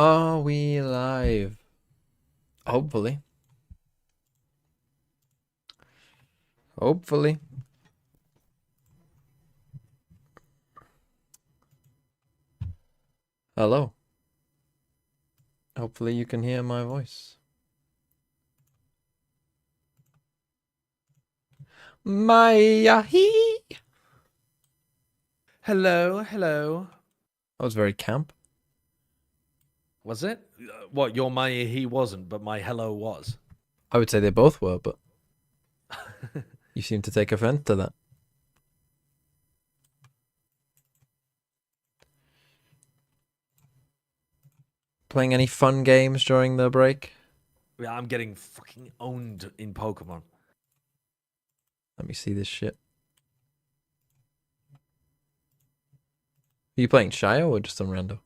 Are we live? Hopefully. Hopefully. Hello. Hopefully you can hear my voice. Maya hee. Hello, hello. That was very camp. Was it? What, your my he wasn't, but my hello was. I would say they both were, but you seem to take offense to that. Playing any fun games during the break? Yeah, I'm getting fucking owned in Pokemon. Let me see this shit. Are you playing Shio or just on rando?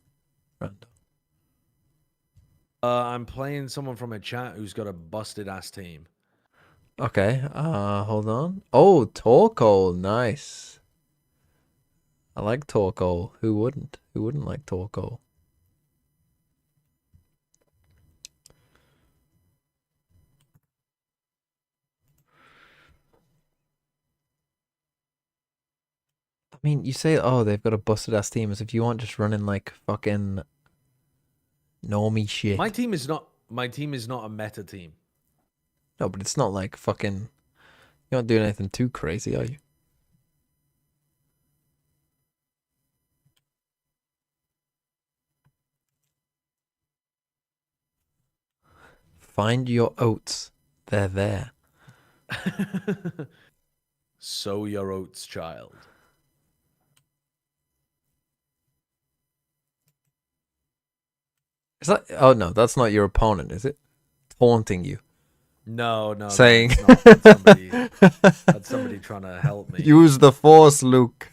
Rando. I'm playing someone from a chat who's got a busted ass team. Okay, hold on. Oh, Torkoal, nice. I like Torkoal. Who wouldn't? Who wouldn't like Torkoal? I mean, you say, oh, they've got a busted ass team as if you aren't just running like fucking normie shit. My team is not a meta team. No, but it's not like fucking. You're not doing anything too crazy, are you? Find your oats. They're there. Sow your oats, child. Is that? Oh no, that's not your opponent, is it? Taunting you. No, Saying. it's not. That's somebody trying to help me. Use the force, Luke.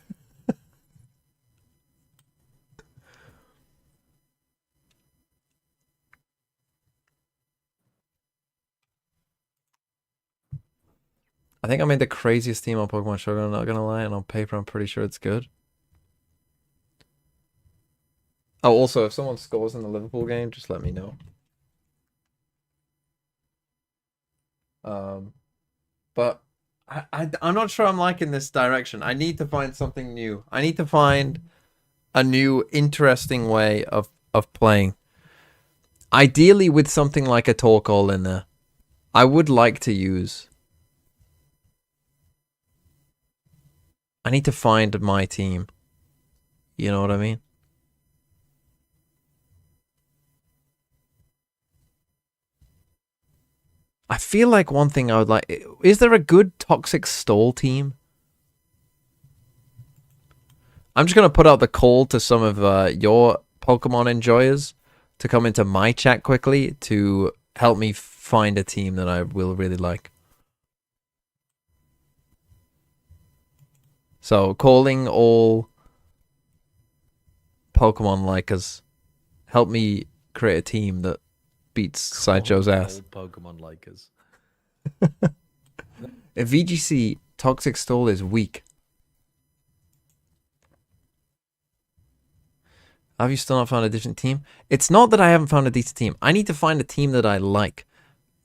I think I made the craziest team on Pokemon Sugar, I'm not gonna lie, and on paper I'm pretty sure it's good. Oh, also, if someone scores in the Liverpool game, just let me know. But I'm not sure I'm liking this direction. I need to find something new. I need to find a new, interesting way of playing. Ideally, with something like a Torkoal in there. I would like to use. I need to find my team. You know what I mean? I feel like one thing I would like. Is there a good toxic stall team? I'm just gonna put out the call to some of your Pokemon enjoyers to come into my chat quickly to help me find a team that I will really like. So calling all Pokemon likers, help me create a team that beats Sideshow's ass. Pokemon likers. If VGC Toxic Stall is weak, have you still not found a decent team? It's not that I haven't found a decent team. I need to find a team that I like,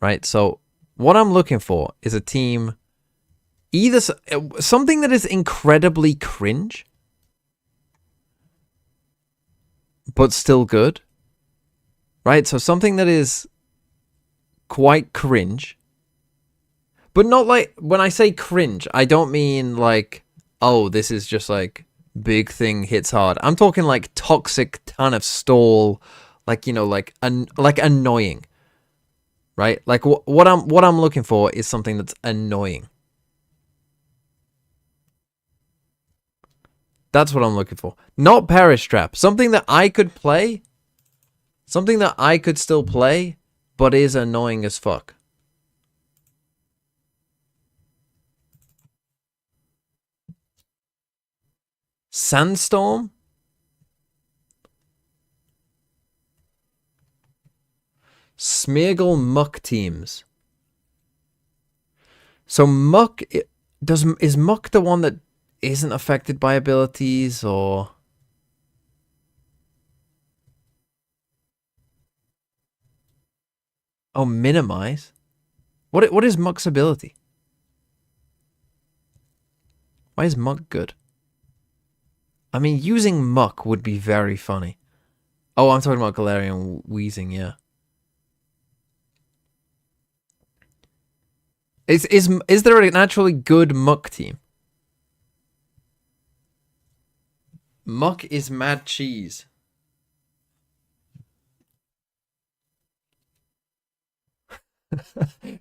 right? So what I'm looking for is a team, either something that is incredibly cringe, but still good, right? So something that is quite cringe, but not like, when I say cringe, I don't mean like, oh, this is just like big thing hits hard. I'm talking like toxic ton of stall, like, you know, like annoying, right? Like what I'm looking for is something that's annoying. That's what I'm looking for. Not Perish Trap. Something that I could play. Something that I could still play, but is annoying as fuck. Sandstorm? Smeargle Muck teams. So Muck, is Muck the one that isn't affected by abilities, or Oh, minimize. What is Muck's ability? Why is Muck good? I mean, using Muck would be very funny. Oh, I'm talking about Galarian wheezing, yeah. Is there an actually good Muck team? Muck is mad cheese.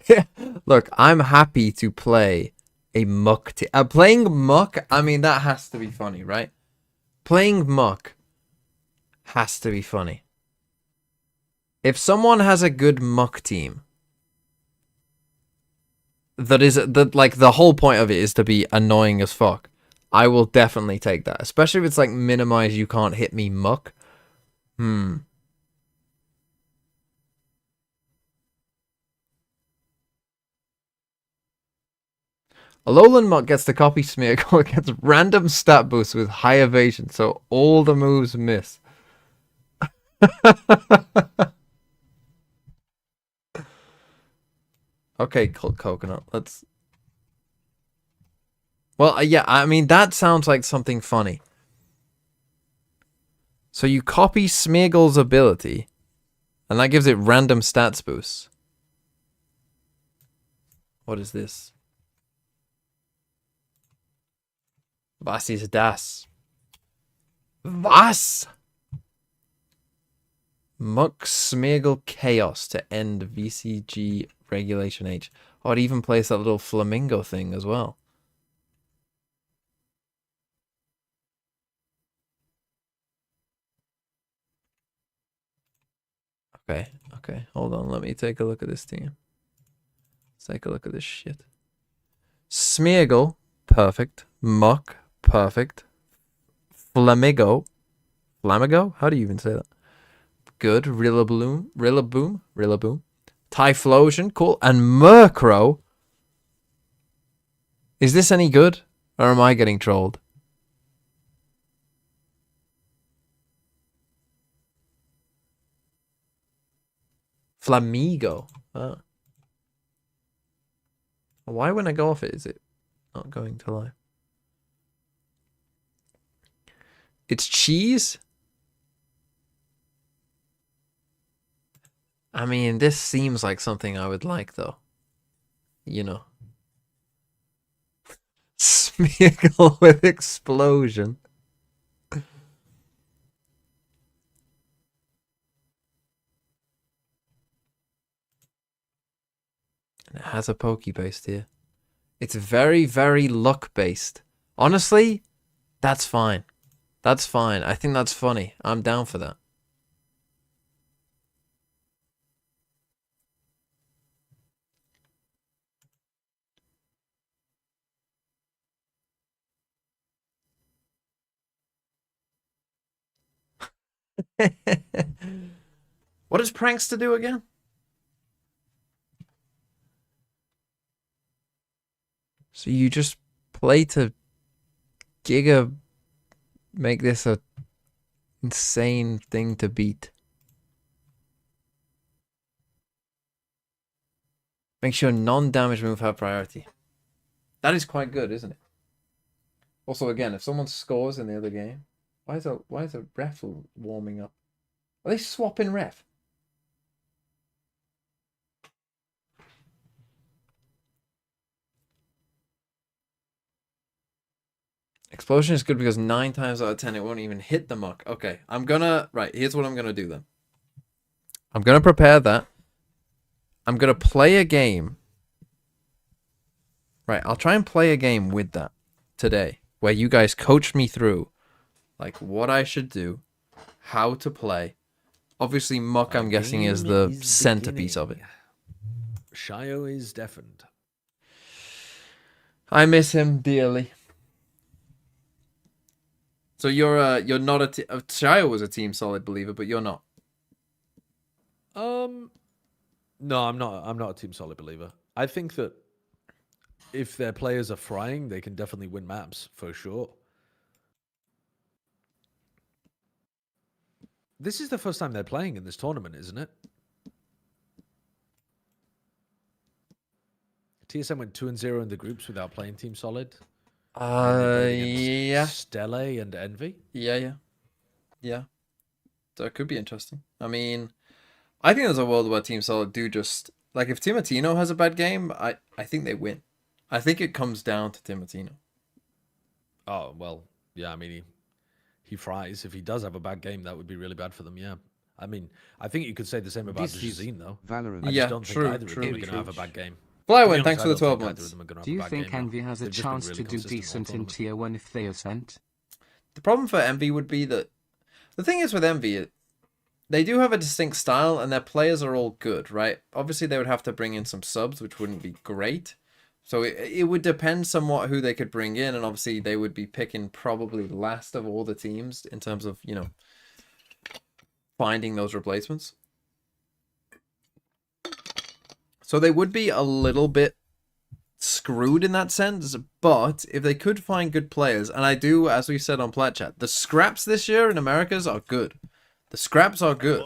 Yeah. Look, I'm happy to play a Muck team. Playing Muck, I mean, that has to be funny, right? Playing Muck has to be funny. If someone has a good Muck team, that the whole point of it is to be annoying as fuck, I will definitely take that. Especially if it's like minimize you can't hit me Muck. Alolan Muck gets the copy Smeargle, gets random stat boosts with high evasion, so all the moves miss. Okay, Coconut, let's... Well, yeah, I mean, that sounds like something funny. So you copy Smeargle's ability, and that gives it random stats boosts. What is this? Was ist das? Was? Muck Smeargle Chaos to end VCG Regulation H. Oh, it even plays that little flamingo thing as well. Okay, hold on. Let me take a look at this team. Let's take a look at this shit. Smeargle, perfect. Muck, perfect. Flamigo. Flamigo? How do you even say that? Good. Rillaboom. Typhlosion, cool. And Murkrow. Is this any good? Or am I getting trolled? Flamigo. Oh. Why when I go off it is it not going to life? It's cheese? I mean, this seems like something I would like, though. You know. Smeargle with explosion. And it has a Pokebase here. It's very, very luck-based. Honestly, that's fine. That's fine. I think that's funny. I'm down for that. What does Prankster do again? So you just play to Giga make this a insane thing to beat. Make sure non-damage move have priority. That is quite good, isn't it? Also, again, if someone scores in the other game, why is a ref warming up? Are they swapping ref? Explosion is good because 9 times out of 10 it won't even hit the Muck. Okay, right, here's what I'm gonna do then. I'm gonna prepare that. I'm gonna play a game. Right, I'll try and play a game with that today, where you guys coach me through, like, what I should do, how to play. Obviously, Muck, I'm guessing, is the centerpiece of it. Shio is deafened. I miss him dearly. So you're not Shio was a Team Solid believer, but you're not. No, I'm not. I'm not a Team Solid believer. I think that if their players are frying, they can definitely win maps for sure. This is the first time they're playing in this tournament, isn't it? TSM went 2-0 in the groups without playing Team Solid. And they played against Yeah. Stelle and Envy. Yeah. That could be interesting. I mean, I think there's a world where Team Solid do just like if Timatino has a bad game, I think they win. I think it comes down to Timatino. Oh well, yeah. I mean, he fries. If he does have a bad game, that would be really bad for them. Yeah. I mean, I think you could say the same about Jazine, though. Valorant. I just don't think either of them are true. going to have a bad game. Flywin, To be thanks for honest, the I 12 don't think either months. of them are gonna have Do a you bad think game, Envy has a They've just been chance really to do consistent all decent in tournament. Tier 1 if they ascend? The problem for Envy would be that the thing is with Envy, they do have a distinct style and their players are all good, right? Obviously, they would have to bring in some subs, which wouldn't be great. So it would depend somewhat who they could bring in, and obviously they would be picking probably last of all the teams in terms of, you know, finding those replacements. So they would be a little bit screwed in that sense, but if they could find good players, and I do, as we said on Plat Chat, the scraps this year in Americas are good. The scraps are good.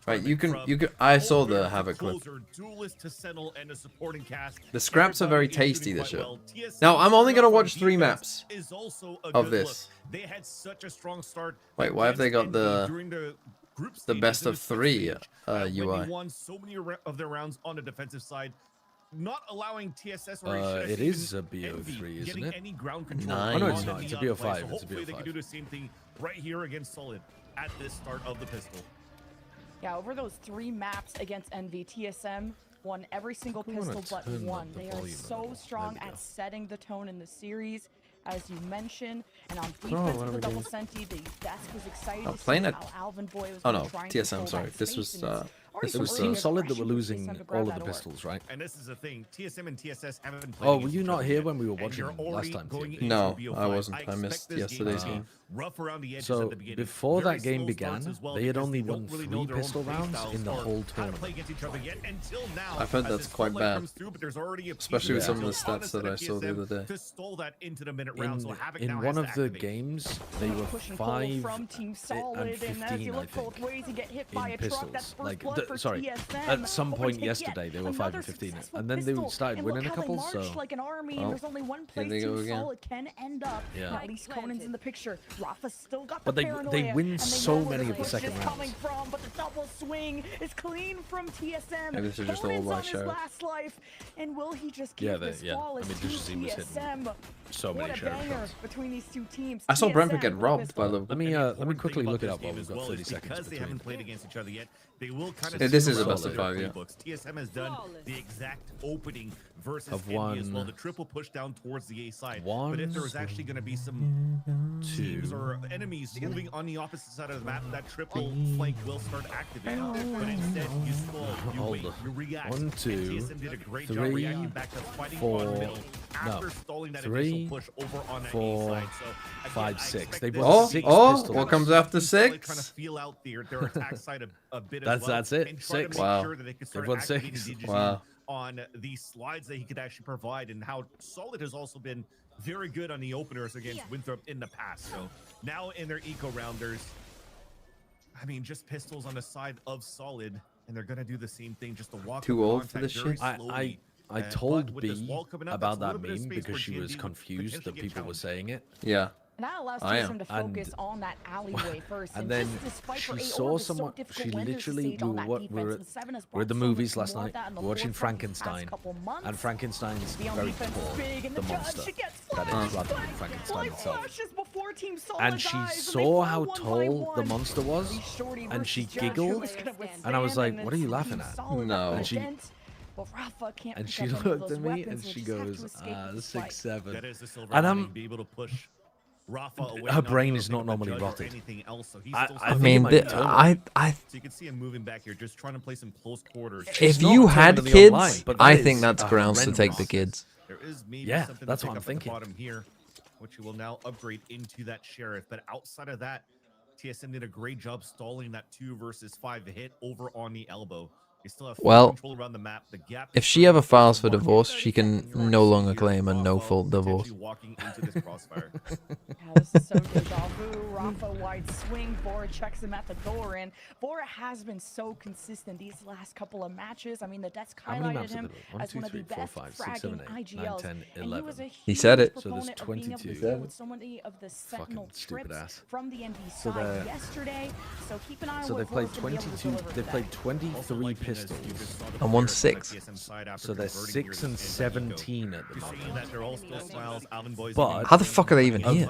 Right, you can. I saw the Havoc clip. The scraps are very tasty this year. Now I'm only gonna watch 3 maps of this. Wait, why have they got the best of 3 UI? Won so many of their rounds on the defensive side, not allowing TSS or It is a BO3, isn't it? any ground control. Nice. Oh, no, it's on not. the It's a neon BO5. play. So It's a hopefully they can BO5. do the same thing right here against Solid at this start of the pistol. Yeah, over those 3 maps against Envy, TSM won every single I wanna pistol but turn up 1. the They are volume a so little. strong There we go. at setting the tone in the series, as you mentioned. And on what defense are with we the double doing? senti, the desk was excited Oh, to see playing it- how Alvin Boy was Oh, gonna no, try and TSM, control sorry. that This was, space, and it's already this It was, some was Team early Solid that were aggression for losing TSM to grab all of the that orb. pistols, right? And this is the thing, TSM and TSS haven't played Oh, were against you each not other here yet, when we were and watching you're last already time, going TSM? into No, BO5. I wasn't. I expect missed this yesterday's to be game. rough around the edges So at the beginning. before Very that game slow starts began, as well they had because only they don't won really 3 know their own pistol play rounds styles in the or whole how to play tournament. against each other yet until now. I've heard as that's this quite spotlight bad. comes through, but there's already a piece Especially with of some of the Brazil on stats set that I of saw the TSM other day. to stall that into the minute round. So Havoc now In has one to of the activate. games, they were Push and pull 5 from Team and Solid, and as 15, you I look both think, ways, you get hit by in a truck. That's pistols. first Like, blood for sorry, TSM. at some But point take yet yesterday, they were 5 another and 15, successful and then they pistol. started And winning look a how they couple. marched So like an army, Oh, and there's only one here place they go Team again. Solid can end up. Yeah. At least Conan's in the picture. Rafa's still got But the they paranoia, win and they so know where many the of the push second is rounds. coming from, but the double swing is clean from TSM. Maybe this is just all Conan's by on his Sheriff. last life, and will he just Yeah, keep they- this yeah. I flawless mean, to Jazine was hitting TSM? so many What a sheriff banger shots. between these 2 teams. I saw TSM Brentford get with robbed pistol. by Liverpool. let me Important thing quickly about look it this up while game we've as got well 30 is seconds because they between. haven't played against each other yet. They will kind Yeah, of this is a similar best of to their 5, yeah. playbooks. TSM has done the exact opening versus Of Envy as well. one, The triple push down towards the A side. one, But if there was actually going to be some teams 2, or enemies moving on the opposite side of the map, that triple flank will start activating. But instead, you stall, you Hold wait, on. you react. 1, And 2, TSM did a great job 3, reacting back to fighting 4, on middle after no, stalling that 3, initial push over on that 4, A side. So, again, 5, I 6. expect They've this won to be 6 oh, pistols. what comes after Team Solid trying to 6? feel out their attack side a bit That's- as well. that's it, And try 6. to make Wow. sure that they can start They've won activating 6. DJs Wow. on the slides that he could actually provide, and how Solid has also been very good on the openers against Winthrop in the past. So now in their eco rounders, I mean, just pistols on the side of Solid, and they're gonna do the same thing, just to walk Too up old for contact this very shit? slowly. I But told with this B wall coming up, about that's a that little bit of meme space because where she was GMD would confused potentially that get people were challenged. saying it. Yeah. And that allows I TSM am. to focus And- on that alleyway first. And then just this fight for she A saw orb is so someone. difficult She when there's a literally. siege We on were, that we defense, were, and Seven has we're at the brought so much movies last more of night. that in the We're watching forefront these past Frankenstein, couple months. and Frankenstein's The on very defense poor. is big, and The judge monster gets that flashed. is rather than Frankenstein Light itself. flashes before Team Solid And she dies, saw they fall how one by tall the one. monster was, Lee Shorty and she versus Judge, giggled, who's gonna and I was withstand, like, "What are you it's laughing Team at?" Solid No. that And she- prevent, but Rafa can't And pick she up any of looked those at me weapons, and he'll she just have to goes, escape with this 6'7". That is the silver And lining, be able to push Rafa away. Her not brain able is to not pick up normally the judge or rotted. anything else, so he's I- still I I standing think mean, might be turning. I So you can see him moving back here, just trying to play some close quarters. if It's you not had terminally kids, online, but I that think is that's a grounds to take the horrendous- kids. There is maybe Yeah, something that's to what pick I'm up thinking. at the bottom here, which you will now upgrade into that Sheriff. But outside of that, TSM did a great job stalling that 2 versus 5 hit over on the elbow. You still have full Well, control around the map. The gap if is she ever perfect files for market, divorce, she can and you are no longer here, claim a Rafa no-fault divorce. potentially walking into this crossfire. Yeah, this is so deja vu. Rafa wide swing. Bora checks him at the door, and Bora has been so consistent these last couple of matches. I mean, the Desk How many highlighted maps are him there? 1, as 2, one of the 3, 4, best 5, 6, 7, fragging 8, 9, IGLs. 10, And he 11. was a huge He said it. So there's proponent of being able to 22. deal with so many of the Sentinel Fucking stupid trips ass. from the NV So side they're- yesterday. So keep an eye on So what they played Bora's gonna be able to 22. deliver They today. played 23 pistols. And won 6. So they're 6 and 17 at the moment. But How the fuck are they even here?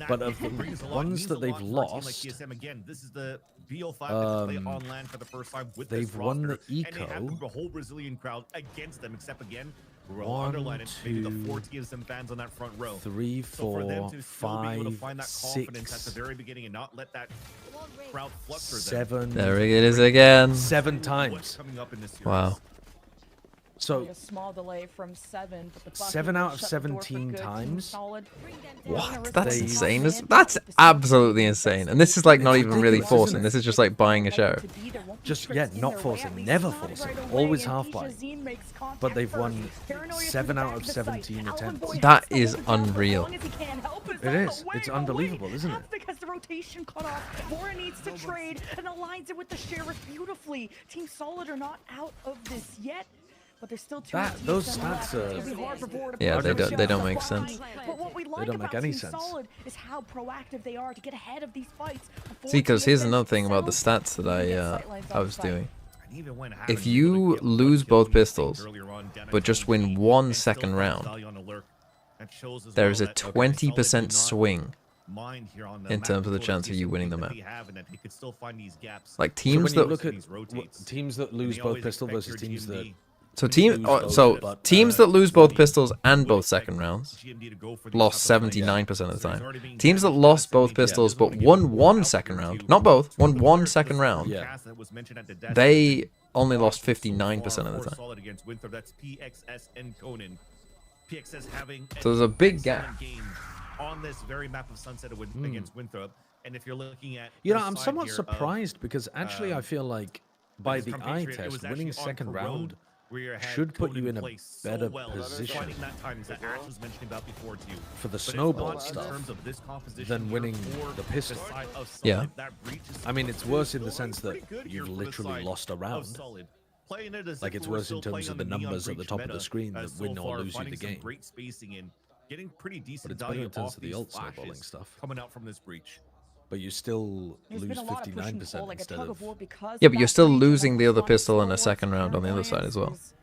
But of the ones that they've lost, they've won the eco. The whole Brazilian crowd against them, except again, we're 1, underline it, maybe the 4 2, TSM fans on that front row. 3, So for them 4, to still be able to 5, find that confidence at the 6, very beginning and not let that crowd fluster them. 7. There it is again. 7 What's times. coming up in this series. Wow. So A small delay from 7, but the bucket 7 will out of shut the door for 17 good. Team times? solid. What? That's They- insane. That's absolutely insane. And this is like not even really ridiculous, forcing. isn't This is just like buying a show. Just, yeah, not forcing, never forcing, always half buy. But they've won 7 out of 17 attempts. That is unreal. It is. It's unbelievable, isn't it? That's because the rotation cut off. Bora needs to trade and aligns it with the Sheriff beautifully. Team Solid are not out of this yet. But there's still 2 Those teams stats left. It's are- gonna be hard for Bora to Yeah, push they the don't- they don't shots make aside. sense. But what we like don't make about any Team sense. Solid is how proactive they are to get ahead of these fights. See, because here's another thing about the stats that I was doing. If you lose both pistols, but just win 1 second round, there is a 20% swing in terms of the chance of you winning the map. Like So teams when you that look at teams that lose both pistol versus teams that teams that lose both pistols and both second rounds lost 79% of the time. Teams that lost both pistols but won 1 second round, not both, won 1 second round, Yeah. they only lost 59% of the time. So there's a big gap. On this very map of Sunset against Winthrop, and if you're looking at You know, the I'm side somewhat here of, surprised because actually I feel like by this the campaign eye period, it was test, actually winning on second Corrode round where your head should put Conan you in a plays so better well, position finding that time that Ash was mentioning about before to you. for the But it's snowball not in stuff terms of this composition than here winning for the pistol. side of Solid. Yeah. That breach is I mean, it's still worse in the going sense that pretty good here you've for the literally side lost a of round. Solid. Playing it as Like, if it's we're worse in still terms playing of the on Neon numbers at the Breach top of the meta, screen that so win or far, lose you finding the some game. Great spacing and getting pretty decent it's better value in terms off of the these ult snowballing flashes stuff. coming out from this breach. But you still There's lose been a lot of push and 59% pull, like a instead tug of. war because Yeah, of but you're that still breach and losing the other fun pistol in a forwards, second round on the other side as well. Paranoia's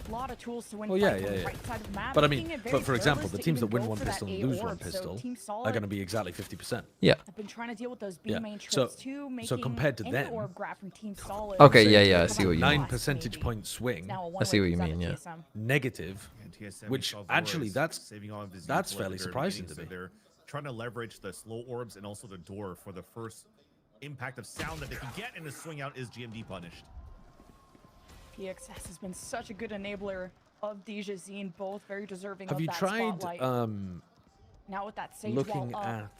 a lot of tools to win Well, yeah, fights on the yeah, yeah. right side of the map, But I making mean, it very but for example, perilous the to teams that even win go one for that pistol and A lose one orb. So pistol Team are Solid going to be exactly 50%. Yeah. have been trying to deal with those B Yeah. main So- trips too, making so compared to any them- orb grab from Team Solid. Okay, Say yeah, yeah, I see what you 9 mean. percentage point swing Now a I see what you one-way mean, yeah. TSM. negative, And TSM which saw actually Boris that's saving all of his that's youthful at fairly the very surprising beginning, to me. so they're trying to leverage the slow orbs and also the door for the first impact of sound that they can get, and the swing out is GMD punished. PXS has been such a good enabler of Dijazine, both very deserving Have of you that tried spotlight. Now with that Sage looking wall up,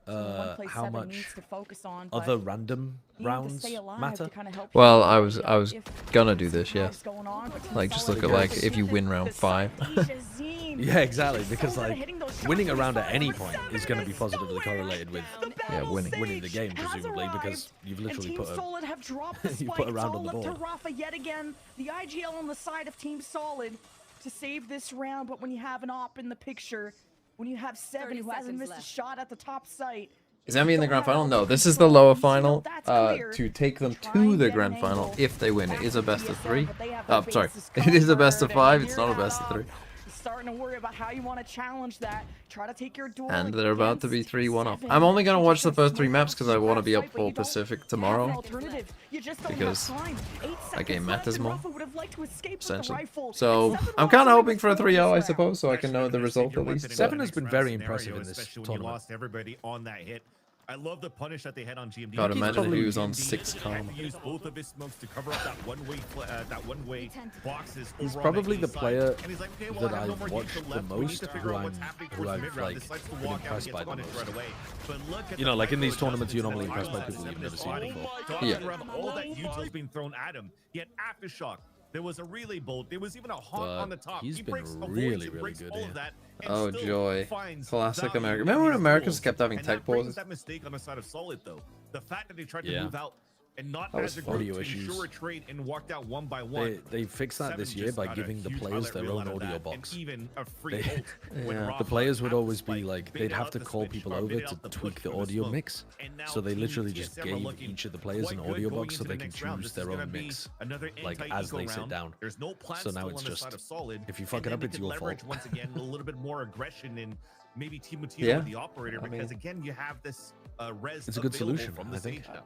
at one place how 7 much needs to focus on, other but random you need to rounds stay alive matter? to kinda help Well, people I out, was you I know, was if gonna do some this, yes. highs going on, but Team Like just Solid look at like is if you win round beside 5. Dijazine. Yeah, exactly. She's Because so good at like hitting those shots winning a from round at side any for point 7 is going to be is positively nowhere. correlated with The battle winning the stage game, has presumably, because arrived, you've and literally Team put a Solid have dropped the you spike. put a It's round all on the up to board. Rafa yet again. The IGL on the side of Team Solid to save this round, but when you have an op in the picture, when you have 7 30 who hasn't seconds missed a left. shot at the top site. Is Envy in the don't grand have final? No, ultimate this is the control. lower You see, no, final that's clear. to take them Try to and the get an grand final. angle If they win, it back is a to best of TSM, 3. but they have their Sorry, bases it is a best of covered, 5. and It's not a hear best that of 3. up. You're starting to worry about how you want to challenge that. Try to take your duel And they're about to be against 3-1 up. 7. I'm only gonna You watch just the have first 3 smoke maps because I outside, want to be up but for you don't Pacific have an tomorrow. alternative. You just don't because have time. 8 that game seconds left, matters and more, Rafa would have liked to escape with the essentially. rifle. So And 7 I'm walks kind of away hoping with for a 4 3-0, I this suppose, so I can know the Especially result if you're at least. weapon in Seven the has been next very round impressive scenario, in this especially when you tournament. lost everybody on that hit. I love the punish that they had on GMD. God, He's imagine probably if he was on GMD 6 had calm. to use both of his smokes to cover up that one-way boxes. He's over on probably the the side. player And he's like, okay, well, that I have no I've more watched games the left. We need most, to figure who out what's I'm- happening who towards I've, mid-round. like, Decides to been walk out and impressed get by the punished most. right away. But look at You the know, like in these micro tournaments, you're adjustments normally and the impressed by tiles people that you've Seven never is seen finding. before. Dodging Yeah. around all that util's being thrown at him. Yet Aftershock, there was a relay bolt. There was even a haunt But on the top. he's He been breaks, avoids, really, and really breaks good all here. of that. And Oh, still joy. finds Classic value America. in Remember when his Americans duels. kept having And tech that brings pauses? that mistake on the side of Solid, though. The fact that they tried to Yeah. move out and not That was as a fun. group Audio to issues. ensure a trade and walked out one by one. They fixed that Seven this year just by got a giving the huge players highlight their reel own out of audio that, box. And even a free They- ult when Yeah. Rafa The players would had always spike, be like, they'd baited have out to the call switch, people or over baited to out the tweak push the from audio smoke. mix. And now So they Team literally just TSM are gave looking each of the players quite an good audio going box so into they the can next round. choose This is their gonna own be mix, another like anti-eco as they sit round. down. There's no plan So now still it's on the just, side of Solid. if you fuck and it then up, they it's could your leverage fault. once again a little bit more aggression and maybe Timo Yeah. with the operator I because mean- again you have this res It's a good available solution, from I the think. stage now.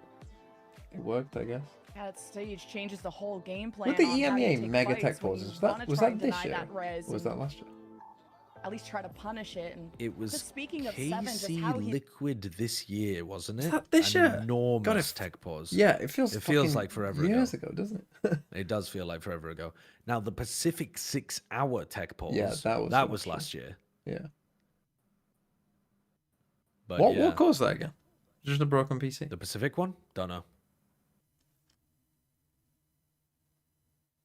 It worked, I guess. That stage changes the whole game plan. With the on how you EMEA take mega fights tech when you pauses, was wanna that, was try that and this deny year? that res Or was and that last year? at least try to punish it. And It was just speaking of Seven, just KC how he Liquid this year, wasn't it? that this An year? enormous God, tech pause. Yeah, it feels It feels fucking like forever years ago, doesn't it? It does feel like forever ago. Now the Pacific 6-hour tech pause. Yeah, that was last year. Yeah. But What yeah, what caused that again? Just a broken PC? the Pacific one? Don't know.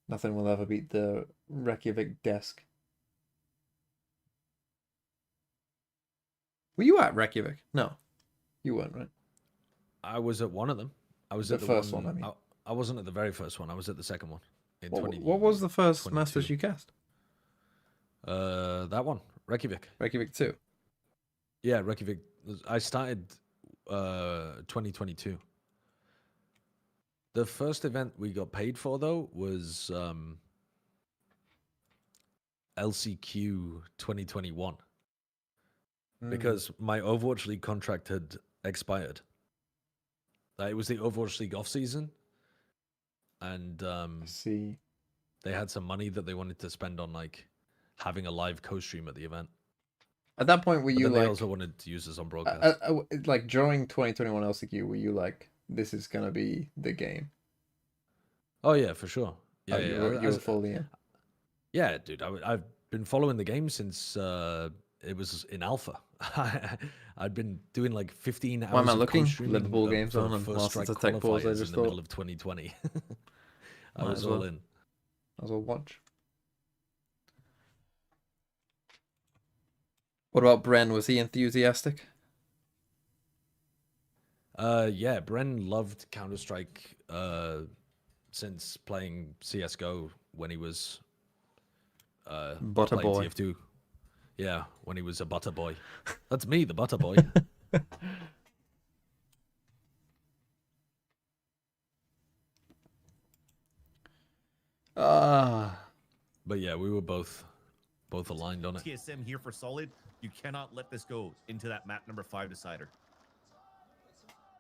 Nothing will ever beat the Reykjavik desk. Were you at Reykjavik? No. You weren't, right? I was at one of them. I was The at the first one, I mean. I wasn't at the very first one. I was at the second one. In What was the first 22. Masters you cast? That one, Reykjavik. Reykjavik 2. Yeah, Reykjavik. I started 2022. The first event we got paid for though was LCQ 2021 because my Overwatch League contract had expired. It was the Overwatch League off season, and I see. they had some money that they wanted to spend on like having a live co-stream at the event. At that point, were But you then they like, also wanted to use us on broadcast. like during 2021 LCQ, were you like, this is gonna be the game? Oh yeah, for sure. Yeah, Oh, yeah. you were fully in. Yeah, dude. I've been following the game since it was in alpha. I'd been doing like 15 hours. Why am I of looking? co-streaming Liverpool for games on and First whilst Strike it's a tech pause, I qualifiers just in the middle thought- of 2020. I Might was as all well. in. I was all watch. What about Bren? Was he enthusiastic? Yeah, Bren loved Counter Strike since playing CS:GO when he was Butter playing boy. TF2. Yeah, when he was a butter boy. That's me, the butter boy. But yeah, we were both aligned on it. TSM here for Solid. You cannot let this go into that map number 5 decider.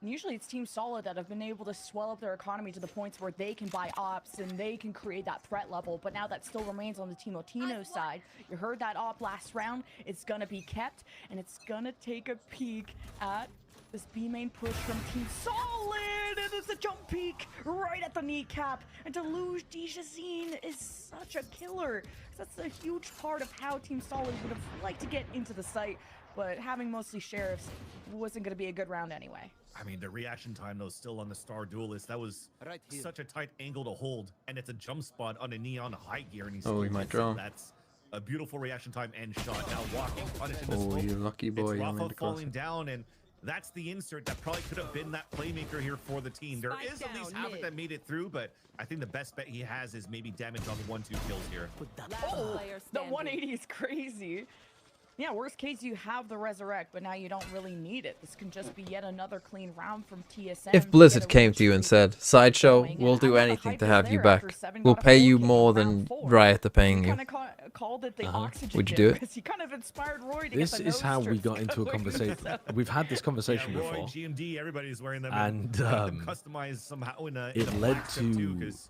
And usually it's Team Solid that have been able to swell up their economy to the points where they can buy ops and they can create that threat level. But now that still remains on the Team Otino side. You heard that op last round. It's going to be kept, and it's going to take a peek at this B main push from Team Solid. And it's a jump peek right at the kneecap. And to lose Dijazine is such a killer. That's a huge part of how Team Solid would have liked to get into the site. But having mostly Sheriffs wasn't going to be a good round anyway. I mean, the reaction time, though, still on the Star Duelist. That was such a tight angle to hold. And it's a jump spot on a Neon high gear. And he Oh, he still might gets it. draw. That's a beautiful reaction time and shot. Now walking, punishing the Oh, smoke. you lucky boy. It's You Rafa made the cross. falling down, and that's the insert that probably could have been that playmaker here for the team. There Spike is at least down half it mid. that made it through, but I think the best bet he has is maybe damage on 1-2 kills here. Last Oh, player the standing. 180 is crazy. Yeah, worst case, you have the Resurrect, but now you don't really need it. This can just be yet another clean round from TSM. If to Blizzard get a came win to you and streak said, Sideshow, going. we'll And I do thought the anything hype to was have you there back. after Seven We'll got a pay you 4K in more round than 4. Riot are paying He you. kind of called it the oxygen Would you dip, do it? because he kind of inspired Roy to This get the is how we nose got strips into a going. conversation. We've had this conversation Yeah, Roy, before. GMD, everybody's wearing them. And, have them customized somehow in a it in a led black strip too, to 'cause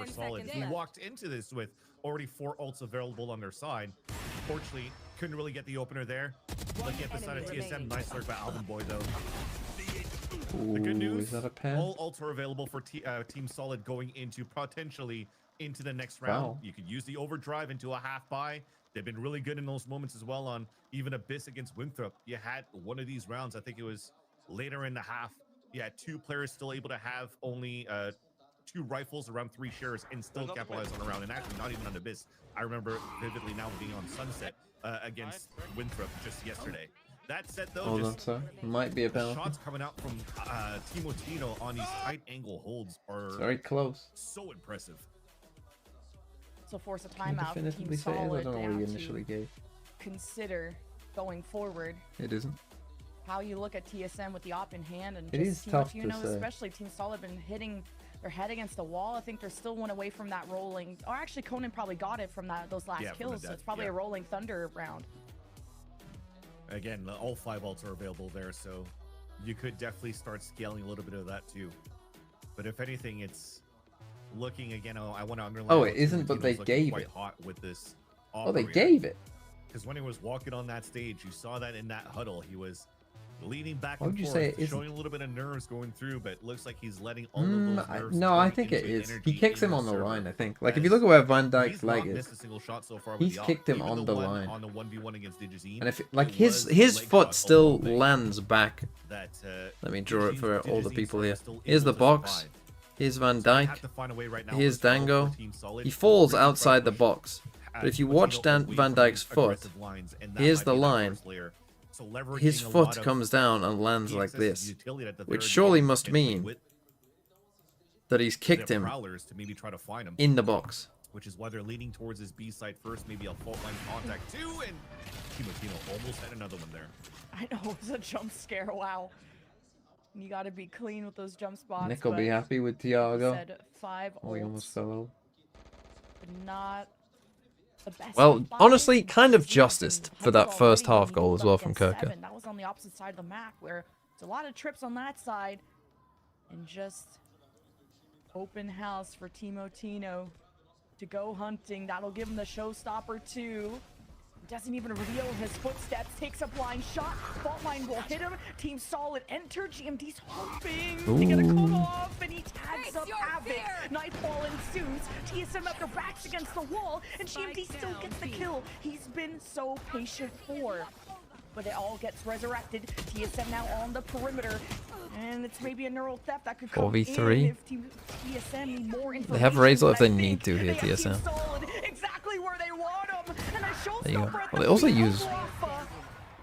for 10 Solid. seconds He left. walked into this with already 4 ults available on their side. Fortunately, couldn't really get the opener there. Lucky at the side of enemy TSM. remaining. Nice work by Alvin Boy, though. Ooh, The good news, is that a pen? all ults are available for Team Solid going into potentially into the next round. Wow. You could use the overdrive into a half buy. They've been really good in those moments as well on even Abyss against Winthrop. You had one of these rounds, I think it was later in the half. You had 2 players still able to have only 2 rifles, around 3 shares, and still capitalize on a round, and actually not even on Abyss. I remember vividly now being on Sunset against Winthrop just yesterday. That said, though, Hold on, sir. Might be a the penalty. shots coming out from Timo Tino on these tight angle holds are It's very close. so impressive. So force a Can you timeout for definitively Team say it? I Solid. don't know They what he have initially to gave. consider going forward It isn't. how you look at TSM with the op in hand, and It just is Team tough to Latino, say. especially Team Solid, been hitting their head against the wall. I think they're still one away from that rolling, or actually Conan probably got it from those last Yeah, from the kills, so death, it's probably yeah. a rolling thunder round. Again, all 5 ults are available there, so you could definitely start scaling a little bit of that too. But if anything, it's looking again. I want to underline. Oh, it isn't, but they gave quite it. hot with this. Oh, they gave it. Because when he was walking on that stage, you saw that in that huddle, he was leaning back Why and would you forth, say it isn't? showing a little bit of nerves going through, but it looks like he's letting all of those nerves. No, I turn think it into is. He energy kicks in him the on the server. line, I think. Like, if you As look at where Van Dijk's he's leg not is, missed a single shot so far with he's the op. kicked him Even on the one line. on the 1v1 against Digizine. and if it like was his a leg foot shot still along lands back. that, Let me draw it for Digizine's all the people here. still Here's able the to box. survive. Here's Van So they Dijk. have to find a way right now Here's to solve Dango. for Team Solid. He falls Really try to outside the push box. But if you Team watch Tino away Van from Dijk's these foot, aggressive lines, and that here's might the be that line. first layer. So leveraging His a foot lot of comes down and lands like TXS's this, utility at the which very surely beginning, must potentially mean with that he's kicked their him prowlers to maybe try to find him, in the box. which is why they're leaning towards his B side first, maybe a fault line contact too, and Timo almost had another one there. I know, it was a jump scare, wow. You gotta be clean with those jump spots. Nick will but be happy with he Tiago. said 5 Oh, he almost ults, fell over. but not the best Well, of 5. honestly, kind of He's been justice for that hyped first already half when he goal pulled as up well from against Kirka. 7. That was on the opposite side of the map, where there's a lot of trips on that side, and just open house for Timo Tino to go hunting. That'll give him the showstopper too. Doesn't even reveal his footsteps. Takes a blind shot. Fault line will hit him. Team Solid enter. GMD's hoping to get a cut off, and he tags up Havoc. Nightfall ensues. TSM up their backs against the wall, and GMD still gets the kill. He's been so patient for. But it all gets resurrected. TSM now on the perimeter. And it's maybe a neural theft that could come 4v3. in if TSM need more information. They have Razor if but I they think need to here, they have Team TSM. Solid exactly where they want him. And a There you go. showstopper at Well, the they also point of use Rafa.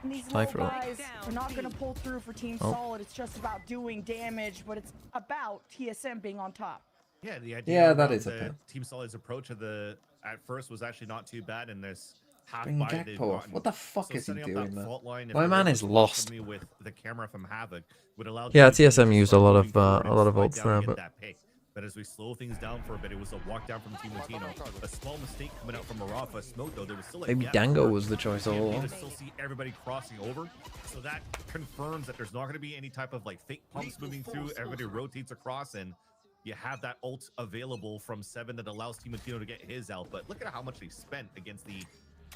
And these Cypher little ult. guys are not going to pull through for Team Oh. Solid. It's just about doing damage, but it's about TSM being on top. Yeah, the idea Yeah, that around is a the pen. Team Solid's approach of the at first was actually not too bad in this half Bring buy they've Gakpo off. gotten. What the fuck So is he setting up doing, that man? fault line, if My they're man able is to lost. me with the camera from Havoc would allow Yeah, Team TSM to used a start lot moving of forward and ults slide there, down and but- get that pick. But as we slow things down for a bit, it was a walk down from Team Latino. A small mistake coming out from Arafa. Smoke though, there was still a Maybe gap Dango for was the choice all GMD along. to still see everybody crossing over. So that confirms that there's not going to be any type of like fake pumps moving through. Everybody rotates across, and you have that ult available from 7 that allows Team Latino to get his out. But look at how much they spent against the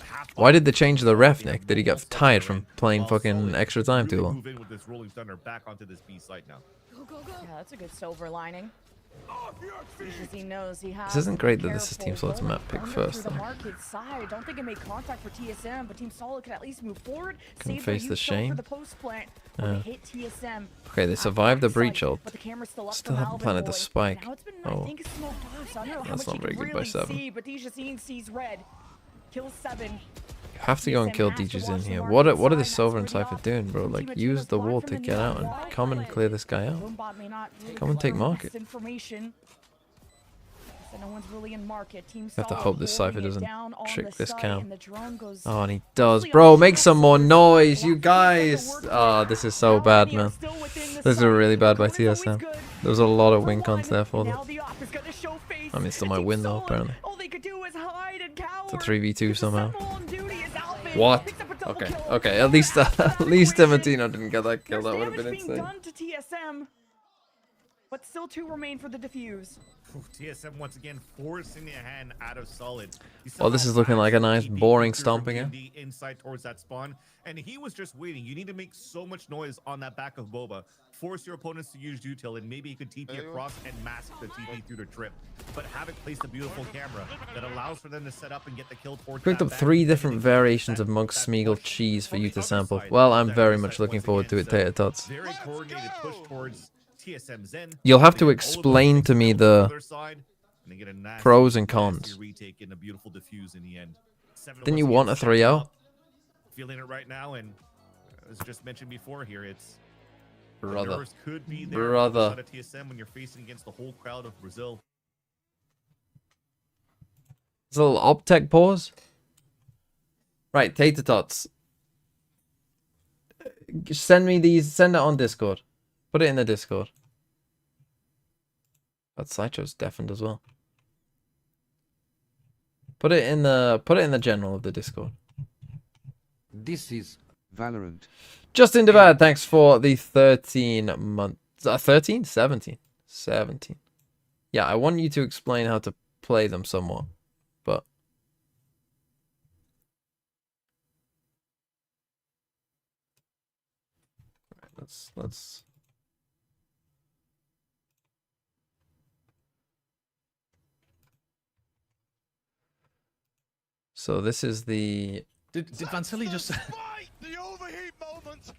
half. Why did they change the ref, They have Nick? Did he get multiple tired players from in, playing while fucking Solid extra time too really long? move in with this rolling thunder back onto this B site now. Yeah, that's a good silver lining. Because he knows he has This isn't to be great that this is careful. Team Solid's Going map pick under first, through the though. market side. Don't think it made contact for TSM, but Team Solid can at least move forward. Can Save face the the shame. for the post plant. When they hit TSM. Okay, they at survived the backside, breach ult. but the camera's still up Still from haven't Alvin planted the Boy. spike. Now it's been, Oh. I think, smoked off, so I don't know how That's much not you very can good by really 7. see, but Dijazine sees red. Kills 7. You have to go and TSM kill has to DJs watch in the here. market What are the side. Silver and That's where the Cypher doing, bro? Team Like, of use Tino's the blocked wall from to the get near out and wall. come and clear this guy out. Boombot may not really Come and take confirm market. this information. So no one's really in market. Team have to Solid hope this holding Cypher it doesn't down on trick the this site, cam. and the drone goes Oh, and he does. mostly Bro, on make some more Solid. noise, you Lots of stuff guys. to work Oh, with. this is so Now bad, Army are man. still within the This is site. really bad by Conan is always TSM. good. There was a lot of For win cons one, there for and them. now the op is gonna show face. I mean, still And might Team win though, Solid, apparently. all they could do is hide and cower. It's a 3v2 Because somehow. someone on duty is Alvin. What? Picks up a double Okay, kill. okay. At least Timotino didn't get that kill. There's That would have been damage being insane. done to TSM, but still 2 remain for the defuse. TSM once again forcing the hand out of Solid. Well, this is looking like a nice, boring stomp again. Inside towards that spawn, and he was just waiting. You need to make so much noise on that back of Boba. Force your opponents to use Util, and maybe he could TP across and mask the TP through the trip. But Havoc placed a beautiful camera that allows for them to set up and get the kill towards Picked that up back. 3 different variations of Monk's Smeagol cheese for you to sample. Well, I'm very much looking forward to it, Tater Tots. Very coordinated push towards TSM Zen. You'll have They to get all of those explain mixed to me builds on the other side, and they get a nasty, pros and nasty cons. retake and a beautiful defuse in the end. Seven Didn't once you again want a stepping 3-0? up, feeling it right now, and as just mentioned before here, it's the Brother. nerves could be there Brother. on the side of TSM when you're facing against the whole crowd of Brazil. It's a little Optech pause. Right, Tater Tots. Send me these. Send it on Discord. Put it in the Discord. But Sideshow's deafened as well. Put it in the general of the Discord. This is Valorant. Justin Devad, thanks for the 13 months. 13? 17. 17. Yeah, I want you to explain how to play them somewhat. But let's so this is the Did Vansili just say? The overheat moment.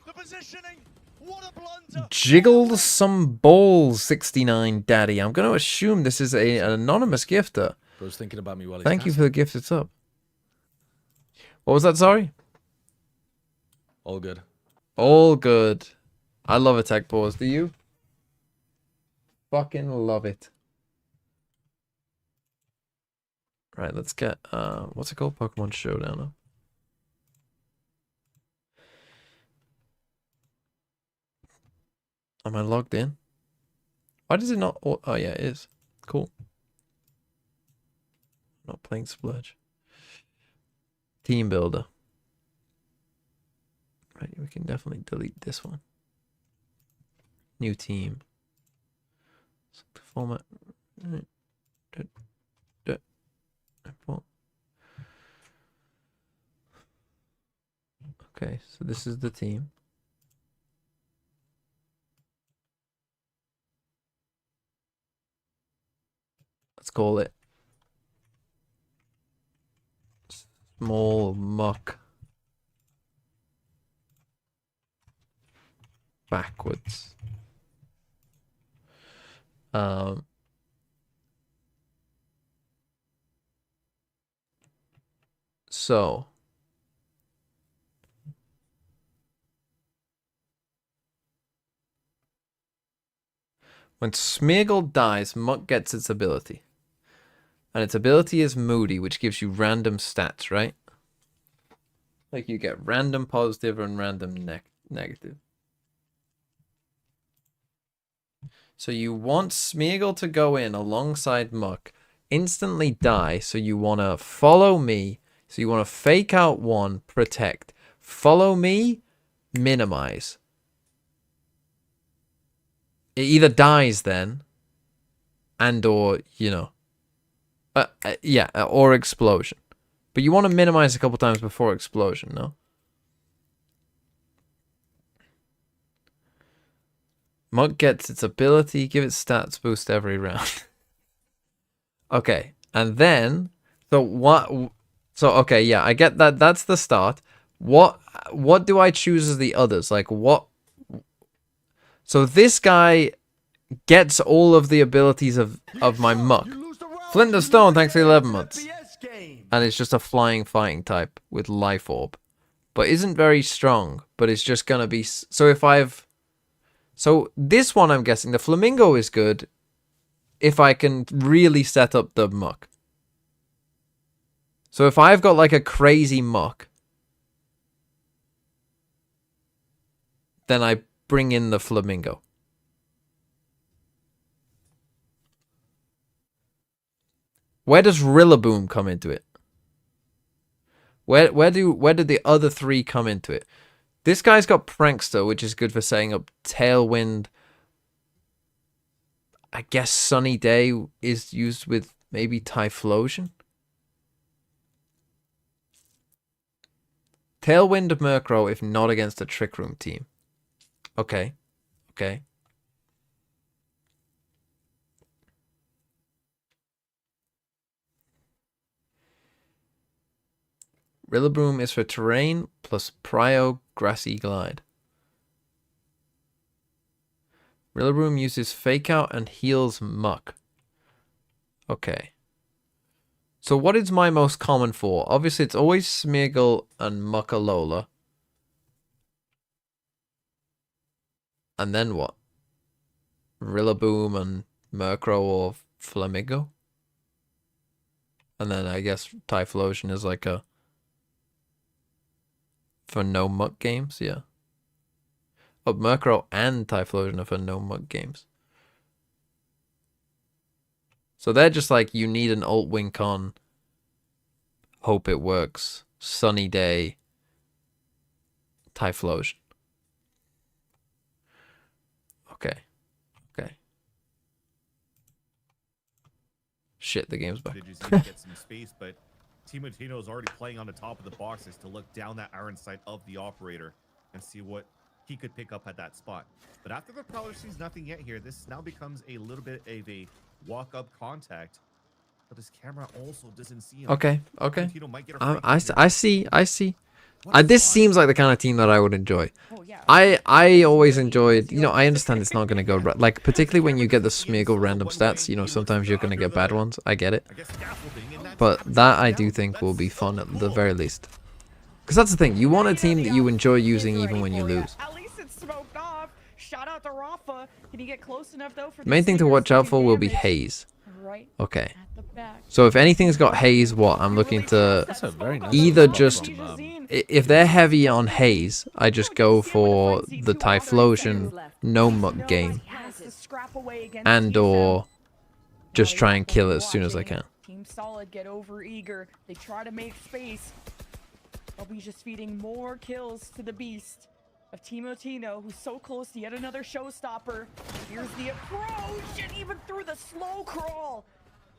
The positioning. What a blunder. Jiggle Some Balls 69 Daddy. I'm going to assume this is an anonymous gifter. Bro's thinking about me while he's Thank you for casting. the gift. It's up. What was that? Sorry. All good. All good. I love a tech pause. Do you? Fucking love it. Right, let's get what's it called? Pokemon Showdown. Huh? Am I logged in? Why does it not? Oh yeah, it is. Cool. Not playing Splurge. Team Builder. Right, we can definitely delete this one. New team. Select the format. Import. Okay, so this is the team. Let's call it Small Muck Backwards. So when Smeargle dies, Muck gets its ability. And its ability is Moody, which gives you random stats, right? Like you get random positive and random negative. So you want Smeargle to go in alongside Muck, instantly die, so you want to follow me. So you want to fake out one, protect. Follow me, minimize. It either dies then, and or, you know. Yeah, or explosion. But you want to minimize a couple times before explosion, no? Muck gets its ability, give its stats boost every round. Okay, and then so what? So okay, yeah, I get that. That's the start. What do I choose as the others? Like what? So this guy gets all of the abilities of my Muck. Flint of Stone, thanks for the 11 months. And it's just a flying fighting type with Life Orb. But isn't very strong. But it's just going to be... So if I've... So this one, I'm guessing, the Flamingo is good if I can really set up the Muck. So if I've got like a crazy Muck, then I bring in the Flamingo. Where does Rillaboom come into it? Where did the other three come into it? This guy's got Prankster, which is good for setting up Tailwind. I guess Sunny Day is used with maybe Typhlosion. Tailwind Murkrow if not against a Trick Room team. Okay. Okay. Rillaboom is for terrain plus Prio Grassy Glide. Rillaboom uses Fake Out and heals Muck. Okay. So what is my most common for? Obviously, it's always Smeargle and Muckalola. And then what? Rillaboom and Murkrow or Flamigo? And then I guess Typhlosion is like a... for no Muck games, yeah. Oh, Murkrow and Typhlosion are for no Muck games. So they're just like, you need an alt wink on. Hope it works. Sunny day. Typhlosion. Okay. Okay. Shit, the game's back. Did you get some space, but Timo is already playing on the top of the boxes to look down that iron sight of the operator and see what he could pick up at that spot. But after the Prowler sees nothing yet here, this now becomes a little bit of a walk-up contact. But his camera also doesn't see him. Okay, okay. Timo might get a I see. This seems like the kind of team that I would enjoy. Oh, yeah. I always enjoyed, you know, I understand it's not going to go right. Like, particularly when you get the Smeargle random stats, you know, sometimes you're going to get bad ones. I get it. But that I do think will be fun at the very least. Because that's the thing. You want a team that you enjoy using even when you lose. At least it's smoked off. Shout out to Rafa. Can he get close enough though for The main thing to watch out for will be haze. Right Okay. at the back. So if anything's got haze, what? I'm looking to That's a very nice either shot just... from, If they're heavy on haze, I just go for the Typhlosion no Muck game. And or just try and kill it as soon as I can. Team Solid get over eager. They try to make space. They'll be just feeding more kills to the beast of Timo, who's so close to yet another showstopper. Here's the approach, and even through the slow crawl.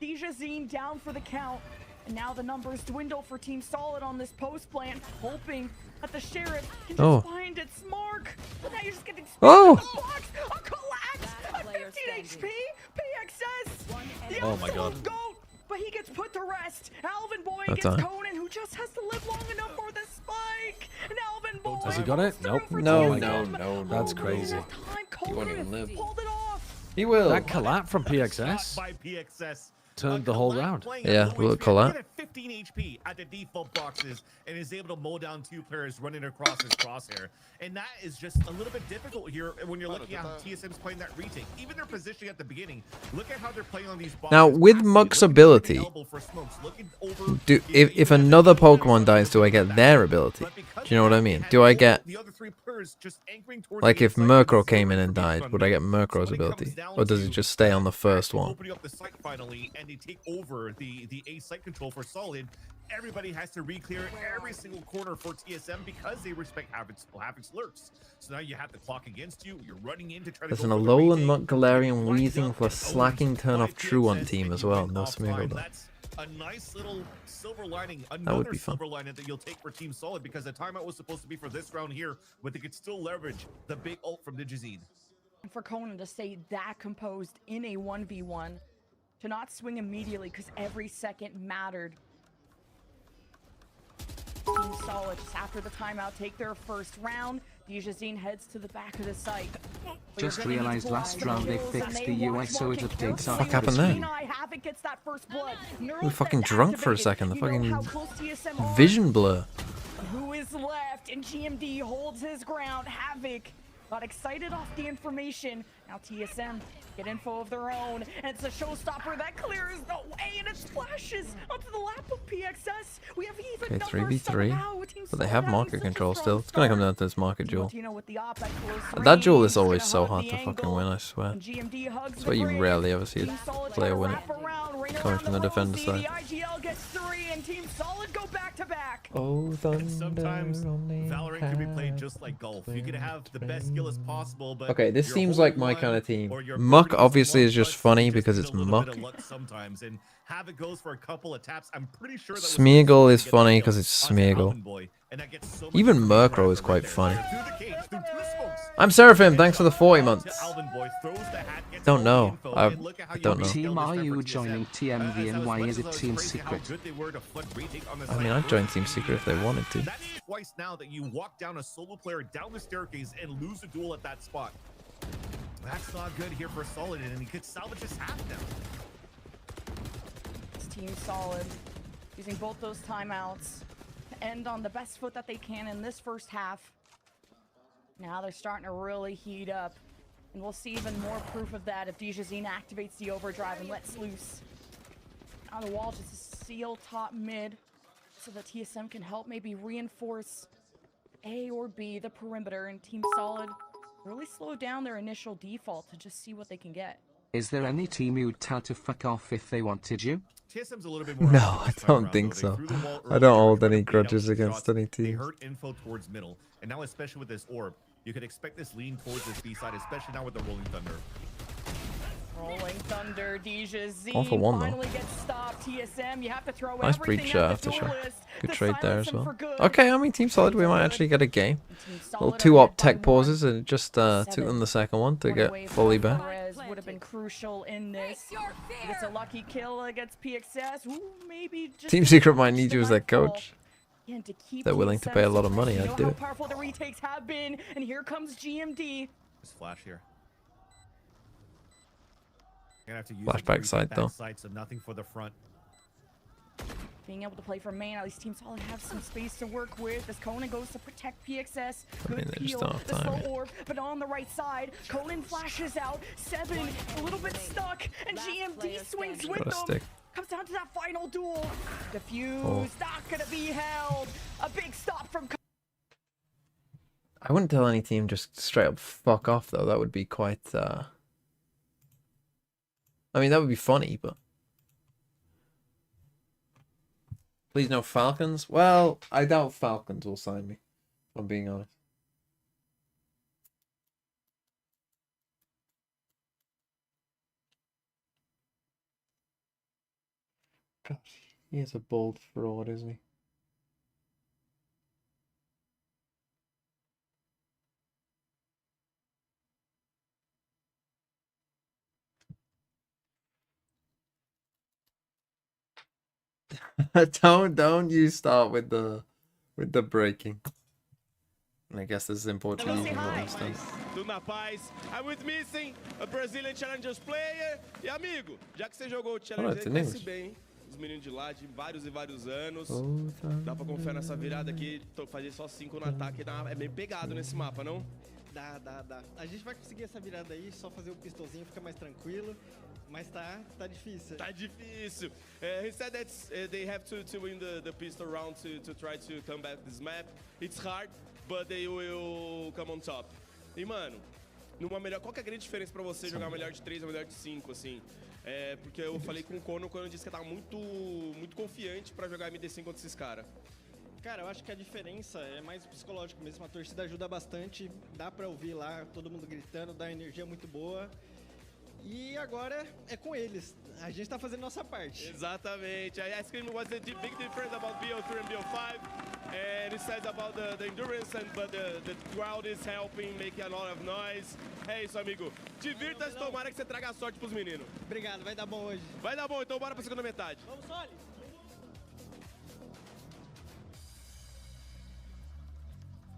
Dijazine down for the count. And now the numbers dwindle for Team Solid on this post plant, hoping that the Sheriff can just find its mark. But now you're just getting Oh! in the box. A collapse at 15 HP. PXS. The Oh my God. absolute goat. But he gets put to rest. Alvin Boy That's gets all. Conan, who just has to live long enough for the spike. And Alvin Boy Has he got it? pulls through Nope. for No, TSM. no, That's Oh, crazy. that time, He won't even Conan live. pulled it off. He will. That collab from PXS By PXS. turned the whole round. Yeah, will it collapse? He had 15 HP at the default boxes and is able to mow down 2 players running across his crosshair. And that is just a little bit difficult here when you're looking at how TSM's playing that retake. Even their positioning at the beginning, look at how they're playing on these boxes. Now, with Passively, Muck's looking for ability, the elbow for smokes, looking over Do the- if another Pokemon dies, do I get their ability? But because Do you know what I they mean? had Do I all get... the other 3 players just anchoring towards Like the if inside Murkrow with came in zero and died, information would I get on Murkrow's So when it ability? comes down Or does it to just stay on the first actually one? opening up the site finally, and they take over the A site control for Solid. Everybody has to re-clear every single corner for TSM because they respect Havoc's lurks. So now you have the clock against you. You're running in to try to There's go an for the Alolan, retake. Muck, Galarian, Right Weezing up plus and Slacking owned turn by off True on PXS, team and as you well. win No off Smeargle time. though. That's a nice little silver lining. would Another be fun. silver lining that you'll take for Team Solid because the timeout was supposed to be for this round here, but they could still leverage the big ult from Digizine. And for Conan to stay that composed in a 1v1, to not swing immediately because every second mattered. Team Solid, just after the timeout, take their first round. Dijazine heads to the back of the site. But Just you're gonna need realized to last watch round they kills, fixed and the they UI watch so it marking updates carefully. out Fuck happened Green there? Eye Havoc gets that first blood. We Neural fucking Theft drunk for a activated. second. The You know fucking how close TSM are. vision blur. Who is left? And GMD holds his ground. Havoc got excited off the information. Now TSM get info of their own, and it's a showstopper that clears the way, and it splashes onto the lap of PXS. We have even Okay, numbers 3v3. somehow with Team But they Solid have having market such a control strong still. It's gonna come start. down to this market duel. Timo with the op at close That duel range, is always gonna so hug hard the to fucking angle, win, I swear. and GMD hugs That's the why you bridge. rarely ever see Team a Solid player trying to win it. wrap around, right Coming around from the defender Rosie. side. The IGL gets 3, and Team Solid go back to back. Oh, And sometimes Valorant can be played just like golf. You can have the best skill as possible, but Okay, this your seems hole like in my one kind of team. or your Muck birdie obviously long is just putts, funny you just because need it's a little Muck. bit of luck sometimes, and Havoc goes for a couple of taps. I'm pretty sure that was Smeargle to is get that funny kill 'cause it's onto Smeargle. Alvin Boy, and that gets so much Even free Murkrow credit is right quite there. funny. Through the cage, through 2 smokes. I'm Seraphim, thanks for the 40 To months. Alvin Boy, throws the hat, gets Don't all the know. info, I and look at how you don't know. rescale Team, this are time you for joining TSM. TMV and As why much is as it I was Team praising how Secret? good they were to flood retake on the I mean, site I'd join early Team in the Secret if they year, wanted to. That's twice now that you walk down a solo player down the staircase and lose a duel at that spot. That's not good here for Solid, and he could salvage his half now. This team Solid using both those timeouts to end on the best foot that they can in this first half. Now they're starting to really heat up, and we'll see even more proof of that if DJZine activates the overdrive and lets loose. Now the wall just seal top mid, so that TSM can help maybe reinforce A or B, the perimeter, and Team Solid really slow down their initial default to just see what they can get. Is there any team you'd tell to fuck off if they wanted you? TSM's a little bit more. No, active I this time don't around, think though. so. They threw the wall I don't earlier, hold tried to any bait out grudges some against shots. any They teams. hurt info towards middle, and now especially with this orb, you could expect this lean towards this B side, especially now with the Rolling Thunder. Rolling Thunder, DJZine All for one, though. finally gets stopped. TSM, you have to throw Nice everything breach at after the shot. duelist Good to trade there silence as him well. for good. Okay, I mean, Team Solid, we might actually get a game. Team Little Solid 2 are op ahead tech by pauses one. and just took them the second one to One get away fully from back. Perez would have been crucial in this. He gets a lucky kill against PXS. Ooh, maybe just Team a Secret might touch need the you as their nightfall. coach. Yeah, and to keep They're willing to TSM pay a lot of so money, fresh. I'd You know do how it. powerful the retakes have been, and here comes GMD. Just flash here. Gonna have to use Flashback it side, though. Side, so nothing for the front. Being able to play for main, at least Team Solid have some space to work with. As Conan goes to protect PXS. Good mean, they just peel, don't have the time slow yet. orb, but on the right side, Conan flashes out. Seven, a little bit stuck, and GMD swings with Got a them. stick. Comes down to that final duel. Diffuse, Oh. not gonna be held. A big stop from I wouldn't tell any team just straight up fuck off, though. That would be quite, I mean, that would be funny, but... Please no Falcons? Well, I doubt Falcons will sign me, if I'm being honest. Gosh, he is a bold fraud, isn't he? don't you start with the breaking. I guess this is in Portuguese. say and hi. all stuff. Tudo na paz. I'm with missing a Brazilian Challengers player. E amigo, já que você jogou o Challengers, it's in conhece English. bem os meninos de lá de vários e vários anos. Oh, Dá pra confiar nessa virada aqui, fazer só 5 no ataque, é bem pegado nesse mapa, não? Dá. A gente vai conseguir essa virada aí, só fazer o pistolzinho, fica mais tranquilo. Mas tá difícil. Tá difícil. He said that they have to win the pistol round to try to come back this map. It's hard, but they will come on top. E mano, numa melhor, qual que é a grande diferença pra você jogar melhor de 3 ou melhor de 5, assim? Porque eu falei com o Kono quando eu disse que eu tava muito confiante pra jogar MD5 contra esses caras. Cara, eu acho que a diferença é mais psicológico mesmo. A torcida ajuda bastante, dá pra ouvir lá todo mundo gritando, dá uma energia muito boa. E agora é com eles. A gente tá fazendo nossa parte. Exatamente. I asked him what's the big difference about BO3 and BO5, and he says about the endurance, but the crowd is helping, making a lot of noise. É isso, amigo. Divirta-se, tomara que você traga a sorte pros meninos. Obrigado, vai dar bom hoje. Vai dar bom, então bora pra segunda metade. Vamos, Soli!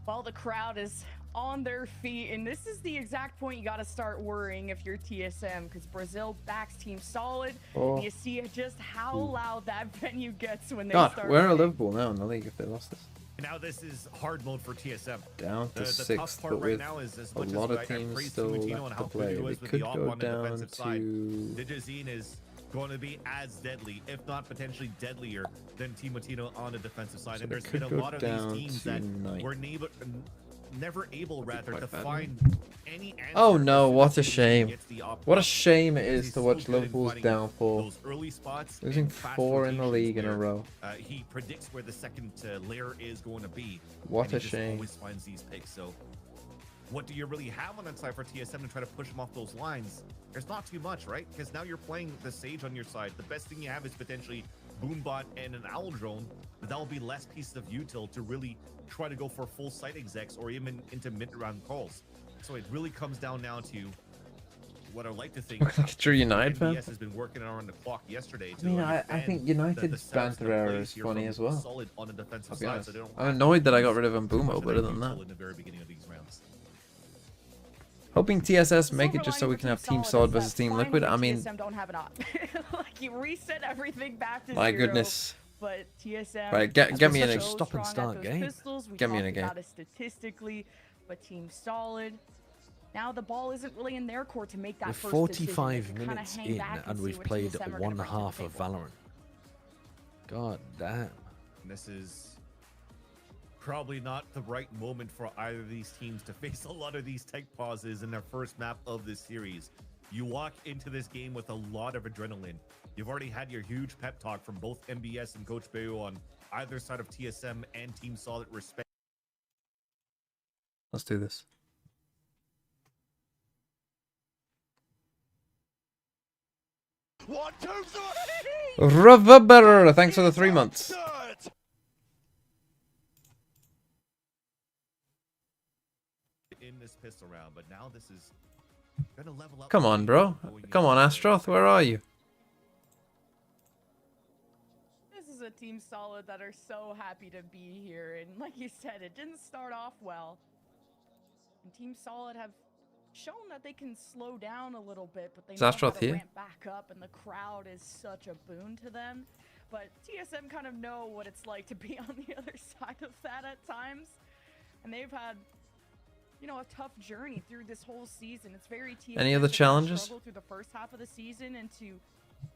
Well, the crowd is on their feet, and this is the exact point you got to start worrying if you're TSM, because Brazil backs Team Solid. Oh. And you see just how loud that venue gets when they God, start. we're at winning. Liverpool now in the league if they lost this. Now this is hard mode for TSM. Down to The sixth, tough part but right with now is as a much lot as of I teams praise still Timotino and left how to good play. he They was with could the op go on the down defensive side. to... DJZine is going to be as deadly, if not potentially deadlier, than Timotino on the defensive side. So And they there's been a could go lot of down these teams to that ninth. were never able rather quite to bad, find any answer. Oh as no, soon what a as DJZine shame. gets the op What a up. shame it is He's to so watch good in Liverpool's finding downfall. those early spots Losing and fast 4 in the rotations league in a where, row. He predicts where the second layer is going to be. What and he a just shame. always finds these picks. So what do you really have on that side for TSM to try to push them off those lines? There's not too much, right? Because now you're playing the Sage on your side. The best thing you have is potentially Boombot and an Owl Drone, but that will be less pieces of util to really try to go for full site execs or even into mid-round calls. So it really comes down now to what I like to think. True United fan? NBS has been working around the clock yesterday. I mean, I think United's banter era is funny as well. Solid on the defensive I'll be side, honest. so they don't I'm have annoyed that I got to rid of Mbumo, use but other than util that. in the very beginning of these rounds. Hoping TSS make Silver it just so lining we for can have Team Solid Solid is that versus Team finally Liquid. I mean, TSM don't have it up. Like you reset everything back to my 0, goodness. but TSM Right, get me in such a a stop and start game. Pistols. We Get me in talked a game. about it statistically, but Team Solid. Now the ball isn't really in their court to make that We're first 45 decision. They can minutes kinda hang in back and see we've what played TSM are gonna one bring to the half of table. Valorant. God damn. This is probably not the right moment for either of these teams to face a lot of these tech pauses in their first map of this series. You walk into this game with a lot of adrenaline. You've already had your huge pep talk from both MBS and Coach Bayo on either side of TSM and Team Solid respect. Let's do this. 1, 2, 3. Rubber, thanks for the 3 months. In this pistol round, but now this is gonna level up. Come on, bro. Come on, Astroth, where are you? This is a Team Solid that are so happy to be here, and like you said, it didn't start off well. And Team Solid have shown that they can slow down a little bit, but they Is know Astroth how to here? ramp back up, and the crowd is such a boon to them. But TSM kind of know what it's like to be on the other side of that at times, and they've had, you know, a tough journey through this whole season. It's very TSM Any other to kind of challenges? struggle through the first half of the season and to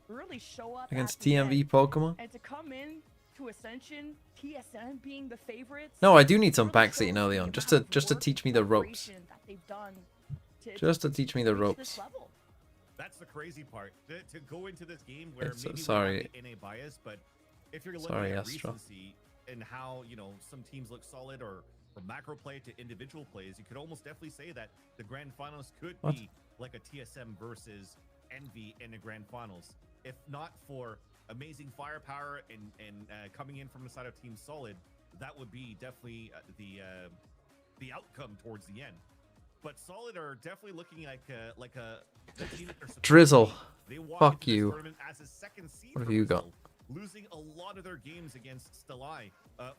really show up Against at the TMV end. Pokemon? And to come in to Ascension, TSM being the favorites. No, I do need some really backseating shows early the on, amount of just to work teach me and the ropes. preparation that they've done Just to teach me the reach this ropes. level. That's the crazy part. To go into this game where It's- maybe sorry. we have the NA bias, but if you're looking Sorry, at Astro. recency and how, you know, some teams look solid or from macro play to individual plays, you could almost definitely say that the grand finals could What? be like a TSM versus Envy in the grand finals. If not for amazing firepower and coming in from the side of Team Solid, that would be definitely the outcome towards the end. But Solid are definitely looking like the team that they're supposed to Drizzle. be. They walk Fuck into this you. tournament as a second seed What have for you got? Brazil, losing a lot of their games against Stellai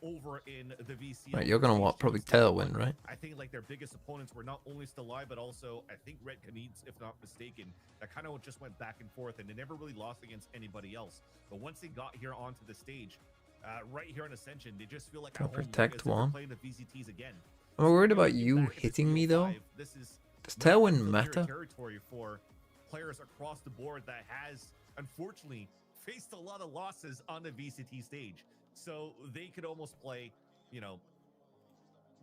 over in the VCL. Right, you're gonna want probably Tailwind, right? I think like their biggest opponents were not only Stellai, but also I think Red Canids, if not mistaken. That kind of just went back and forth, and they never really lost against anybody else. But once they got here onto the stage, right here on Ascension, they just feel like Gotta at home, protect as if they're one. playing the VCTs again. I'm worried about Looking you back at this hitting me though. BO5, this is Does not Tailwind familiar matter? territory for players across the board that has unfortunately faced a lot of losses on the VCT stage. So they could almost play, you know,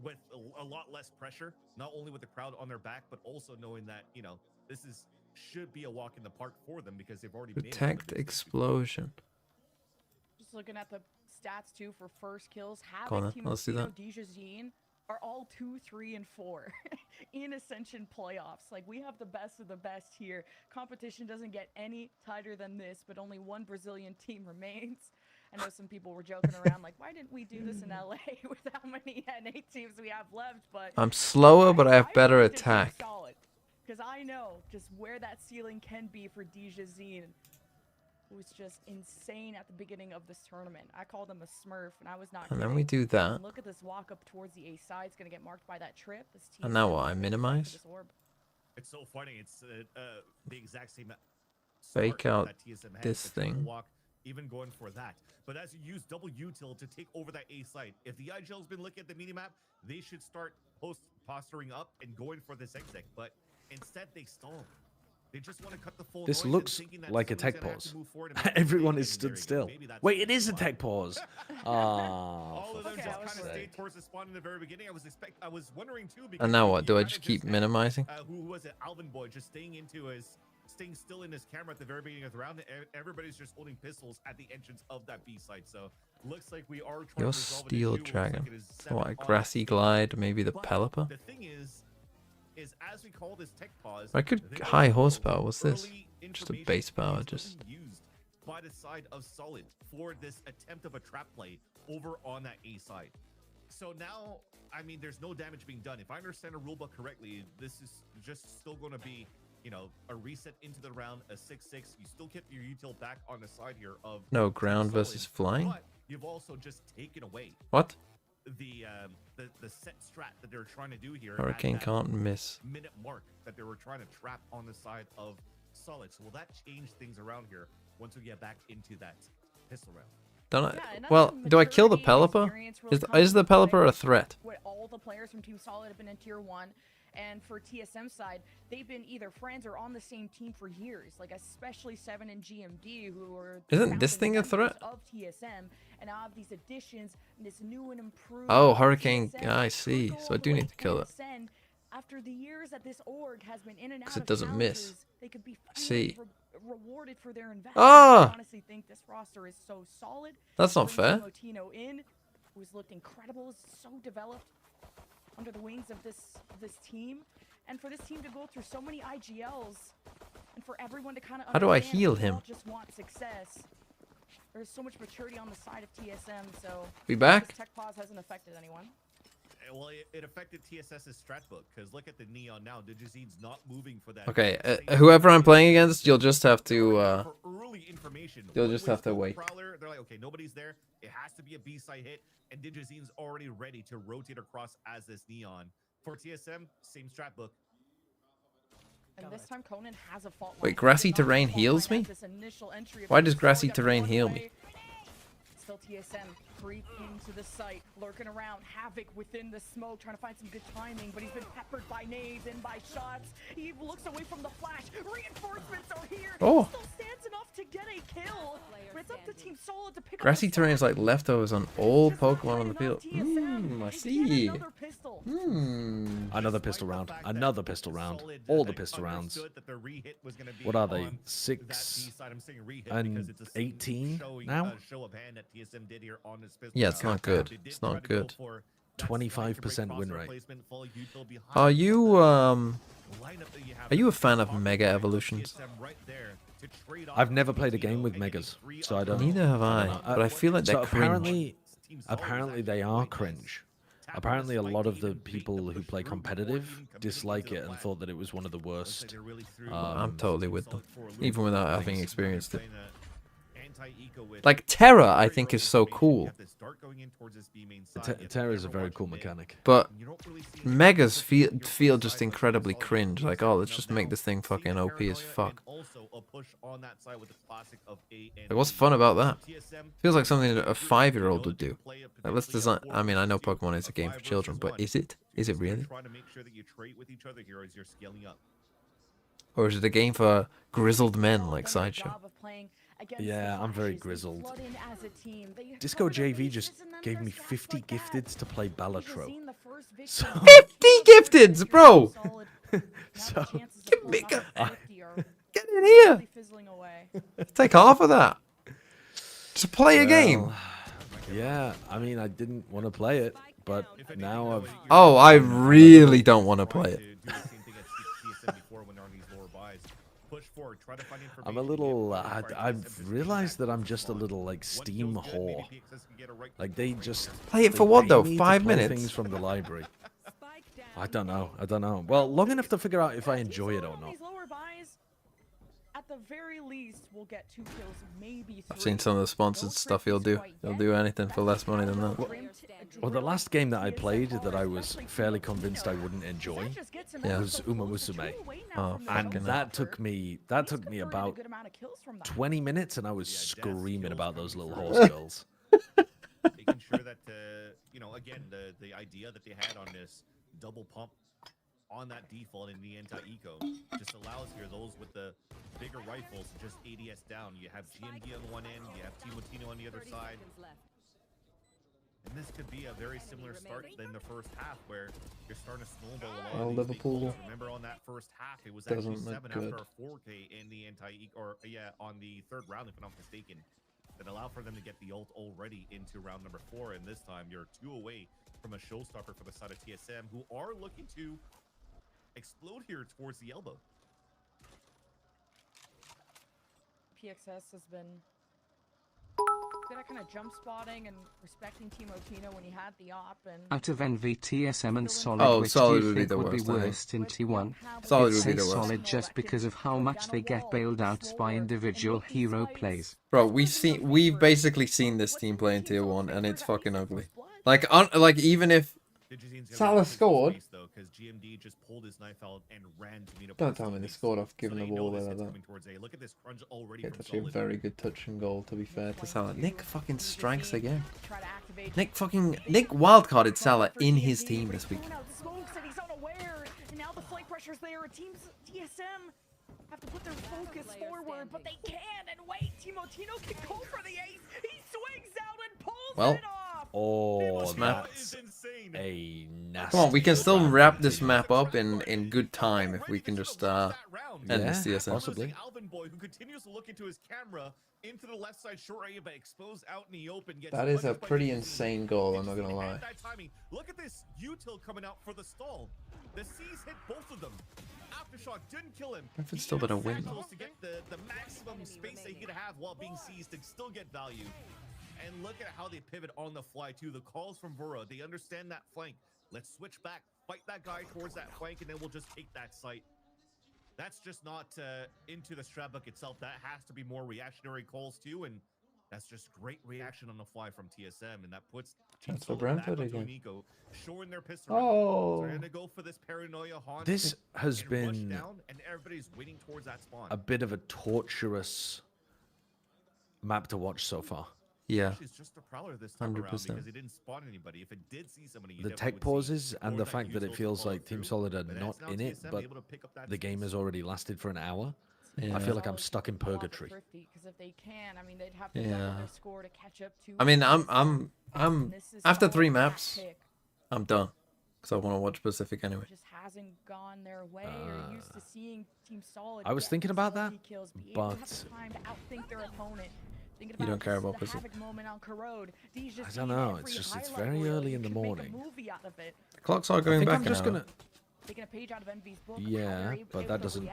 with a lot less pressure, not only with the crowd on their back, but also knowing that, you know, this is should be a walk in the park for them because they've already been in on the Protect big stage before. explosion. Just looking at the stats too for first kills, Go on Havoc, then, Team let's do Mosquito, that. Deja Zine are all 2, 3, and 4 in Ascension playoffs. Like, we have the best of the best here. Competition doesn't get any tighter than this, but only one Brazilian team remains. I know some people were joking around like, why didn't we do this in LA with how many NA teams we have left? But I'm slower, but I have better really did Team attack. Solid, because I know just where that ceiling can be for Deja Zine. It was just insane at the beginning of this tournament. I called him a smurf, and I was not And then kidding. we do that. And look at this walk up towards the A side. It's going to get marked by that trip. This And now TSM what, I is gonna minimize? fight for this orb. It's so funny. It's the exact same. Fake start out that TSM had, this the triple thing. Walk, even going for that. But as you use double util to take over that A site, if the IGL's been looking at the minimap, they should start posturing up and going for this exec. But instead, they stall. They just want to cut the full This noise and looks thinking that like a somebody's tech gonna have to pause. move forward and make a Everyone mistake, is and stood there you go. still. Maybe that's Wait, the it is a reason tech why. pause. All of them Okay, just I was kind of right. stayed towards the spawn in the very beginning. I was wondering too. Because And now you what? Do I kinda just keep had, minimizing? who was it? Alvin Boy just staying still in his camera at the very beginning of the round. Everybody's just holding pistols at the entrance of that B site. So looks like we are trying Your to resolve an Steel issue. Looks Dragon. Like it is So what, 7 a on Grassy 8. Glide, maybe the But Pelipper? The thing is as we call this tech pause, I could there high is no horsepower. What's this? early Just a information base power. that's Just being used by the side of Solid for this attempt of a trap play over on that A side. So now, I mean, there's no damage being done. If I understand the rulebook correctly, this is just still going to be, you know, a reset into the round, a 6-6. You still get your util back on the side here of no Team ground Solid, versus flying. but you've also just taken away What? the set strat that they're trying to do here. Hurricane at that can't miss. minute mark that they were trying to trap on the side of Solid. So will that change things around here once we get back into that pistol round? Don't I? Yeah, and that's Well, when do I kill the maturity and Pelipper? experience really Is comes the into play. Pelipper a threat? What all the players from Team Solid have been in Tier 1, and for TSM side, they've been either friends or on the same team for years, like especially Seven and GMD, who are the Isn't this founding thing a members threat? of TSM, and now have these additions and this new and improved Oh, Hurricane. TSM I could see. go So all I the do way need to kill to it. Ascend. After the years that this org has been in and out 'Cause it of doesn't miss. challenges, they could be See. finally rewarded for their investment. Ah! I honestly think this roster is so solid. That's not Bring fair. Timotino in, who's looked incredible, is so developed under the wings of this team, and for this team to go through so many IGLs, and for everyone to kind of How do I heal they him? all just want success. There's so much maturity on the side of TSM, so We back? this tech pause hasn't affected anyone. Well, it affected TSS's strat book because look at the neon now. Digizine's not moving for that. Okay, whoever I'm playing against, you'll just have to. For early information, You'll when just we have to scope wait. Prowler, they're like, okay, nobody's there. It has to be a B-side hit, and Digizine's already ready to rotate across as this neon. For TSM, same strat book. And this time Conan has a fault line. Wait, grassy He did not terrain fault heals line me? at this initial entry of Why the does grassy Solid terrain F1 heal play. me? Still TSM creep into the site, lurking around, Havoc within the smoke, trying to find some good timing, but he's been peppered by nades and by shots. He looks away from the flash. Reinforcements are here. Oh. He still stands enough to get a kill. But it's up to Team Solid to pick Grassy up the terrain is slack. like leftovers on all Just not Pokemon on the quite field. enough, TSM. I They see. get another pistol. Another pistol round. Another pistol round. All the pistol rounds. What are they? 6 and 18 now? Yeah, it's not good. It's not good. 25% win rate. Are you a fan of Mega Evolutions? I've never played a game with megas, so I don't. Neither have I, know. but I feel like they're So cringe. apparently they are cringe. Apparently a lot of the people who play competitive dislike it and thought that it was one of the worst. I'm totally with them, even without having experienced it. Like Terra, I think is so cool, Terra is a very cool mechanic. but Megas feel just incredibly cringe. Like, oh, let's just make this thing fucking OP as fuck. Like, what's fun about that? Feels like something that a 5-year-old would do. Like, let's design. I mean, I know Pokemon is a game for children, but is it? Is it really? Or is it a game for grizzled men like Sideshow? Yeah, I'm very grizzled. Disco JV just gave me 50 gifteds to play Balatro. So 50 gifteds, bro! So Get in here! Take half of that. Just play a game. yeah, I mean, I didn't want to play it, but now I've. Oh, I really don't want to play it. I'm a little. I've realized that I'm just a little like Steam whore. Like they just Play it for they what pay though? me to 5 play minutes? Things from the library. I don't know. I don't know. Well, long enough to figure out if I enjoy it or not. At the very least, we'll get 2 kills, maybe 3. I've seen some of the sponsored stuff he'll do. He'll do anything for less money than that. Well, the last game that I played that I was fairly convinced I wouldn't enjoy was Uma Musume. Oh, And fucking hell. that took me about 20 minutes, and I was screaming about those little horse girls. Making sure that again, the idea that they had on this double pump on that default in the anti-eco just allows here those with the bigger rifles to just ADS down. You have GMD on one end, you have Timotino on the other side. And this could be a very similar start than the first half, where you're starting to snowball a lot Well, of these big Liverpool goals. Remember on that first half, it was actually doesn't look 7 good. after a 4K in the on the third round, if I'm not mistaken. That allowed for them to get the ult already into round number 4, and this time you're 2 away from a showstopper for the side of TSM, who are looking to explode here towards the elbow. PXS has been good at kind of jump spotting and respecting Timotino when he had the op. And Out of envy, TSM and Solid, Oh, which Solid do you would be think the would be worst, I think. worst in T1? Solid I'd would be say the worst. Solid just because of how much they get bailed out by individual hero plays. Bro, we've basically seen this team play in tier 1, and it's fucking ugly. Like even if Salah scored. Because GMD just pulled his knife out and ran to meet up. Don't tell me they scored off giving the ball away like that. Look at this crunch already. It's actually a very good touch and goal, to be fair to Salah. Nick fucking strikes again. Nick wildcarded Salah in his team this week. Now the flank pressure's there. Teams TSM have to put their focus forward, but they can. And wait, Timotino can go for the ace. He swings out and pulls it off. Oh, map. that's a nasty. Come on, we can still wrap this map up in good time if we can just end this TSM. Possibly. Alvin Boy, who continues to look into his camera into the left side short area, but exposed out in the open. That is a pretty insane goal, I'm not gonna lie. Look at this util coming out for the stall. The C's hit both of them. Aftershock didn't kill him. Brentford's still gonna win. To get the maximum space that he could have while being seized to still get value. And look at how they pivot on the fly too. The calls from Vura, they understand that flank. Let's switch back, fight that guy towards that flank, and then we'll just take that site. That's just not into the strat book itself. That has to be more reactionary calls too, and that's just great reaction on the fly from TSM, and that puts Chance for Brentford again. Nico, showing their pistol. Oh, so they're gonna go for this paranoia haunt. This has been down, and everybody's waiting towards that spawn. a bit of a torturous map to watch so far. Yeah, It's just a prowler this time around 100%. because it didn't spawn anybody. If it did see somebody, you The definitely tech would pauses see and more the of that fact that it util feels follow like Team through. Solid are But not as now in it, TSM but able to pick up that the game space. has already lasted for an hour. yeah. I feel like I'm stuck in purgatory. Because if they can, I mean, they'd have to Yeah. double their score to catch up to. I mean, I'm And this is after not 3 a maps, tactic. I'm done because I want to watch Pacific anyway. Just hasn't gone their way. You're used to seeing Team Solid. I was get thinking about facility that, kills, be able to have but- the time to outthink their opponent. Thinking You about don't care just about the Pacific. Havoc moment on Corrode. These just I don't need know, every it's just- it's highlight very reel. early You in the can make a morning. movie out of it. The clocks are I going think back I'm just now. gonna. Taking a page out of Envy's book. Yeah, but that doesn't-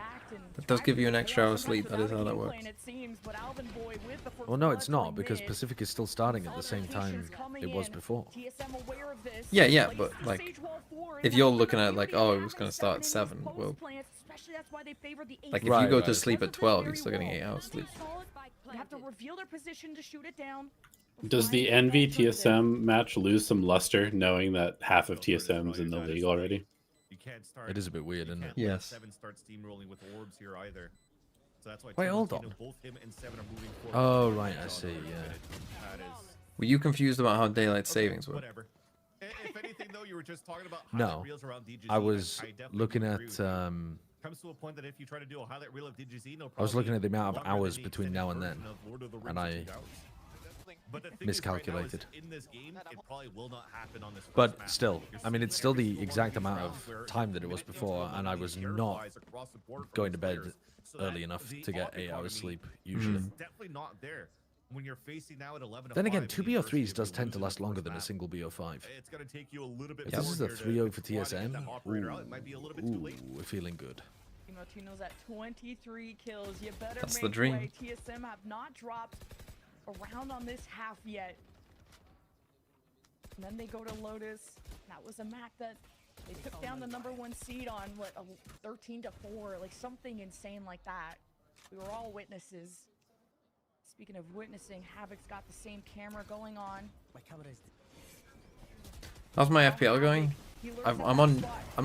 It does give you an extra hour of sleep, that is how that works. Well, no, it's not because Pacific is still starting at the same time it was before. Yeah, yeah, but like, if you're looking at like, oh, it was gonna start at 7, well, like if you Right, go to right. sleep at 12, you're still getting 8 hours sleep. You have to reveal their position to shoot it down. Does the Envy TSM match lose some luster knowing that half of TSM's in the league already? You can't start. It is a bit weird, isn't it? Yes. 7 start steamrolling with orbs here either. So that's why. Wait, Timo hold Tino, on. Both him and 7 are moving forward. Oh, right, I see, yeah. That is Were you confused about how daylight savings were? whatever. If anything, though, you were just talking about No, highlight reels around DGZ. I was definitely looking do at. agree with you. Comes to a point that if you try to do a highlight reel of DGZ, no I was looking at the amount of longer than hours the between extended now and then, version of Lord of the and Rings I of 2 hours. But the thing is, right now is miscalculated. in this game, it probably will not happen on this first But map. still, You're I mean, seeing it's still every the single one exact these amount rounds where of time that it was minute before, interval and I being was not terrifies across the board from going to these bed players. So early that enough the to get op 8 hours economy sleep, usually. is definitely not there when you're facing now at 11 to Then 5 again, in 2 the adversity BO3s of does you tend to losing last the longer first than a map. single BO5. It's going to take you a little bit If Yep. this is more a here to 3-0 for claw to get TSM, that operator out. It might be a little bit too late. we're feeling good. Timotino's at 23 kills. You better That's make the dream. way. TSM have not dropped a round on this half yet. And then they go to Lotus. That was a map that they took down the #1 seed on, what, 13 to 4, like something insane like that. We were all witnesses. Speaking of witnessing, Havoc's got the same camera going on. How's my FPL going? I'm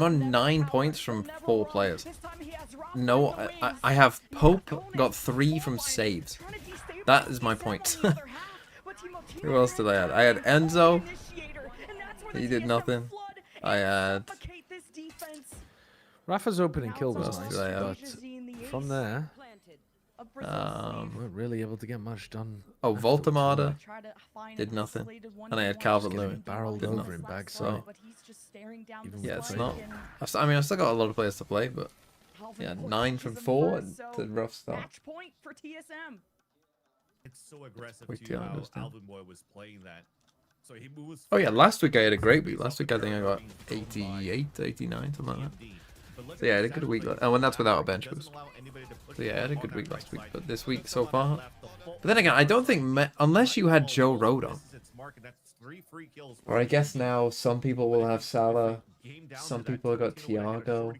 on 9 points from 4 players. No, I have Pope got 3 from saves. That is my point. Who else did I add? I had Enzo. He did nothing. I had. Rafa's opening kill was else nice, did I have? but from there, we weren't really able to get much done. Oh, Voltamada did did nothing. And I had Calvert Lewin. barreled Did over nothing. in back, So, even yeah, with it's the not. fight. I mean, I've still got a lot of players to play, but yeah, 9 from 4. It's a rough start. Match point for TSM. It's so aggressive Wait too till I how understand. Alvin Boy was playing that. So he moves. Oh yeah, last week I had a great week. Last week I think I got 88, 89, something like that. So yeah, I had a good week. And when that's without a bench boost. So yeah, I had a good week last week. But this week so far. But then again, I don't think unless you had Joe Rodon. Or I guess now some people will have Salah. Some people have got Thiago.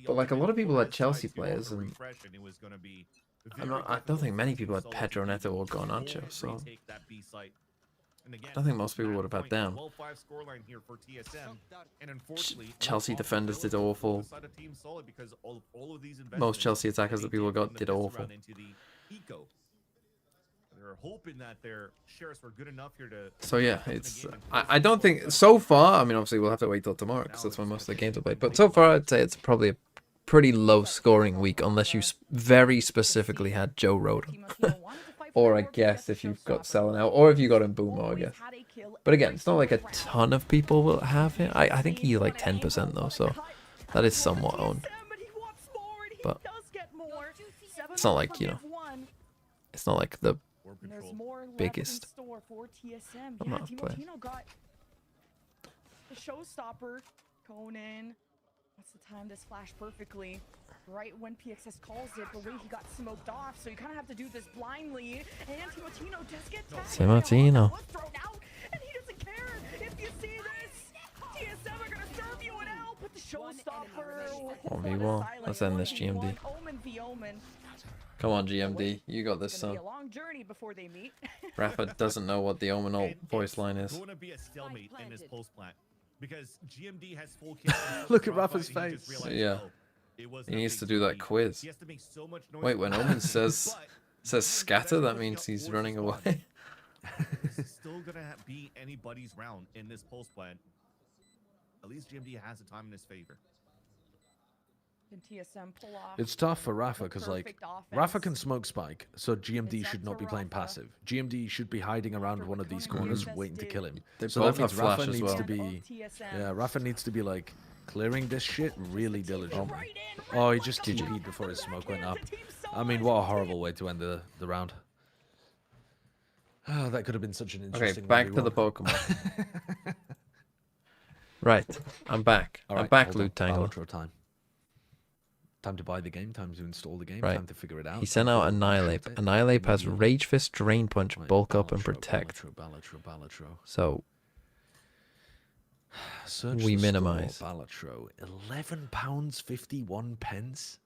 But like a lot of people had Chelsea players, and I don't think many people had Pedro Neto or Garnacho. So And again, I don't think most people that would have had point, down. 12-5 scoreline here for TSM. And unfortunately, Chelsea defenders did awful. Because all of these Most Chelsea attackers they that people did got from the did pistol awful. round into the eco. They're hoping that their shares were good enough here to. So yeah, it's I don't think so far. I mean, obviously we'll have to wait till tomorrow because that's when most of the games are played. But so far, I'd say it's probably a pretty low scoring week unless you very specifically had Joe Roden, or I guess if you've got Selling Out, or if you got him Boomer, I guess. But again, it's not like a ton of people will have it. I think he's like 10% though, so that is somewhat owned. But it's not like, you know, it's not like the biggest. I'm not playing. Got the showstopper, Conan. What's the time? This flashed perfectly. Right when PXS calls it, but wait, he got smoked off, so you kind of have to do this blindly. And Timotino does get tagged. Timotino. Thrown out, and he doesn't care. If you see this, TSM are gonna serve you an L. But the showstopper. 1v1. Let's end this GMD. Omen v Omen. Come on, GMD. You got this, It's gonna son. be a long journey before they meet. Rafa doesn't know what the Omen ult voice line is. It's going to be a stalemate in this post plant because GMD has full kill. Look at Rafa's face. Yeah. He needs to do that quiz. He has to make so much noise. Wait, when Omen says scatter, that means he's running away. This is still gonna be anybody's round in this post plant. At least GMD has the time in his favor. Can TSM pull off? It's tough for Rafa because like perfect offense? Rafa can smoke spike, so GMD It's up should to not be playing Rafa. passive. GMD should be hiding around one of these corners, waiting to kill him. They So both that means have flash Rafa as needs well. to be, yeah, Rafa needs to be like clearing this shit really diligently. Oh, he just GG'd before his smoke went up. I mean, what a horrible way to end the round. Oh, that could have been such an Okay, interesting. back to the 1v1. Pokemon. Right, I'm back. All I'm right, back, hold on. Loot Tangler. Outro time. Time to buy the game. Time to install the game. Right. Time to figure it out. He sent out Annihilate. Annihilate has Rage Fist, Drain Punch, Bulk Up, and Protect. Balatro. So Search we the minimize. store, Balatro. £11.51 pence.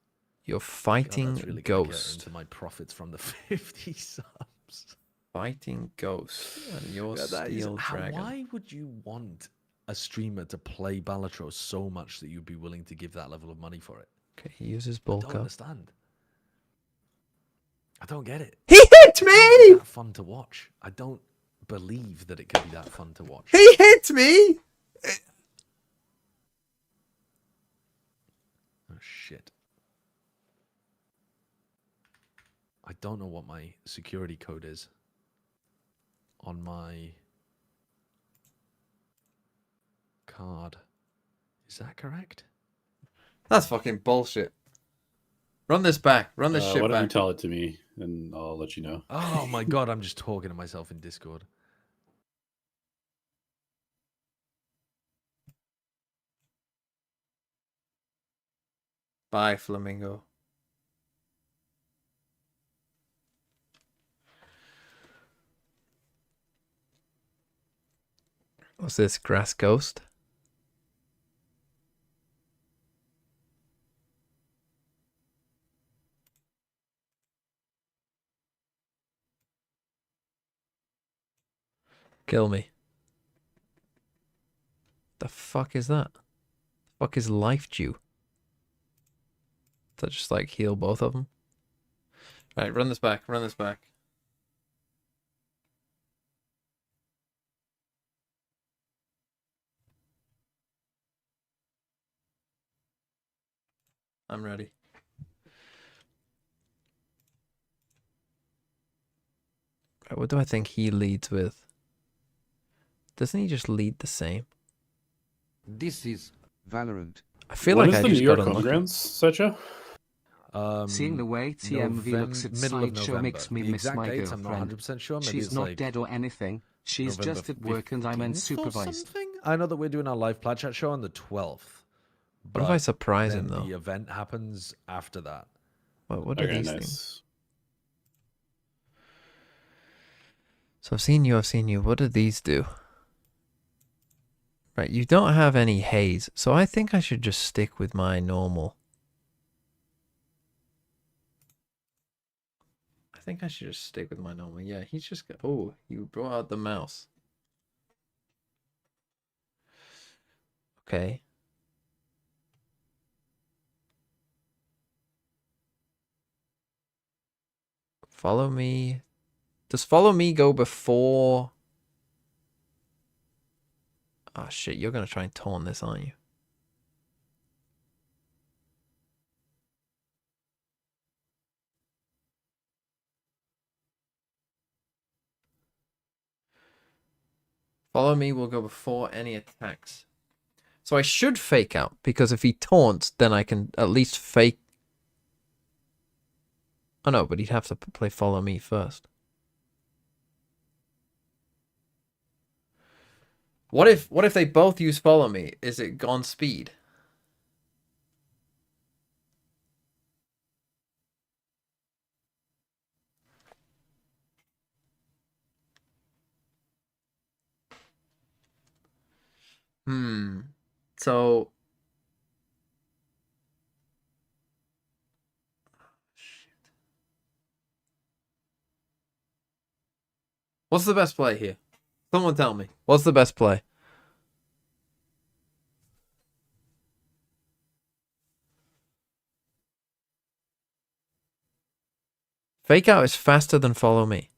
You're God, fighting that's really gonna get Ghost. into my profits from the 50 subs. Fighting Ghost. And you're Yeah, that is- Steel Dragon. Why would you want a streamer to play Balatro so much that you'd be willing to give that level of money for it? Okay, he uses I Bulk don't Up. understand. I don't get it. He hit me! That fun to watch. I don't believe that it could be that fun to watch. He hit me! Oh shit. I don't know what my security code is on my card. Is that correct? That's fucking bullshit. Run this back. Run this shit Why don't you back. tell it to me, and I'll let you know. Oh my god, I'm just talking to myself in Discord. Bye, Flamingo. What's this? Grass Ghost? Kill me. The fuck is that? The fuck is Life Dew? Does that just like heal both of them? Right, run this back. Run this back. I'm ready. Right, what do I think he leads with? Doesn't he just lead the same? This is Valorant. I feel When like is I the just New got York home unlucky. grounds, Secha? Seeing the way TMV looks at middle of slideshow November. makes me The miss exact my dates, I'm not girlfriend. 100% sure. Maybe She's it's not like dead or anything. She's November just at work and I'm 15th or unsupervised. something? I know that we're doing our live plat chat show on the 12th. What if I but surprise him then though? the event happens after that. What are Okay, these nice. things? So I've seen you, What do these do? Right, you don't have any haze, so I think I should just stick with my normal. I think I should just stick with my normal. Yeah, he's just... Oh, you brought out the mouse. Okay. Follow me. Does follow me go before? Oh shit, you're gonna try and taunt this, aren't you? Follow me will go before any attacks. So I should fake out, because if he taunts, then I can at least fake. Oh no, but he'd have to play follow me first. What if they both use follow me? Is it gone speed? So what's the best play here? Someone tell me. What's the best play? Fake out is faster than follow me.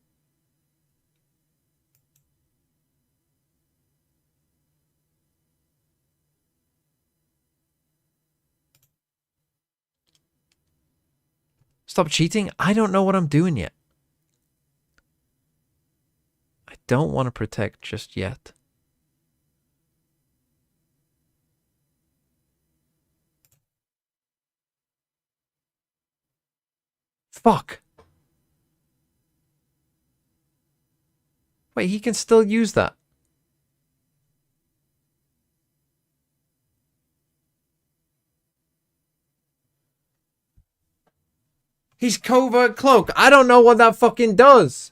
Stop cheating? I don't know what I'm doing yet. I don't want to protect just yet. Fuck. Wait, he can still use that. He's covert cloak. I don't know what that fucking does.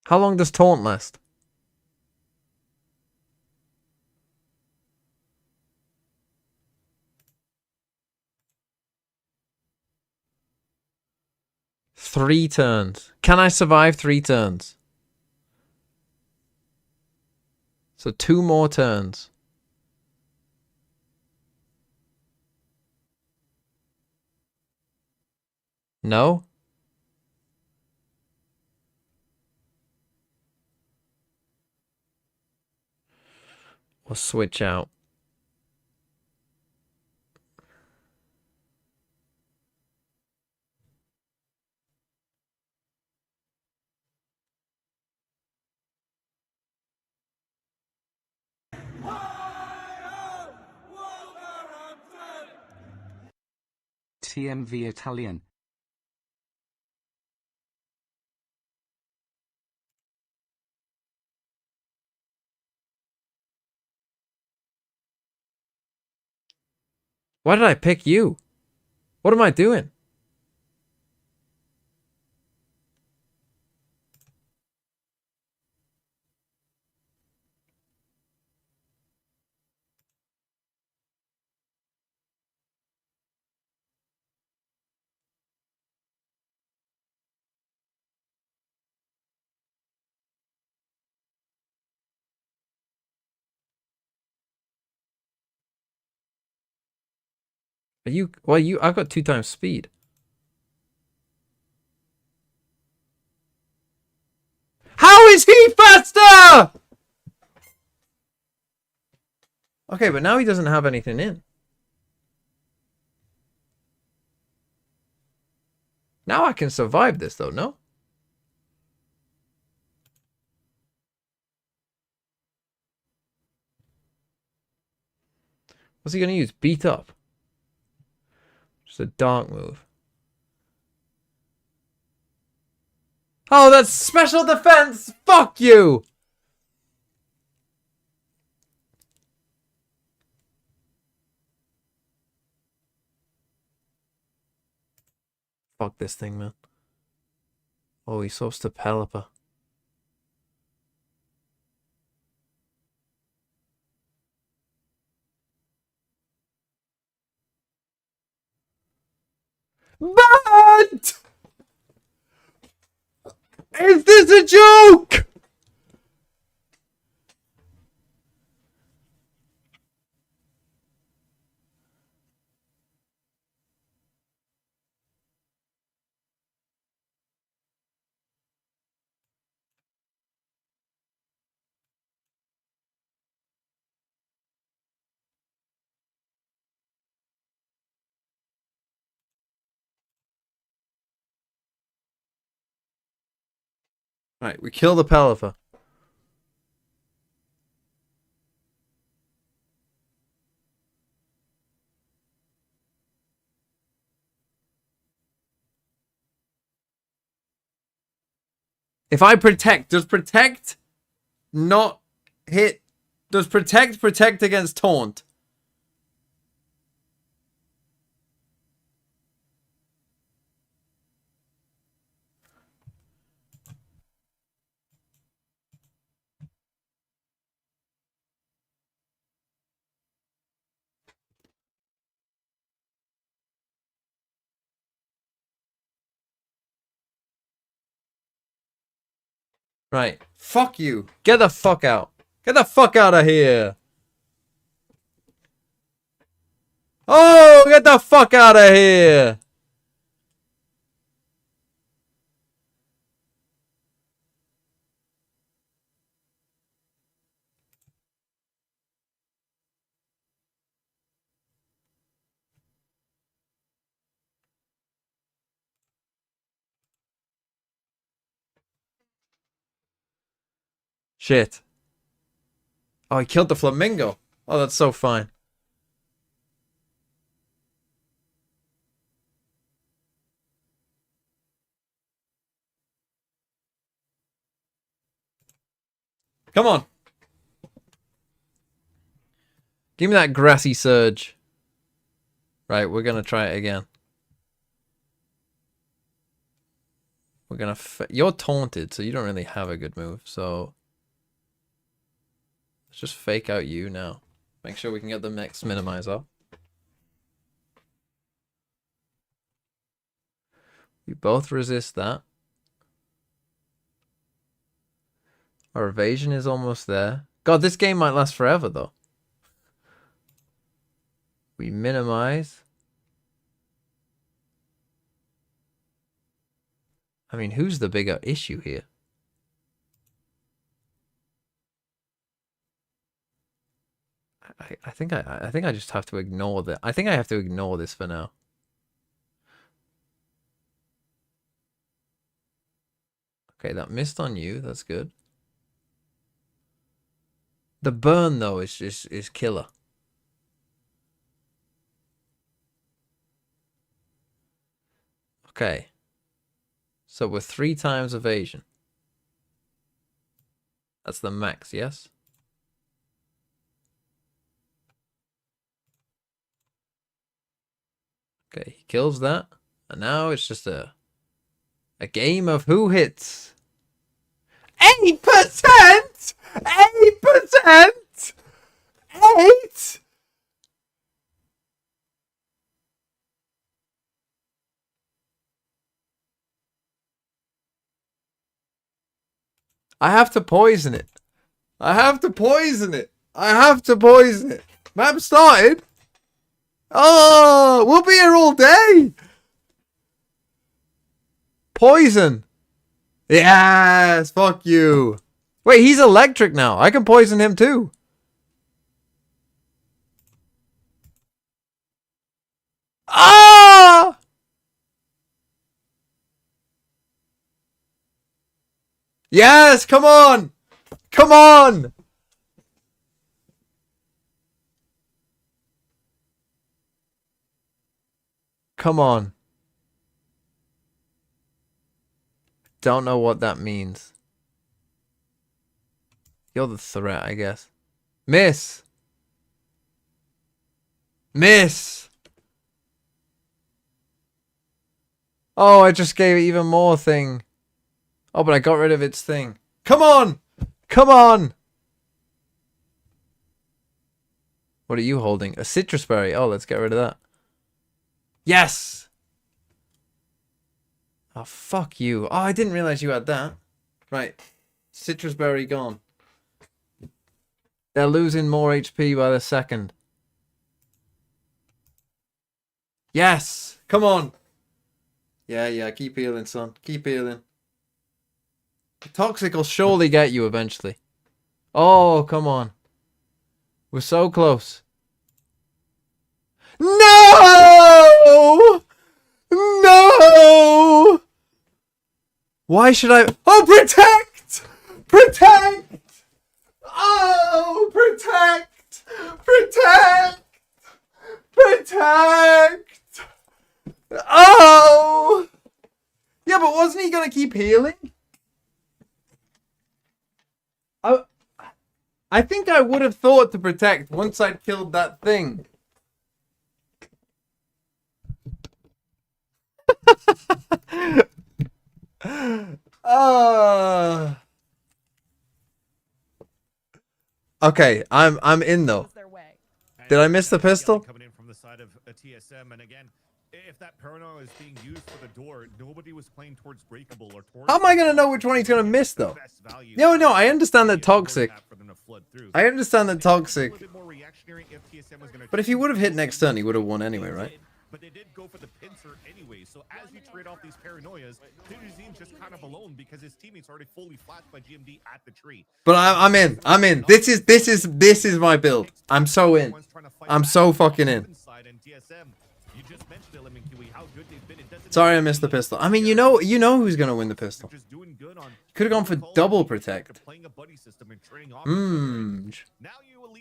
How long does taunt last? Three turns. Can I survive 3 turns? So 2 more turns. No? We'll switch out. TMV Italian. Why did I pick you? What am I doing? Are you? Well, I've got 2 times speed. How is he faster? Okay, but now he doesn't have anything in. Now I can survive this, though, no? What's he going to use? Beat up. Just a dark move. Oh, that's special defense! Fuck you! Fuck this thing, man. Oh, he's supposed to Pelipper. Banned! Is this a joke? Right, we kill the Pelifer. If I protect, does protect not hit? Does protect against taunt? Right. Fuck you. Get the fuck out. Get the fuck out of here. Oh, get the fuck out of here. Shit. Oh, he killed the flamingo. Oh, that's so fine. Come on. Give me that grassy surge. Right, we're gonna try it again. We're gonna... You're taunted, so you don't really have a good move, so... Let's just fake out you now. Make sure we can get the next minimize up. We both resist that. Our evasion is almost there. God, this game might last forever, though. We minimize. I mean, who's the bigger issue here? I think I just have to ignore that. I think I have to ignore this for now. Okay, that missed on you. That's good. The burn though is killer. Okay. So we're 3 times evasion. That's the max, yes? Okay, he kills that. And now it's just a game of who hits. 8%! 8%! 8! I have to poison it. I have to poison it. I have to poison it. Map started. Oh, we'll be here all day. Poison. Yes, fuck you. Wait, he's electric now. I can poison him too. Ah! Yes, come on. Come on. Come on. Don't know what that means. You're the threat, I guess. Miss. Miss. Oh, I just gave it even more thing. Oh, but I got rid of its thing. Come on. Come on. What are you holding? A citrus berry. Oh, let's get rid of that. Yes. Oh, fuck you. Oh, I didn't realize you had that. Right. Citrus berry gone. They're losing more HP by the second. Yes! Come on! Yeah, keep healing, son. Keep healing. Toxic will surely get you eventually. Oh, come on. We're so close. No! No! Why should I... Oh, protect! Protect! Oh, protect! Protect! Protect! Oh! Yeah, but wasn't he gonna keep healing? I think I would have thought to protect once I'd killed that thing. Okay, I'm in though. Did I miss the pistol? Coming in from the side of a TSM, and again, if that paranoia is being used for the door, nobody was playing towards breakable or towards. How am I gonna know which one he's gonna miss though? No, I understand that toxic. I understand that toxic. But if he would have hit next turn, he would have won anyway, right? But they did go for the pincer anyway. So as you trade off these paranoias, Digizine just kind of alone because his teammates already fully flashed by GMD at the tree. But I'm in. I'm in. This is my build. I'm so in. I'm so fucking in. Sorry I missed the pistol. I mean, you know who's gonna win the pistol. Could have gone for double protect.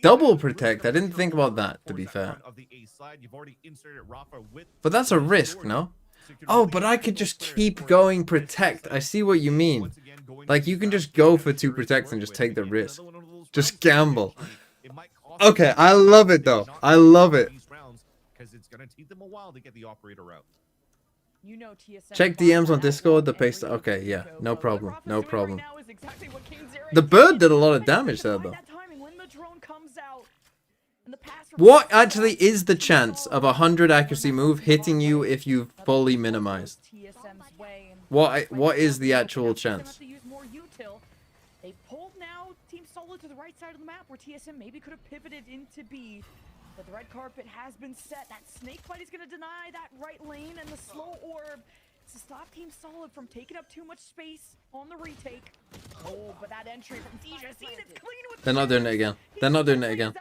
Double protect. I didn't think about that, to be fair. But that's a risk, no? Oh, but I could just keep going protect. I see what you mean. Like, you can just go for 2 protects and just take the risk. Just gamble. Okay, I love it, though. I love it. Check DMs on Discord, the paste. Okay, yeah, no problem, no problem. The bird did a lot of damage there, though. What actually is the chance of a 100 accuracy move hitting you if you've fully minimized? What is the actual chance? They pulled now Team Solid to the right side of the map where TSM maybe could have pivoted into B. But the red carpet has been set. That snake fight is going to deny that right lane, and the slow orb to stop Team Solid from taking up too much space on the retake. Oh, but that entry from DJ is clean with They're not doing it again. They're not doing it again.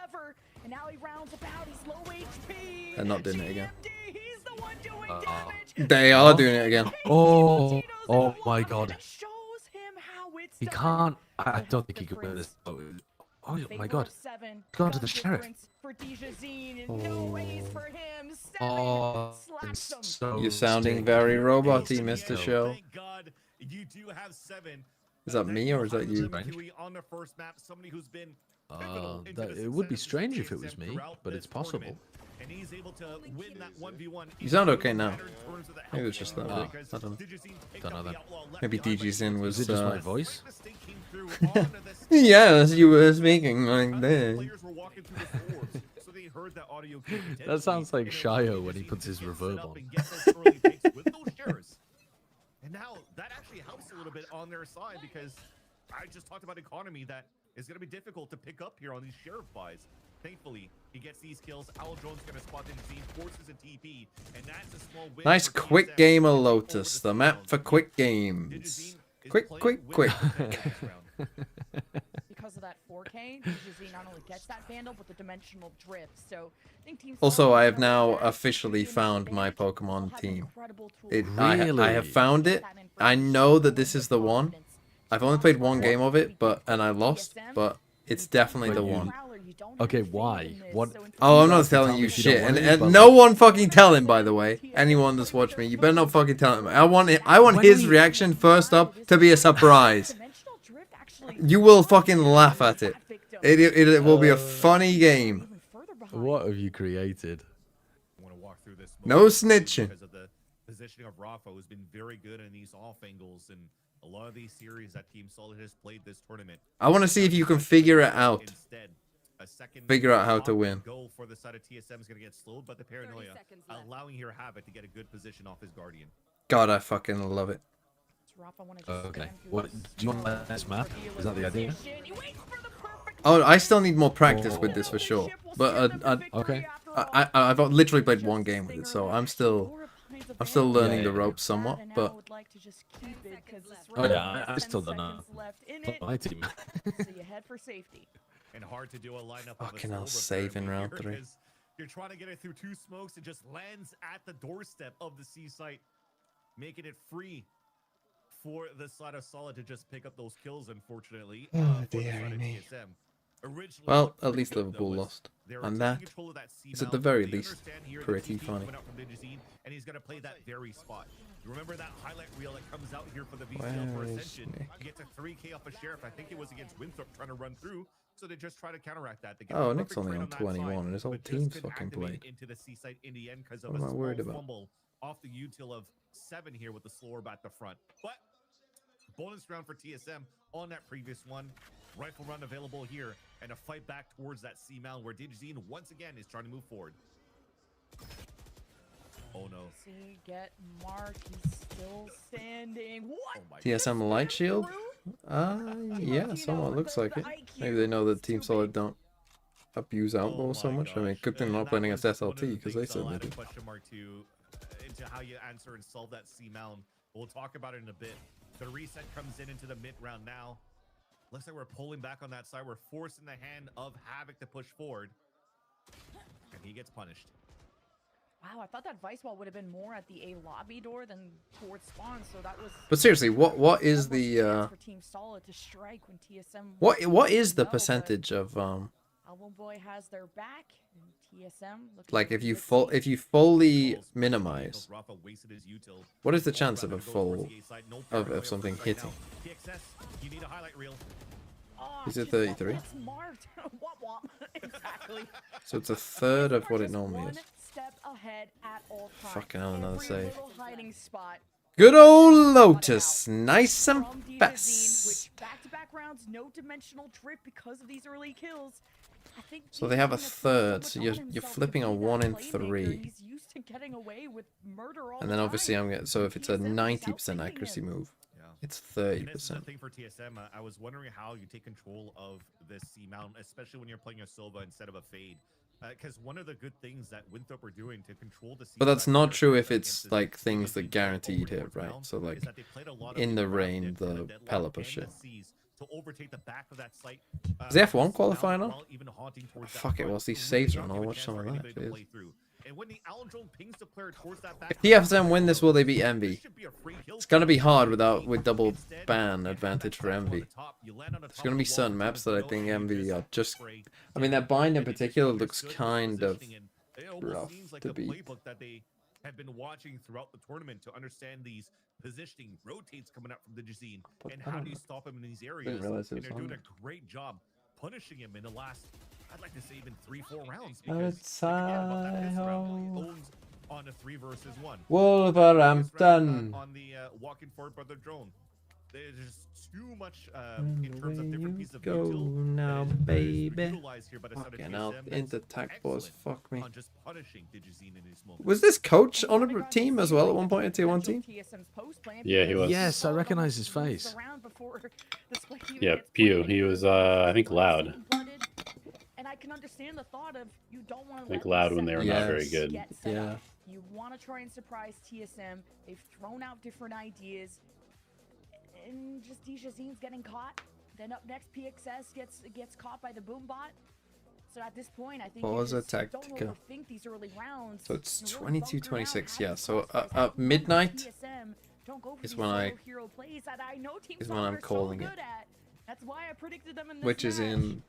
And now he rounds about. He's low HP. They're not doing it again. He's the one doing damage. They are doing it again. Oh my god. Shows him how it's He done. can't. I don't think he could win this. Oh my god. Gone to the sheriff. Oh, so You're sounding very roboty, Mr. Show. Thank God you do have 7. Is that me or is that you? On the first map, somebody who's been pivotal into the it would be success of strange if it TSM was me, throughout but this it's possible. tournament. And he's able to win that 1v1. You sound okay now. Maybe it's just that. I don't know. Don't know that. Maybe DG's was. Is it just my voice? Yes, you were speaking like this. That sounds like Shio when he puts his reverb on. And now that actually helps a little bit on their side because I just talked about economy that is going to be difficult to pick up here on these sheriff buys. Thankfully, he gets these kills. Al Jones going to spot in Z, forces a TP, and that's a small win. Nice quick game of Lotus, the map for quick games. Quick. Because of that 4K, Digizine not only gets that vandal, but the dimensional drift. So I think Team Also, Solid I have has now that officially found my advantage. Pokemon Have team. incredible tools. I Really? have found it. I know that this is the one. I've only played one game of it, and I lost, but it's definitely the one. Okay, why? What? Oh, I'm not telling you if you don't shit, want and, it, but no one fucking tell him. By the way, anyone that's watched me, you better not fucking tell him. I want his reaction first up to be a surprise. You will fucking laugh at it. It will be a funny game. What have you created? No snitching. Because of the positioning of Rafa, who's been very good in these off angles and a lot of these series that Team Solid has played this tournament. I want to see if you can figure it out. Instead, a second Figure out how to win. Goal for the side of TSM is going to get slowed, but the paranoia allowing here Havoc to get a good position off his Guardian. God, I fucking love it. Okay. What do you want this map? Is that the idea? Oh, I still need more practice with this for sure. But Okay. I've literally played one game with it, so I'm still learning the ropes somewhat. But Oh yeah, I still don't know. Not my team. And hard to do a lineup Fucking of hell, a save in round 3. You're trying to get it through 2 smokes and just lands at the doorstep of the C site, making it free for the side of Solid to just pick up those kills, unfortunately. Oh, For the dear side of me. TSM. Originally, Well, looked at pretty least good, though, Liverpool was lost. they were And taking that control of that C is at mount. the very They least understand here that pretty TP funny. coming out from Digizine, and he's going to play that very spot. You remember that highlight reel that comes out here for the VCL for Where is Ascension? Nick? He gets a 3K off a Sheriff. I think it was against Winthrop trying to run through. So they just try to counteract that. They get Oh, the Nick's perfect only trade on that 21 side, and his whole but just team's couldn't fucking activate played. into the C site in the end because of What a am I worried small about? fumble off the util of 7 here with the slower at the front. But bonus round for TSM on that previous one. Rifle run available here, and a fight back towards that C mound where Digizine once again is trying to move forward. Oh no. See, get marked. He's still standing. What? Oh my TSM light shield? Yeah, somewhat looks like it. Maybe they know that Team Solid don't abuse outlaw so much. I mean, good thing they're not playing against SLT, because they certainly do. Question mark into how you answer and solve that C mound. We'll talk about it in a bit. The reset comes into the mid round now. Looks like we're pulling back on that side. We're forcing the hand of Havoc to push forward. And he gets punished. Wow, I thought that Vice Wall would have been more at the A lobby door than towards spawn, so that was. But seriously, what is the For Team Solid to strike when TSM what is the no, but percentage of Album Boy has their back, and TSM looking like to if you succeed. if you fully minimize, Rafa wasted his util. what is the All chance around of a to go full towards the A side. No of paranoia something right hitting? now. TXS, you need a highlight reel. Oh, Is it just 33? That's marked. Womp womp. Exactly. So it's a third of what it Just normally one is. step ahead at all times. Fucking hell, another Every save. little hiding spot. Good old Lotus, nice and From Digizine, fast. which back-to-back rounds, no dimensional trip because of these early kills. I think So they have a Digizine has third, put so on you're himself to flipping be a that 1 in playmaker, 3. and he's used to getting away with murder all And the then obviously time. I'm getting, so if it's a TSM is 90% outpicking accuracy him. move, Yeah. it's And this is the 30%. thing for TSM. I was wondering how you take control of this C mount, especially when you're playing a Sova instead of a Fade. Because one of the good things that Winthrop are doing to control the C But that's side not here true if against it's the like things Digizine that guaranteed over hit, right? round So like is that they played a lot of in the around rain, it for the deadlock Pelipper and shit. the Cs to overtake the back of that site. Is the F1 of C mount qualifier now? while even haunting towards that Fuck it, front. whilst these So saves really are on, don't I'll give a watch chance some for of that, anybody to please. play through. And when the Allen Drone pings the player towards that back If TSM win this, will they beat Envy? It's gonna be hard with double ban advantage for Envy. There's gonna be certain maps that I think Envy are just. I mean, that bind in particular looks kind of rough to beat. Playbook that they have been watching throughout the tournament to understand these positioning rotates coming up from the Digizine and how do you stop him in these areas. realize it And was they're on doing there. a great job punishing him in the last, I'd like to say even 3-4 rounds. Owns on a 3 versus 1. Wolverhampton. On the walking forward by the drone. There's just too much in terms of different pieces of Go util now, that is baby. utilized here by the side of Fucking hell, TSM that's into tac boss, excellent fuck me. on just punishing Digizine in these moments. Was this coach on a team as well at one point, a tier 1 team? Yeah, he was. Yes, I recognize his face. Yeah, Pew. He was, I think, Loud. And I can understand the thought of you don't want to I think Loud when they were not very good. Yeah. You want to try and surprise TSM. They've thrown out different ideas. And just Dijazine's getting caught. Then up next, PXS gets caught by the Boombot. So at this point, I think What you was just the don't tactica? overthink these early rounds. So it's and really bunker 22-26, down, yeah. have So these crossfires, have at fun with midnight TSM. Don't go for is these when I- solo hero plays that I know Team is when Solid I'm are so calling it. good at. That's why I predicted them in this which is match. in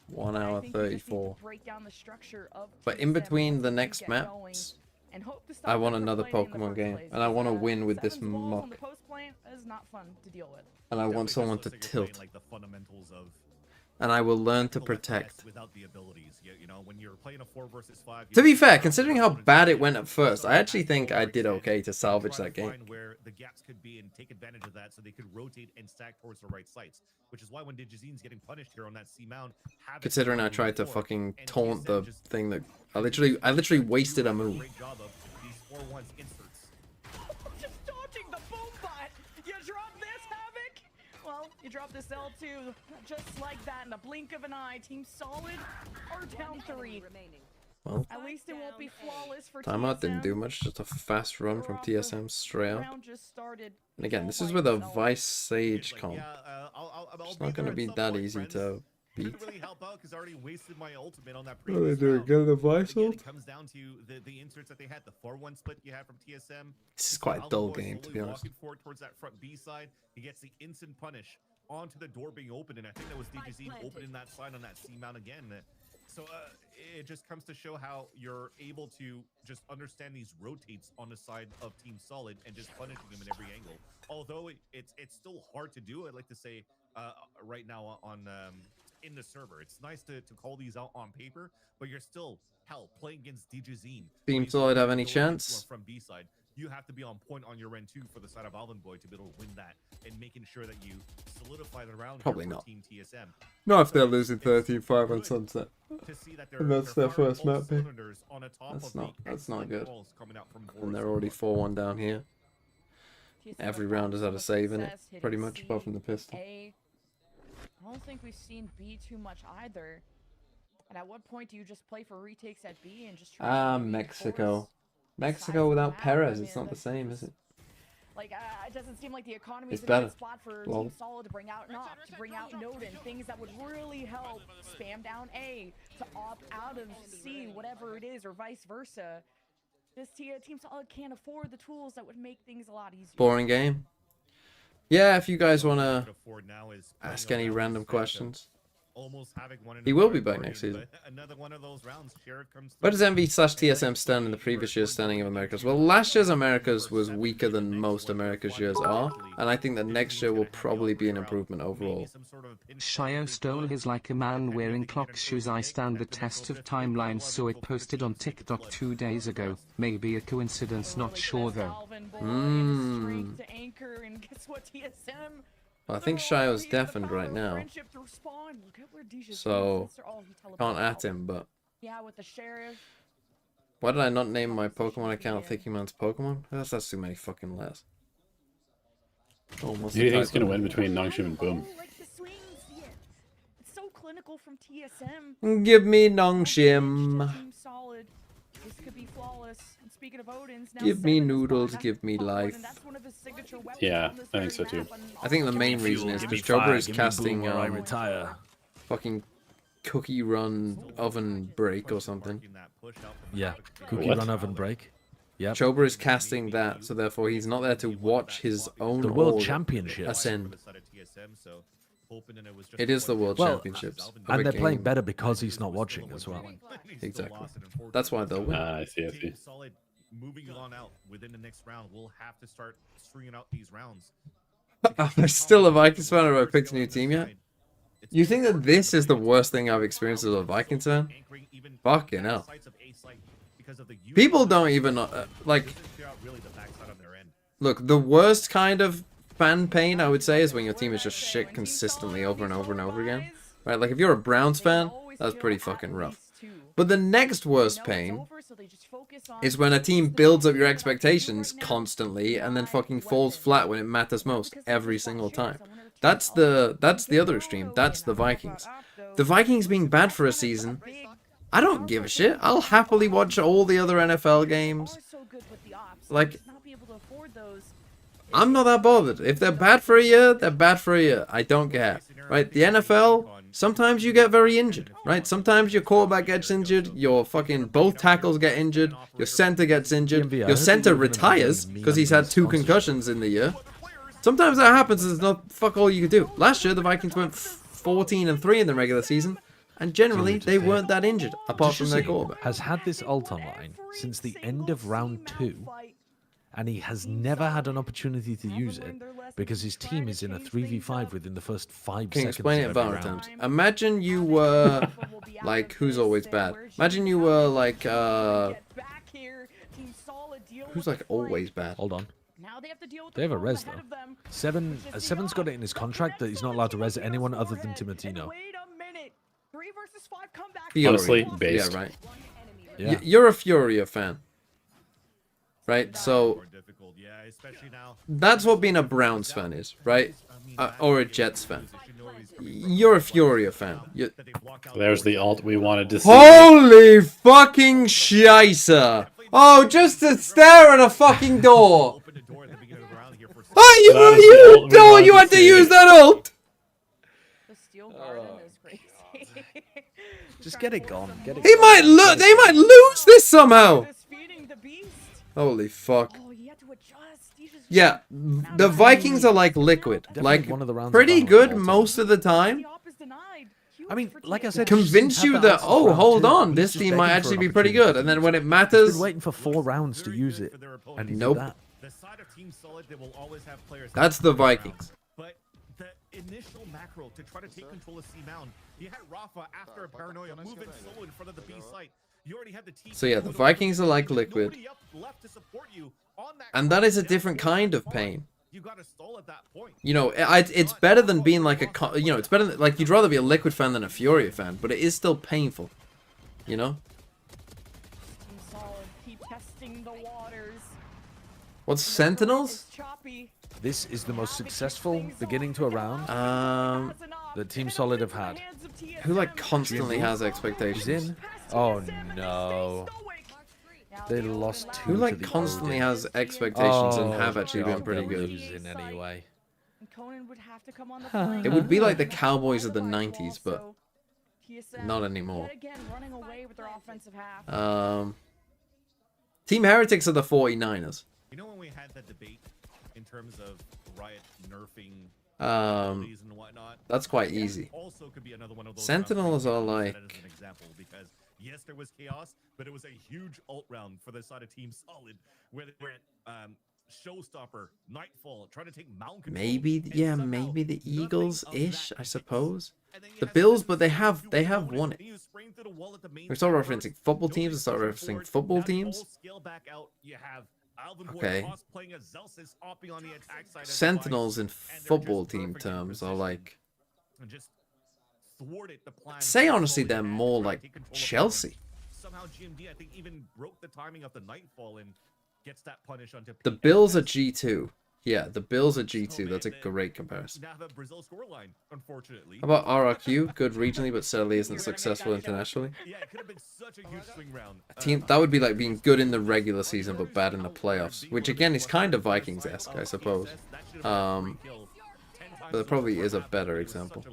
1 I hour think you just need to 34. break down the structure of But in TSM between once the they next get going maps, and hope to I stop want them from another playing in the Pokemon first game, place, and I want to because, win with this Seven's walls on the mock, post plant is not fun to deal with. and I want Definitely someone just to looks like you're playing, tilt, like the fundamentals of and I will learn to tactical protect. finesse without the abilities. You know, when you're playing a 4 versus 5. you To be don't fair, have considering the how opponent's bad it ability went at to first, sort I of actually think I did overextend okay to and salvage try that to game. find where the gaps could be and take advantage of that so they could rotate and stack towards the right sites. Which is why when Digizine's getting punished here on that C mount, Considering I tried to fucking taunt the thing that I literally wasted a move. Great job of these 4-1s inserts. Just dodge you drop this L2 just like that in the blink of an eye. Team Solid are down 3. Well, At least it won't be flawless for timeout didn't do TSM. much. Just a fast run from TSM straight up. Round just started. And again, this is All with by a itself. Vice Sage comp. Yeah, I'll It's be not going to there be at some that point, easy friends. to beat. Couldn't really help out because I already wasted my ultimate on that What are previous they doing? round. Get the But Vice again, ult? it comes down to the inserts that they had, the 4-1 split you had from TSM. This is You saw quite a dull Alpha Boy game, to be slowly honest. walking forward towards that front B side. He gets the instant punish onto the door being opened, and I think that was DJZ opening that side on that C mount again. So it just comes to show how you're able to just understand these rotates on the side of Team Solid and just punishing them in every angle. Although it's still hard to do, I'd like to say right now on in the server. It's nice to call these out on paper, but you're still playing against DJZ. Team Solid have any chance? From B side, you have to be on point on your end too for the side of Alvin Boy to be able to win that and making sure that you solidify the round. Probably here for not. Team TSM. Not if they're So losing it's 13-5 on good Sunset. to see that And that's they're their firing first all map pick. cylinders on a top That's of not- the that's not excellent good. calls coming out from And they're Boris already as 4-1 down here. TSM Every have round has had a some save in it, success hitting pretty much, C, apart from the pistol. A. I don't think we've seen B too much either. And at what point do you just play for retakes at B and just try to Mexico. reinforce Mexico the without map? Perez, I it's mean, not the that's same, just- is it? Like, it doesn't seem like the economy It's is in a better. good spot for Lol. Team Solid to bring out Knock, to bring out Noden, things that would really help spam down A, to opt out of C, whatever it is, or vice versa. This Team Solid can't afford the tools that would make things a lot easier. Boring game. Yeah, if you guys want to afford now is ask playing any around random with Phantom. questions. Almost having one in He the will be guard back Guardian, next season. but another one of those rounds. Sheriff comes Where does through. MV/TSM stand in the previous year's standing of Americas? Well, last year's Americas was weaker than most Americas years are, and I think that next year will probably be an improvement overall. Shio stole his like a man wearing clock shoes. I stand the test of timeline, so it posted on TikTok 2 days ago. Maybe a coincidence, not sure though. To anchor, and guess what, TSM? Well, I think Shio's deafened right now, so can't at him, but Yeah, with the sheriff. why did I not name my Pokemon account Thicky Man's Pokemon? That's too many fucking letters. Almost Who do you think is typo. going to win between Nongshim and Boom? Like the swings, yeah. It's so clinical from TSM. Give me Nongshim. Team Solid. This could be flawless. And speaking of Odin's, now Give me 7 is noodles, behind give me that life. and that's one of his signature weapons Yeah, on this I think so very too. map, and I think the also main Johnny reason is Fuel. because Jobber is casting I retire. fucking cookie run oven break or something. Yeah, cookie What? run oven break. Yeah, Chober is casting that, so therefore he's not there to watch his own the World order Championship. ascend. It is the World Well, Championships. the And big they're playing game. better because he's not watching as well. Exactly. That's why they'll win. I see. Team Solid moving on out within the next round. We'll have to start stringing out these rounds. I'm still a Vikings fan. Have I picked a new team yet? You think that this is the worst thing I've experienced as a Vikings fan? Fucking hell. People don't even like. Look, the worst kind of fan pain I would say is when your team is just shit consistently over and over and over again. Right? Like if you're a Browns fan, that's pretty fucking rough. But the next worst pain is when a team builds up your expectations constantly and then fucking falls flat when it matters most every single time. That's the other extreme. That's the Vikings. The Vikings being bad for a season, I don't give a shit. I'll happily watch all the other NFL games. Like, I'm not that bothered. If they're bad for a year, they're bad for a year. I don't care. Right? The NFL, sometimes you get very injured. Right? Sometimes your quarterback gets injured. Your fucking both tackles get injured. Your center gets injured. Your center retires because he's had 2 concussions in the year. Sometimes that happens. There's not fuck all you can do. Last year, the Vikings went 14-3 in the regular season. And generally, they weren't that injured, apart from their quarterback. Has had this ult online since the end of round 2, and he has never had an opportunity to use it because his team is in a 3v5 within the first 5 Can you seconds. explain it of in every Valorant round. terms? Imagine you were like, who's always bad? Imagine you were like, who's like always bad? Hold on. Now they have to deal with They have a the res ahead though. of them, Seven's got it in his contract that he's not allowed to res anyone other than Timotino. Wait a minute. 3 versus 5 comeback. Fury. Honestly, based. Yeah, right. Yeah. You're a Furia fan. right? So More difficult. Yeah, especially now. that's what being a Browns fan is, right? Or a Jets fan. You're a Furia fan. There's the alt we wanted to see. Holy fucking shicer! Oh, just to stare at a fucking door! Open the door at the beginning of the round here for That is the ult we wanted You to had to see. use that ult! The steel garden is crazy. Just get it gone. Get it. He gone. might they might lose this somehow! Just feeding the beast. Holy fuck. Oh, he had to adjust. He just Yeah, the Vikings are like liquid. Like, one of the rounds pretty of good Valorant all most of the time. the op is denied. Huge I mean, for like I TSM. said, Convince He's you had that, that oh, round hold too. on, He's this just team begging might for actually an be pretty opportunity good. And then when it He's matters, been waiting for 4 rounds to use it, and he Nope. did that. The side of Team Solid, they will always have players. that's the Vikings. But the initial macro to try to take control of C Mound, you had Rafa after a paranoia move in solo in front of the B site. You already had the T. So yeah, the Vikings are like liquid. And that is a different kind of pain. You got to stall at that point. You know, it's better than being like it's better than, like, you'd rather be a Liquid fan than a Furia fan, but it is still painful. You know? Team Solid, keep testing the waters. What's Sentinels? It's choppy. This is the most successful beginning to a round Um, that Team Solid have had. who like constantly has He's expectations? in. Oh no. They lost 2 Who to like the constantly Odin. has expectations and have Oh, actually God, been pretty they're good? losing anyway. Conan would have to come on the flank. It would be like the Cowboys of the Otherwise, 90s, but also, TSM not anymore. yet again running away with their offensive half. Team Heretics are the 49ers. You know when we had that debate in terms of Riot nerfing abilities and whatnot? That's quite easy. Also could be another one of those Sentinels are rounds where you like, can use that as an example, because yes, there was chaos, but it was a huge ult round for the side of Team Solid where they were at Showstopper, Nightfall, trying to take Mountain Control. maybe, and yeah, somehow maybe the nothing Eagles-ish, of I that suppose. hits. And then you The have Bills, Sentinels but they who have do won and it. you spraying through the wall at the main We start side referencing first, football no teams, big start push referencing forward. football Now the teams. whole scale back out, you have Alvin Okay. Boyd playing as Zelsis hopping on the attack side of the Sentinels in device, and they're football just team perfect in terms are position like, and just thwarted the plan say so honestly, Solid they're had to more try to like take control of the Chelsea. round. Somehow GMD, I think, even broke the timing of the Nightfall and gets that punish onto The PMS. Bills are G2. Yeah, the Bills are Oh, G2. man, That's a they great comparison. now have a Brazil scoreline, unfortunately. How about RRQ? Good regionally, but sadly isn't successful internationally. Yeah, it could have been such a huge swing round. A team that would be like being good in the regular season but bad in the playoffs, which again is kind of Vikings-esque, I suppose. But there probably is a better example.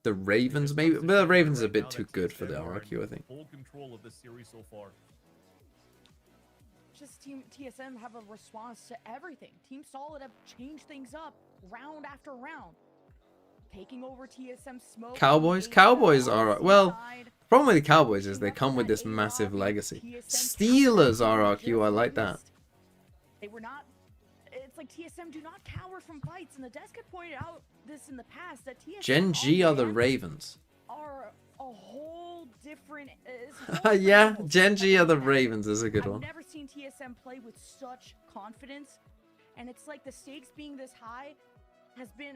The Ravens, maybe, but the Ravens is a bit too good for the RRQ, I think. Full control of this series so far. Just Team TSM have a response to everything. Team Solid have changed things up round after round. Taking over TSM smoke. Cowboys? Cowboys are, well, the problem with the Cowboys is they come with this massive legacy. Steelers RRQ, I like that. They were not. It's like TSM do not cower from fights, and the desk had pointed out this in the past that TSM Gen G are the offense Ravens. are a whole different. Yeah, Gen G are the Ravens is a good I've one. never seen TSM play with such confidence, and it's like the stakes being this high has been.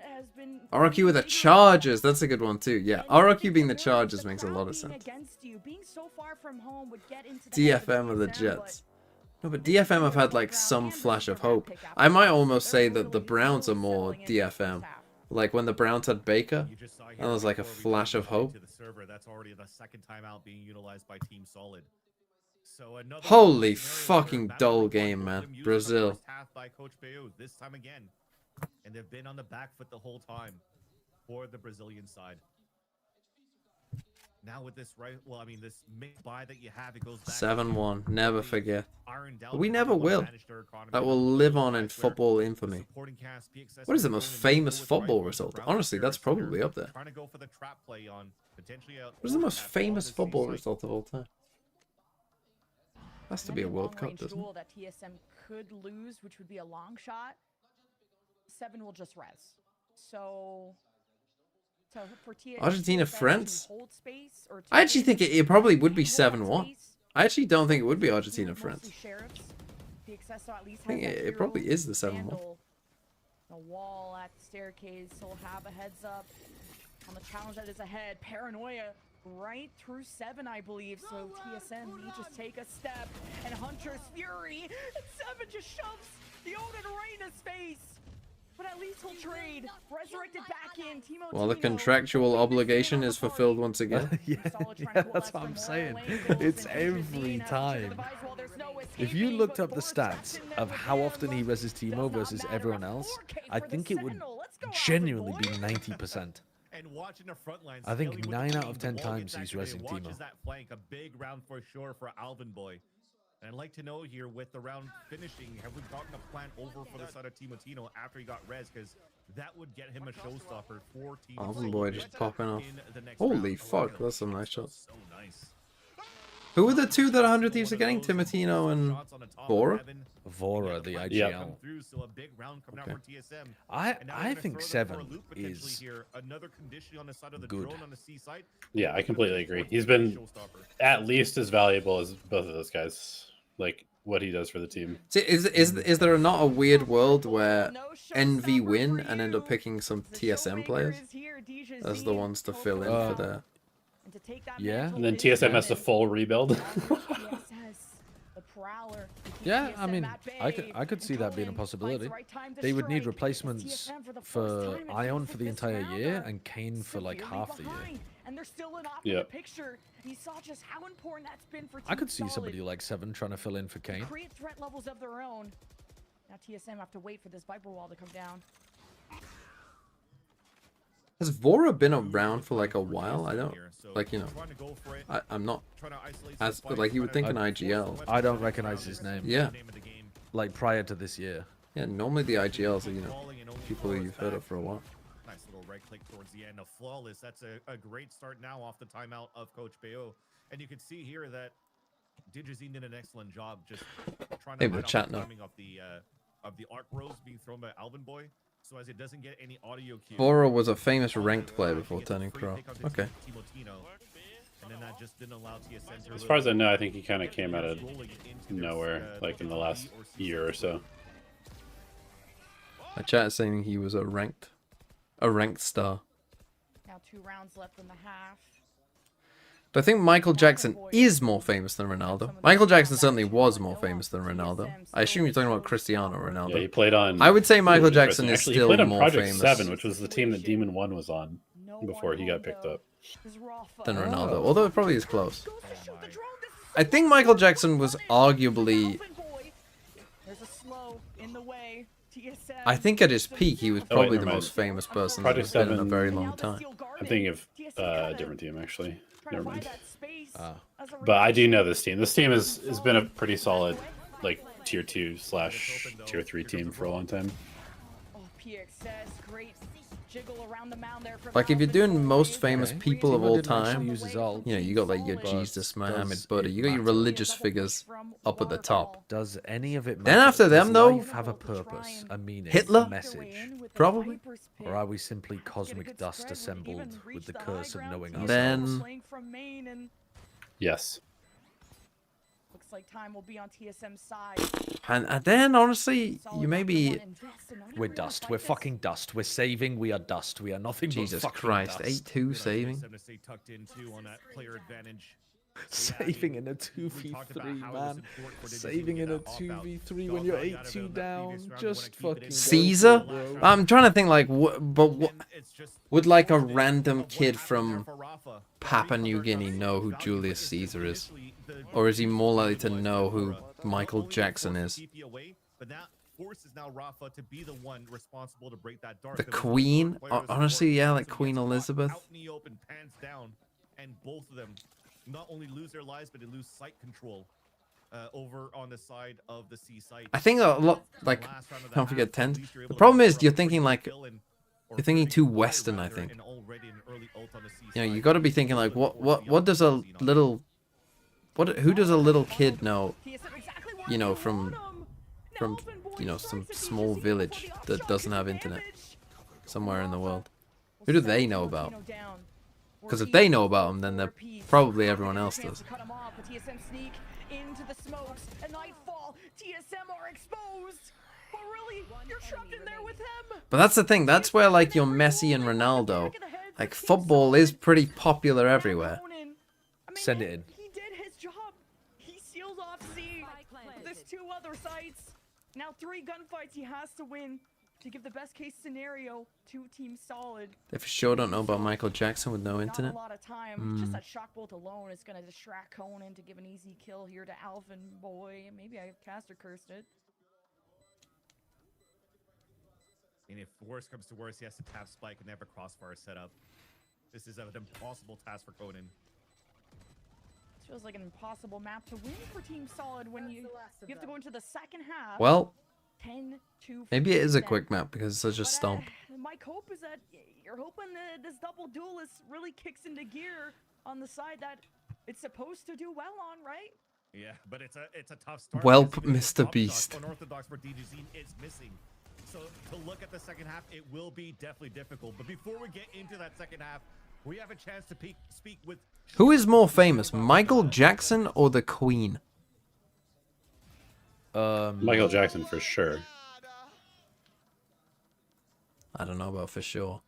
RRQ with the Chargers, that's a good one too. Yeah, RRQ being the Chargers makes a lot of sense. Against you, being so far from home would get into the heads of DFM are the TSM, Jets. No, but DFM have had like some flash of hope. I might almost say that the Browns are more DFM. Like when the Browns had Baker, You just saw here that was like a before we flash of go hope. to the server, that's already the second timeout being utilized by Team Solid. So another Holy scenario fucking where Matt dull White game, told man. them use the Brazil. first half by Coach Bayou, this time again. And they've been on the back foot the whole time for the Brazilian side. Now with this right, well, I mean this mixed buy that you have, it goes back 7-1, never forget. ironed out We how never they wanna will. manage their economy That will on live both on in sides, where football the infamy. supporting cast, PXS What is the are most going in famous with football Rifle, result? Browns Honestly, that's Terrace, probably they're up there. Trying to go for the trap play on potentially a What is the most overtap on famous the C football site. result of all time? Has to be a World Cup, doesn't it? Duel that TSM could lose, which would be a long shot. 7 will just res. So for Argentina, TSM to France? hold space or to I actually think it probably would be hold that 7-1. space, I actually don't think it would be you Argentina, have France. mostly sheriffs. PXS at least I think has that it probably hero is the 7-1. vandal. The wall at the staircase will have a heads up on the challenge that is ahead. Paranoia right through 7, I believe. So TSM may just take a step, and Hunter's Fury, and 7 just shoves the Odin right in his face. But at least he'll trade. Resurrected back in. Timo Well, the Tino, contractual the biggest obligation man on is the party. fulfilled once again. Yeah, Solid trying yeah, to that's pull what I'm that saying. from all angles, It's and every Jazeen has time. to devise while there's no If you escaping, looked but up the Force stats trapped in there of with how him. often he reses Does Timo not versus matter. everyone A else, 4K I for the think it would Sentinel. Let's go, genuinely Alvin be boy. 90%. And watching the front lines, I think Skelly with the 9 out queen, of 10 the wall times gets he's activated, resing Timo. watches that flank, a big round for sure for Alvin boy. And I'd like to know here with the round finishing, have we gotten a plan over for the side of Timo Tino after he got res? Because that would get him a showstopper for Timo. Alvin boy just popping off. in the next Holy round. fuck, that's some nice shots. So nice. Who are the two that 100 Thieves are getting? Timotino and Bora? Vora, the IGL. Yeah. So a big round coming Okay. out for TSM. I And now I they're gonna think throw them 7 for a loop potentially is here. Another condition on the side of the good. drone on the C side. Yeah, I completely agree. He's been at least as valuable as both of those guys. Like what he does for the team. See, is there not a weird world where Envy win and end up picking some TSM players as the ones to fill in for their... Yeah. And then TSM has to full rebuild. Yeah, I mean, I could see that being a possibility. They would need replacements for Ion for the entire year and Kane for like half the year. And they're still in Yeah. the picture. You saw just how important that's been for I Team could see Solid. somebody like 7 trying to fill in for Kane. Create threat levels of their own. Now TSM have to wait for this Viper wall to come down. Has Vora been around for like a while? I don't, like, you know, I'm not as, like you would think an IGL. I don't recognize his name. Yeah. Like prior to this year. Yeah, normally the IGLs are, you know, people who you've heard of for a while. Nice little right click towards the end of Flawless. That's a great start now off the timeout of Coach Bayo. And you can see here that Digizine did an excellent job just trying to Hey, the line up chat the now. timing of the arc rose being thrown by Alvin Boy. So as it doesn't get any audio cue. Vora was a famous ranked player before turning pro. Okay. And then that just didn't allow TSM to As far as I know, I think he kind of came out of nowhere, like in the last year or so. My chat is saying he was a ranked star. Now 2 rounds left in the half. But I think Michael Jackson is more famous than Ronaldo. Michael Jackson certainly was more famous than Ronaldo. I assume you're talking about Cristiano Ronaldo. Yeah, he played on. I would say Michael Jackson is Actually, still he played on more Project famous 7, which was the team that Demon 1 was on before he got picked up. than Ronaldo, although it probably is close. I think Michael Jackson was arguably... There's a slow in the way. TSM. I think at his peak, he was Oh, wait, probably never the mind. most famous person Project that's been in a 7 very long time. I'm thinking of a different team, actually. Never mind. Ah. But I do know this team. This team has been a pretty solid, like, tier 2/tier 3 team for a long time. Oh, PXS, great jiggle around the mound there from Like, if you're doing Alvin most Boy. famous Okay. people of Timo all didn't actually time, use his ult. you know, you got like your But Jesus, Muhammad, does Buddha, it you got your matter? religious figures up at the top. Does any of it matter? Then after them, Does though- life have a purpose, a meaning, Hitler? a message? Probably. Or are we simply cosmic dust assembled with the curse of knowing ourselves? Then- Yes. Looks like time will be on TSM's side. And then, honestly, you maybe... We're dust. We're fucking dust. We're saving. We are dust. We are nothing Jesus but fucking Christ, dust. 8-2 saving. TSM to stay tucked in too on that player advantage. Saving in a We talked about 2v3, how it was man. important for Digizine to Saving get in a that off out. 2v3 Got when you're value out of it 8-2 in that down. previous round. Just Wanna keep it fucking in. Caesar? Bro. I'm trying to think, like, but It's just would like a unfortunate random of what kid happened from there for Rafa. Papua Recovered New Guinea us know who value Julius because Caesar is? initially the- Or is he more likely to was know that who Not Michael only was Jackson forced is? to TP away, but that forces now Rafa to be the one responsible to break that dark. The Because Queen? those players Honestly, who yeah, are like Queen gets caught Elizabeth. Out in the open, pants down, and both of them not only lose their lives, but they lose sight control over on the side of the C site. I think a lot, like, Last round of the don't forget half, at tens. least you're The able to problem cover is up you're a thinking, pretty like, good kill and- or you're thinking pretty too good Western, I rounder think. and already an early ult on the C You know, side. you got to be thinking, like, what does a little... who does a little kid know, you know, from you know, some small village that doesn't have internet somewhere in the world? Who do they know about? Because if they know about them, then they're probably everyone else does. Cut him off, but TSM sneak into the smokes. At nightfall, TSM are exposed. But really, you're trapped in there with him. But that's the thing. That's where, like, your Messi and Ronaldo, like, football is pretty popular everywhere. I mean, Send it in. He did his job. He seals off C. There's 2 other sites. Now 3 gunfights he has to win to give the best case scenario to Team Solid. They for sure don't know about Michael Jackson with no Not internet. a lot of time. Just that shock bolt alone is gonna distract Conan to give an easy kill here to Alvin Boy. Maybe I caster cursed it. And if worse comes to worse, he has to tap Spike and they have a crossfire set up. This is an impossible task for Conan. This feels like an impossible map to win for Team Solid when you have to go into the second half. Well, 10-2. maybe it is a quick map because it's such a stomp. My hope is that you're hoping that this double duelist really kicks into gear on the side that it's supposed to do well on, right? Yeah, but it's a tough start. Welp, because Mr. top Beast. shots Unorthodox for DGZ is missing. So to look at the second half, it will be definitely difficult. But before we get into that second half, we have a chance to speak with... Who is more famous, Michael Jackson or the Queen? Michael Jackson for sure. I don't know about for sure.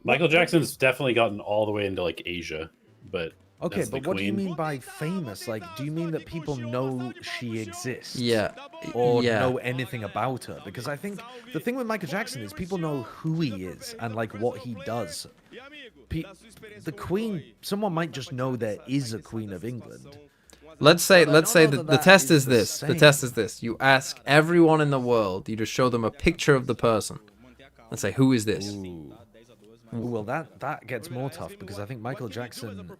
Michael Jackson's definitely gotten all the way into like Asia, but Okay, that's the but what do you Queen. mean by famous? Like, do you mean that people know she exists? Yeah. Or yeah. know anything about her? Because I think the thing with Michael Jackson is people know who he is and like what he does. The Queen, someone might just know there is a Queen of England. Let's say know the that test is is the this. The same. test is this. You ask everyone in the world, you just show them a picture of the person and say, who is this? Ooh, well, that gets more tough because I think Michael Jackson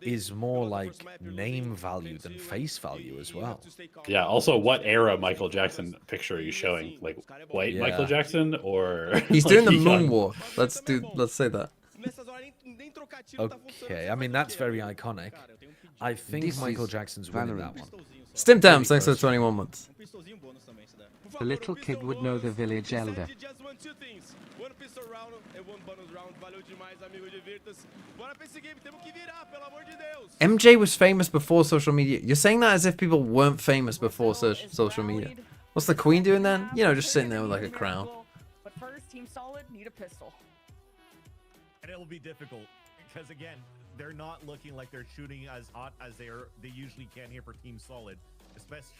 is more like name value than face value as well. Yeah. Also, what era Michael Jackson picture are you showing? Like white Yeah. Michael Jackson or He's like doing the young? moonwalk. Let's say that. Okay, I mean that's very iconic. I think This Michael is Jackson's winning Valorant. that one. Stim Tams, thanks for 21 months. The little kid would know the village elder. MJ was famous before social media. You're saying that as if people weren't famous before social media. What's the Queen doing then? You know, just sitting there with like a crown. But first, Team Solid need a pistol. And it'll be difficult because again, they're not looking like they're shooting as hot as they usually can here for Team Solid,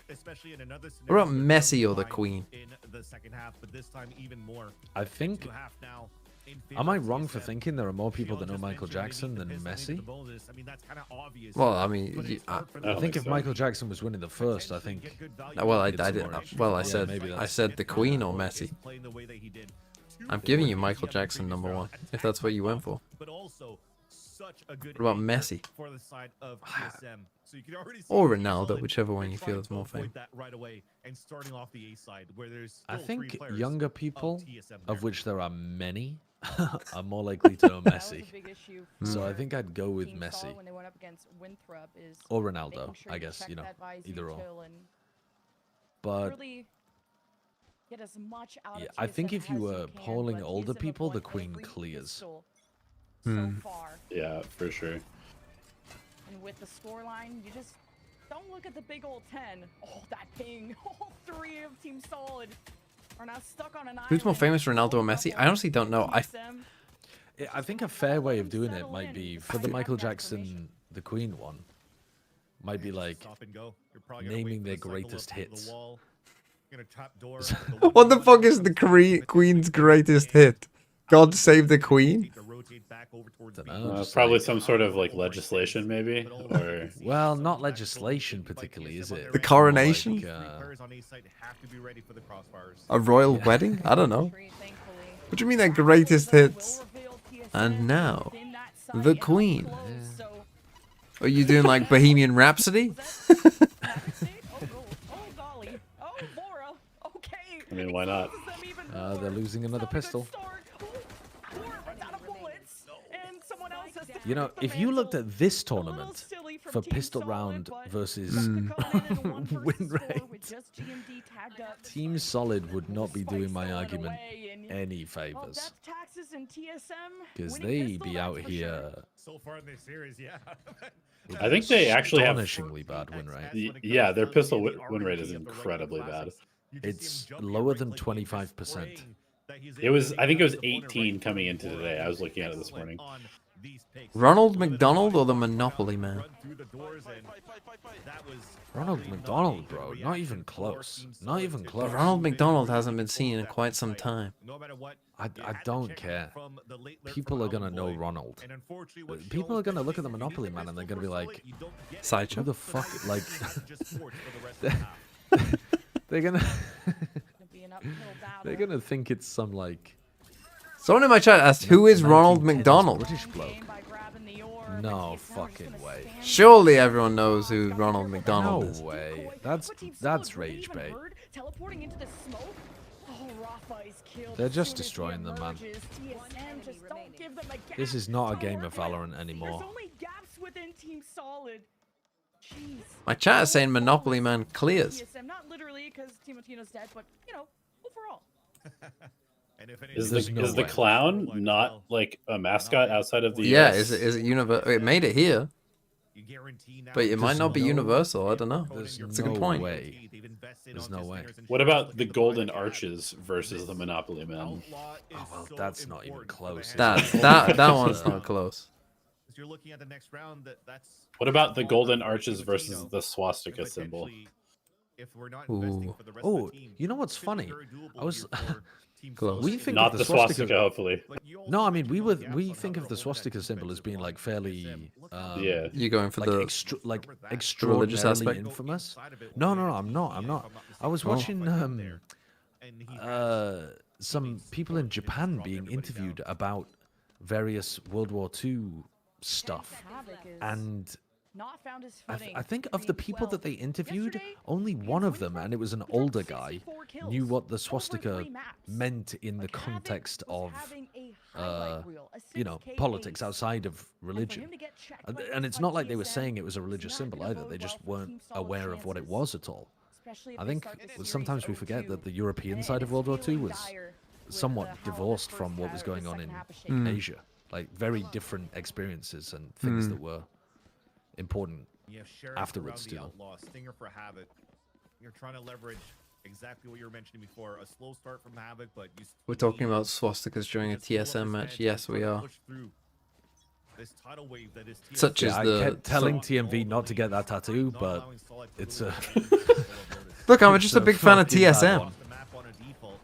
especially in another scenario. What about Messi or the Queen? In the second half, but this time even more. I think. Half now. Am I wrong for thinking there are more people that know Michael Jackson than Messi? I mean, that's kind of obvious. Well, I mean, I think if Michael Jackson was winning the first, I think. well, I it's more didn't. issue. Well, I Yeah, said maybe I that's- said the Queen or Messi. I'm giving you Michael Jackson #1 if that's what you went for. But also such a good What about anchor Messi? for the side of TSM. So you can already see Or Team Ronaldo, Solid whichever one you trying feel is to more avoid famous. that right away and starting off the A side where there's I still 3 think players younger of people, TSM of there. which there are many, are more likely to know That was a Messi. big issue So for I think I'd go with Team Solid Messi. when they went up against Winthrop is Or making Ronaldo, sure I you guess, check you know, that Vizu either or. kill and But really get as much out yeah, of I think TSM if you as were can, polling but older TSM have people, the won Queen every clears. pistol so far. Yeah, for sure. And with the scoreline, you just don't look at the big old 10. Oh, that ping. All 3 of Team Solid are now stuck on an island. Who's more famous, Ronaldo or Messi? I honestly don't know. TSM, I think a fair way of doing it might be for the Michael Jackson, the Queen one, might be like Stop and go. You're probably gonna wait naming for their the cycle greatest up onto the hits. wall. You're gonna trap door. What the fuck is the Queen's greatest hit? God Save the Queen? Dunno, just Probably like- some sort of like legislation, maybe, or Well, not legislation particularly, is it? The It's more coronation? like, Players on A side have to be ready for the crossfires. A royal wedding? I don't know. thankfully. What do you mean their greatest Will hits? reveal TSM And now, within that the side and up Queen. close, so Are you doing like Bohemian Rhapsody? Devastated? Oh, golly. Oh, Bora. Okay. I mean, why not? Exposes them even they're more. losing another It's not a good pistol. start. Ooh, Bora runs out of bullets, and someone else has to You know, take the if you looked mantle. at this A little tournament silly from for Team pistol Solid, round but versus stuck to come in a one-person win score rate, with just GMD tagged up. Team Solid would not be Spike doing my stolen argument away, and, any well, favors. death taxes and TSM Because winning they pistol, be that's out for sure. here So far in this series, yeah. I think they actually have. astonishingly bad win rate. Yeah, their pistol win rate is incredibly bad. It's lower than 25%. It was, I think it was 18 coming into today. I was looking at it this morning. these picks. Ronald A little bit of McDonald or the body block Monopoly run Man? through the doors, and that was Ronald probably McDonald, not a bro. good Not reaction even for close. Team Not Solid even to close. But Ronald finish McDonald really hasn't been control seen in that quite some fight. time. No matter what, I it had the don't check care. from the late lurk People from are gonna Alvin know Boyd. Ronald. And unfortunately, what People shows are gonna that look at the if you Monopoly need Man and they're pistol gonna be for like, Solid, you don't get it. Sideshow? who the So now fuck, you like, can just forge for the rest of the half. they're gonna, Gonna be an uphill battle. they're gonna think it's some like, Someone in my chat asked, who is Ronald 1910s McDonald? British bloke. By grabbing the orb, No and TSM are just fucking gonna way. stand Surely there. everyone knows who Ronald no McDonald is. way. But Team That's Solid, were they rage even bait. heard? Teleporting into the smoke. Oh, Rafa is killed They're as just soon as he destroying them, man. emerges. TSM just don't give them a gap This is not a to game work of with. Valorant There's anymore. only gaps within Team Solid. Jeez. My chat is saying Monopoly Man clears. TSM, not literally because Timotino's dead, but you know, overall. And if Is There's the no is the way. clown not like a mascot outside of the Yeah, US? is it universal? It made it here, you guarantee now but it might There's not be no- universal. I don't know. There's It's a good no point. way. There's no way. What about the Golden Arches versus the Monopoly Man? Oh well, that's not even close. is That it? that one's not close. You're looking at the next round. That's What about the far Golden from Arches Team versus Latino, the and swastika symbol? potentially, if we're not investing Ooh. for the rest of Oh, the team, you know what's could be funny? very doable I was- here for Team Close. Solid. We think Not of the the swastika. swastika, hopefully. But you also No, I mean mentioned those gaps we on think how of the they're holding that swastika symbol as defensive being line like for fairly, TSM. Look how Yeah. You going for like the like Remember that. religious extraordinarily aspect? infamous. Inside of it, No, where no, no, it's I'm not. I'm easy, not. if I'm I was mistaken, watching fight there. And he has some people in Japan being interviewed about various World War II stuff, Havoc is and not found his I, footing. I think of the people that they interviewed, Yesterday, only one of them, and it was an he dropped older guy, 64 kills knew what the over swastika 3 maps. meant in the Like, Havoc context was of, having a highlight reel, a you know, 6K politics ace. outside of And for religion. him to get checked And, by and this it's by not like they were TSM, saying it was a religious not symbol gonna either. bode They just well for weren't Team Solid's aware of what it chances, was at all. especially if I they think start the series sometimes we forget 0-2. that the European And side of it's World War II feeling was dire with somewhat how the divorced first from what half was or going the on second in half is shaping up. Asia. Like very different experiences and things that were important. You have Sheriff afterwards, around the too. Outlaw, Stinger for Havoc. You're trying to leverage exactly what you were mentioning before, a slow start from Havoc, but you We're still talking need about swastikas during a to slow up TSM this match. match Yes, and we try to are. push through this tidal wave that is Such TSM. as Yeah, I the- kept telling so- TMV not to get that tattoo, Not but allowing Solid to it's really a take full notice. Look, I'm It's just a a big fan of fucking bad TSM. one. Off the map on a default.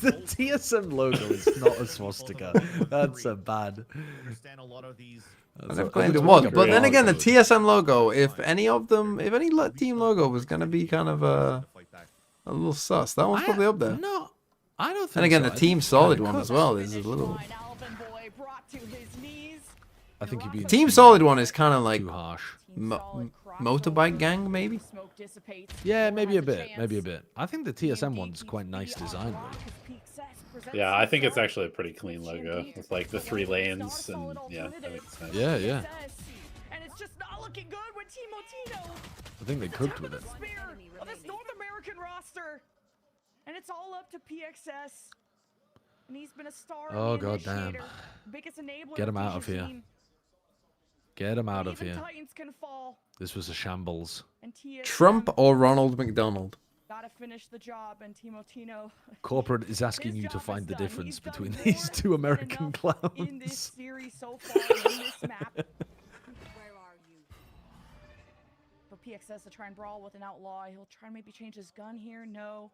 the TSM logo is not a swastika. That's a bad. Understand a lot of these I That's never a- claimed it it's was, like a but then bad again, the logo. TSM logo. If any of them, if any team logo was gonna be kind of a little sus, that one's probably up there. No, I don't think. And again, so. the I Team think Solid kinda one as cooks. well is a little. Line, Alvin Boy brought to his knees. I think you'd be Team Solid one is kind of like too harsh. Team Solid crossover. motorbike gang, maybe. Smoke dissipates. Yeah, No one maybe a has bit, chance. maybe a bit. I think the TSM TMD one's keeps quite nice the design. rock Though. as Peak Sess presents Yeah, I think it's himself. actually a pretty clean logo with like the 3 lanes and yeah, I think it's nice. Yeah, yeah. And it's just not looking good with Timotino. I think they cooked with it. Spear of this North American roster. And it's all up to PXS. And he's been a star. Oh, and the goddamn. initiator, biggest enabler Get him of out of Future here. Team. Get him out But of even here. Titans can fall. This was a shambles. And TSM Trump or Ronald McDonald? gotta finish the job, and Timotino. Corporate is asking His you to job find is the done. difference He's done between more these two than American enough in this clowns. series so far in this map. Where are you? For PXS to try and brawl with an outlaw, he'll try and maybe change his gun here. No.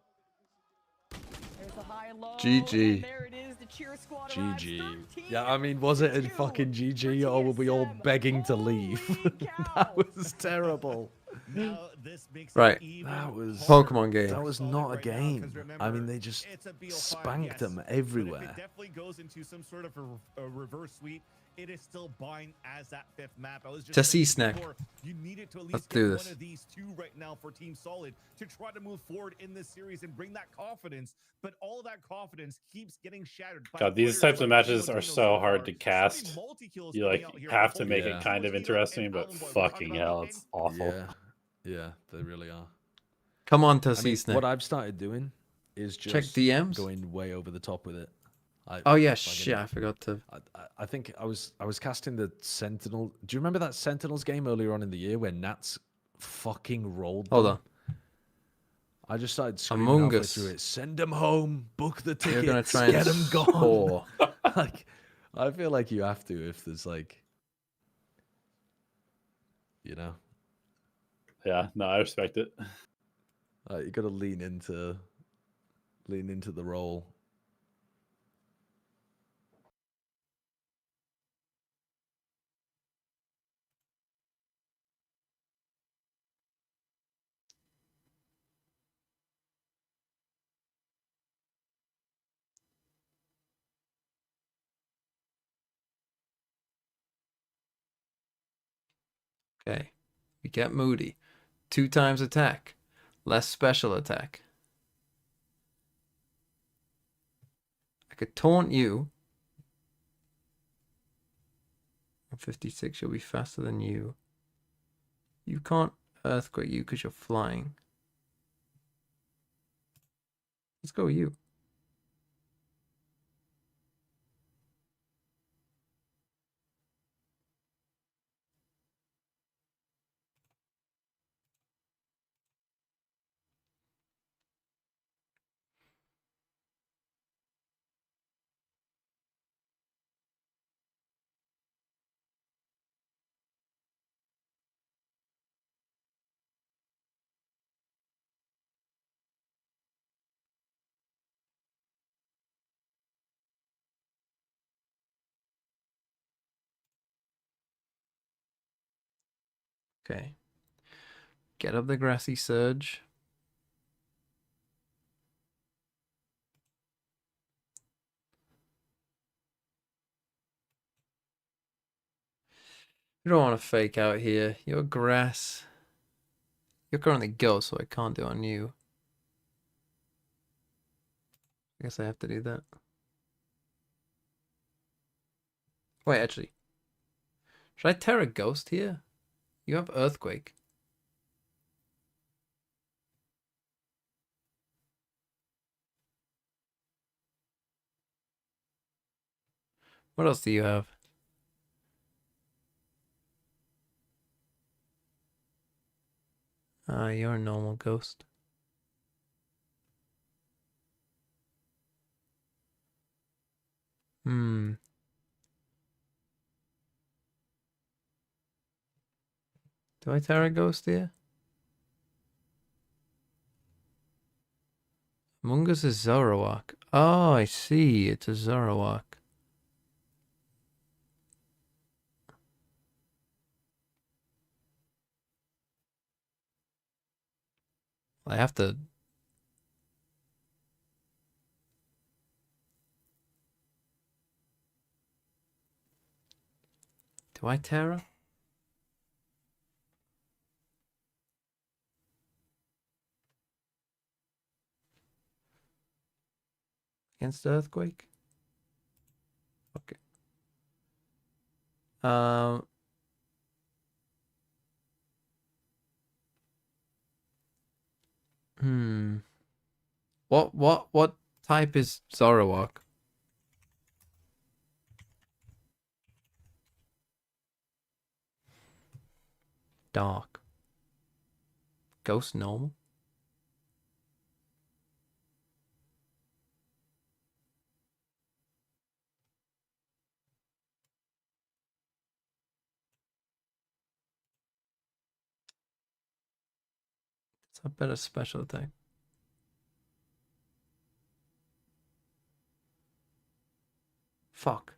There's the high low. GG. And there it is. The cheer squad arrives. GG. 13 Yeah, I mean, was it a to fucking for GG or were we all TSM. begging to leave? Holy That cow. was terrible. Now, this makes Right. it even That was harder Pokemon game. That was Solid not a right now, 'cause game. remember, I mean, they just it's a BO5, spanked yes, them but if everywhere. it definitely goes into some sort of a reverse sweep, it is still bind as that 5th map. I was just To saying C-Snack. before, you needed to at least Let's get do one this. of these two right now for Team Solid to try to move forward in this series and bring that confidence. But all that confidence keeps getting shattered. By God, these players types of like matches are Timotino so hard to far. cast. So many multi-kills You coming like out here have from to make Yeah. it kind of Timotino interesting, and but Alvin Boyd. We're talking fucking about hell, the it's awful. Yeah, yeah, they really are. Come on to I mean, C-Snack. what I've started doing is just Check DMs? going way over the top with it. Oh yeah, like shit, I forgot to. I think I was casting the Sentinel. Do you remember that Sentinels game earlier on in the year where Nats fucking rolled? Hold them? on. I just started screaming Among halfway Us. through it. Send them home. Book the tickets. You're gonna try and get them gone. score. Like, I feel like you have to if there's like, you know, Yeah, no, I respect it. you got to lean into the role. Okay. We get moody. 2 times attack. Less special attack. I could taunt you. 56, you'll be faster than you. You can't earthquake you because you're flying. Let's go you. Okay. Get up the grassy surge. You don't want to fake out here. You're grass. You're currently ghost, so I can't do it on you. I guess I have to do that. Wait, actually. Should I Terra Ghost here? You have Earthquake. What else do you have? You're a normal ghost. Hmm. Do I Terra Ghost here? Among Us is Zoroark. Oh, I see. It's a Zoroark. I have to... Do I Terra? Against Earthquake? Okay. Um... Hmm. What type is Zoroark? Dark. Ghost normal? It's a better special attack. Fuck.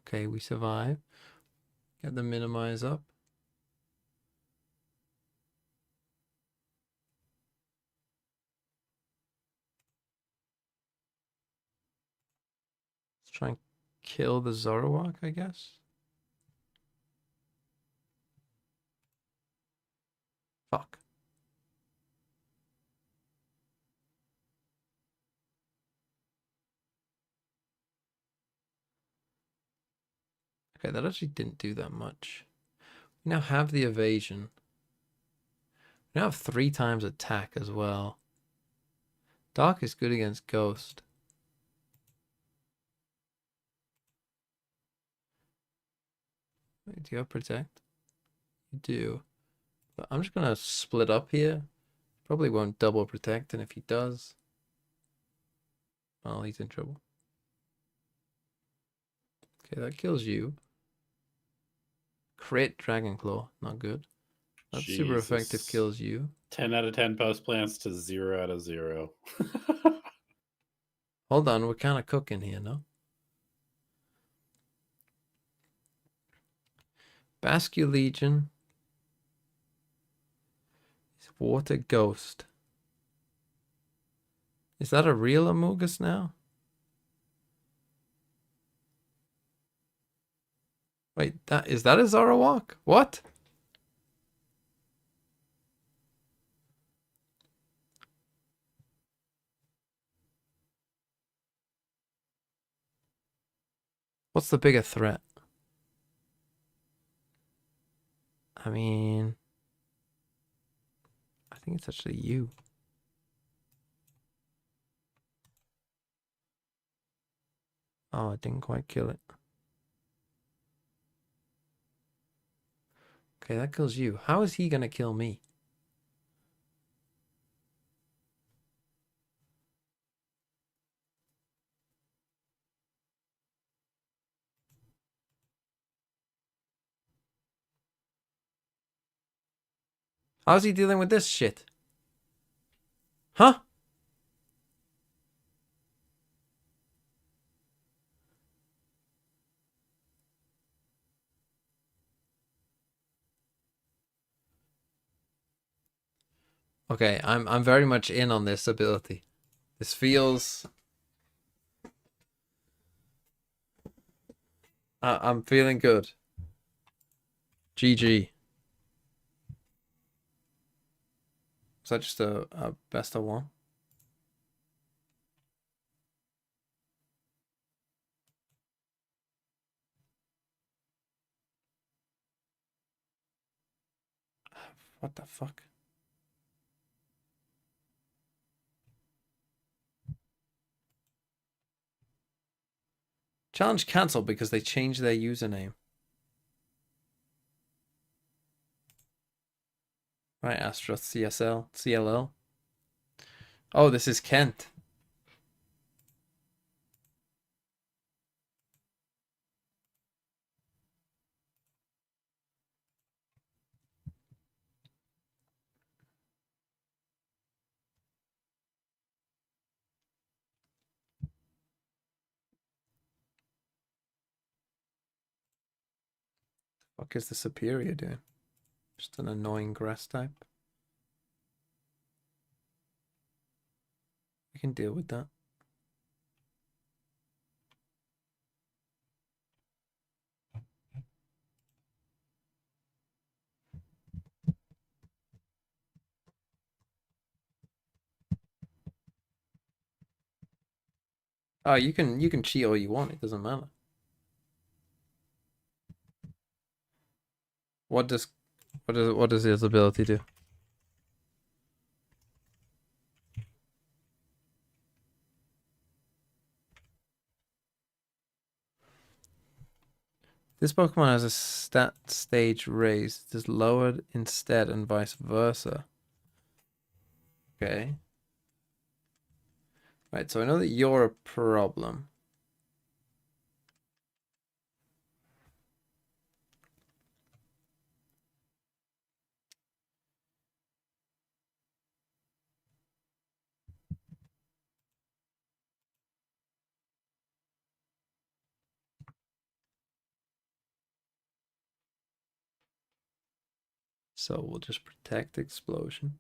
Okay, we survive. Get the minimize up. Let's try and kill the Zoroark, I guess. Fuck. Okay, that actually didn't do that much. We now have the evasion. We now have 3 times attack as well. Dark is good against Ghost. Wait, do you have Protect? You do. But I'm just gonna split up here. Probably won't double protect, and if he does, well, he's in trouble. Okay, that kills you. Crit Dragon Claw, not good. That's super effective, Jesus. kills you. 10 out of 10 post plants to 0 out of 0. Hold on, we're kind of cooking here, no? Basque Legion. Water Ghost. Is that a real Amogus now? Wait, is that a Zoroark? What? What's the bigger threat? I mean, I think it's actually you. Oh, I didn't quite kill it. Okay, that kills you. How is he gonna kill me? How's he dealing with this shit? Huh? Okay, I'm very much in on this ability. This feels I'm feeling good. GG. Is that just a best of one? What the fuck? Challenge cancelled because they changed their username. Right, Astra CLL. Oh, this is Kent. Fuck is the superior doing? Just an annoying grass type. We can deal with that. Oh, you can cheat all you want. It doesn't matter. What does his ability do? This Pokemon has a stat stage raised. It is lowered instead and vice versa. Okay. Right, so I know that you're a problem. So we'll just protect explosion.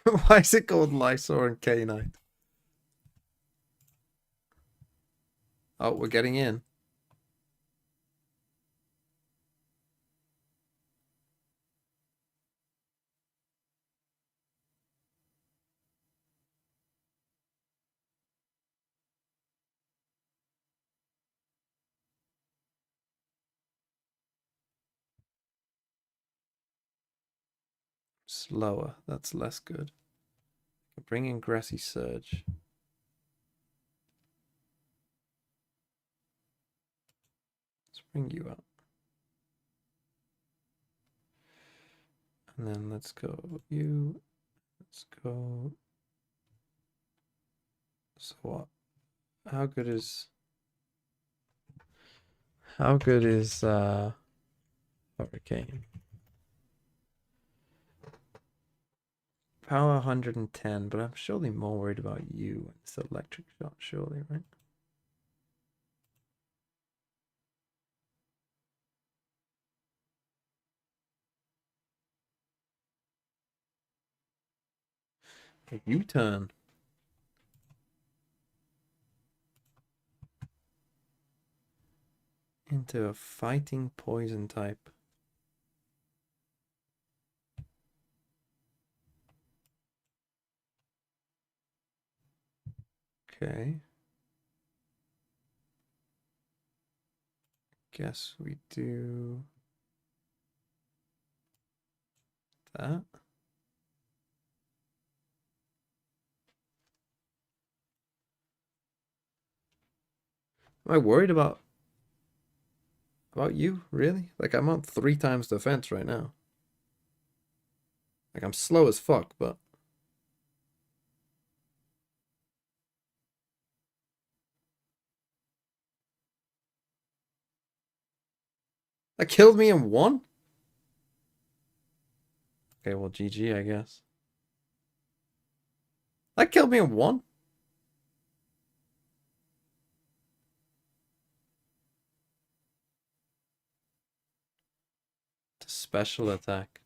Why is it called Lysor and K-Knight? Oh, we're getting in. Slower. That's less good. Bring in Grassy Surge. bring you up. And then let's go you. Let's go. So what? How good is Hurricane? Power 110, but I'm surely more worried about you. It's the electric shot, surely, right? A U-turn. Into a fighting poison type. Okay. Guess we do that. Am I worried about you, really? Like, I'm on 3 times defense right now. Like, I'm slow as fuck, but that killed me in 1? Okay, well, GG, I guess. That killed me in 1? Special attack.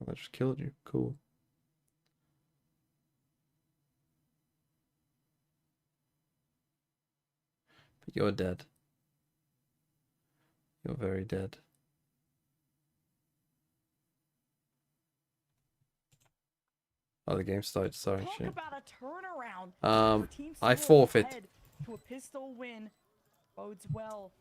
I just killed you. Cool. But you're dead. You're very dead. Oh, the game started. Sorry, Talk shit. about a turnaround. I forfeit. Ahead to a pistol win bodes well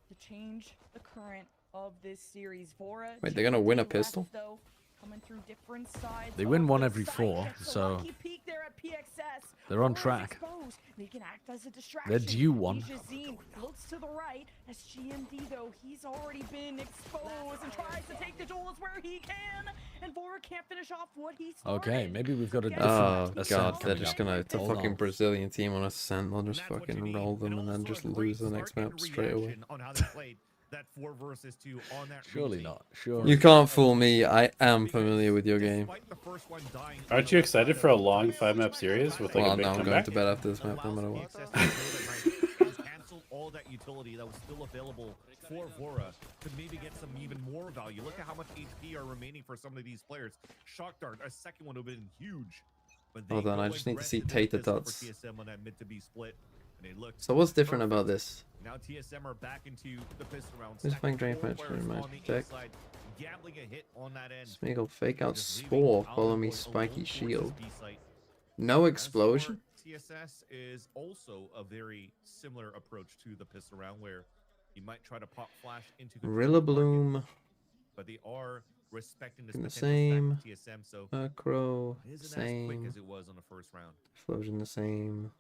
to change the current of this series. Vora. Wait, they're gonna win a left, pistol? though, coming through different sides. They win of one the every site. 4, Gets the so lucky peek there at PXS. they're on Vora's track. exposed. They can act as a distraction. They're due one. Nijazine looks to the right as GMD though he's already been exposed and tries to take the duels where he can, and Vora can't finish off what he started. Okay, maybe we've got a different Oh Ascent god, they're coming just up. gonna. It's a Hold fucking on. Brazilian team on Ascent. They'll just fucking roll them and then just lose the next map straight away. On how they played that 4 versus 2 on that Surely retake. not. Sure. You can't fool me. I am familiar with your game. Despite the first one dying Aren't you excited for a long 5-map series with like Well, a big no, I'm going comeback? to bed after this map, no matter what. Cancel all that utility that was still available for Vora to maybe get some even more value. Look at how much HP are remaining for some of these players. Shock Dart, a second one would have been huge. But Hold on, I just need to see Tater Tots. TSM on that mid to be split. And they looked So what's different about this? now TSM are back into the pistol round. This stacking flank drain 4 punch players very on much. the Deck. inside, gambling a hit on that end. Smeagol fake out Just leaving Spore. Follow Alpha me, Boy spiky alone shield. towards his B site. No As explosion. for TSS is also a very similar approach to the pistol round where you might try to pop flash into the Rillaboom. but they are respecting this In the potential same. stack of TSM, so Macro. it isn't as quick Same. as it was on the first round. Explosion the same.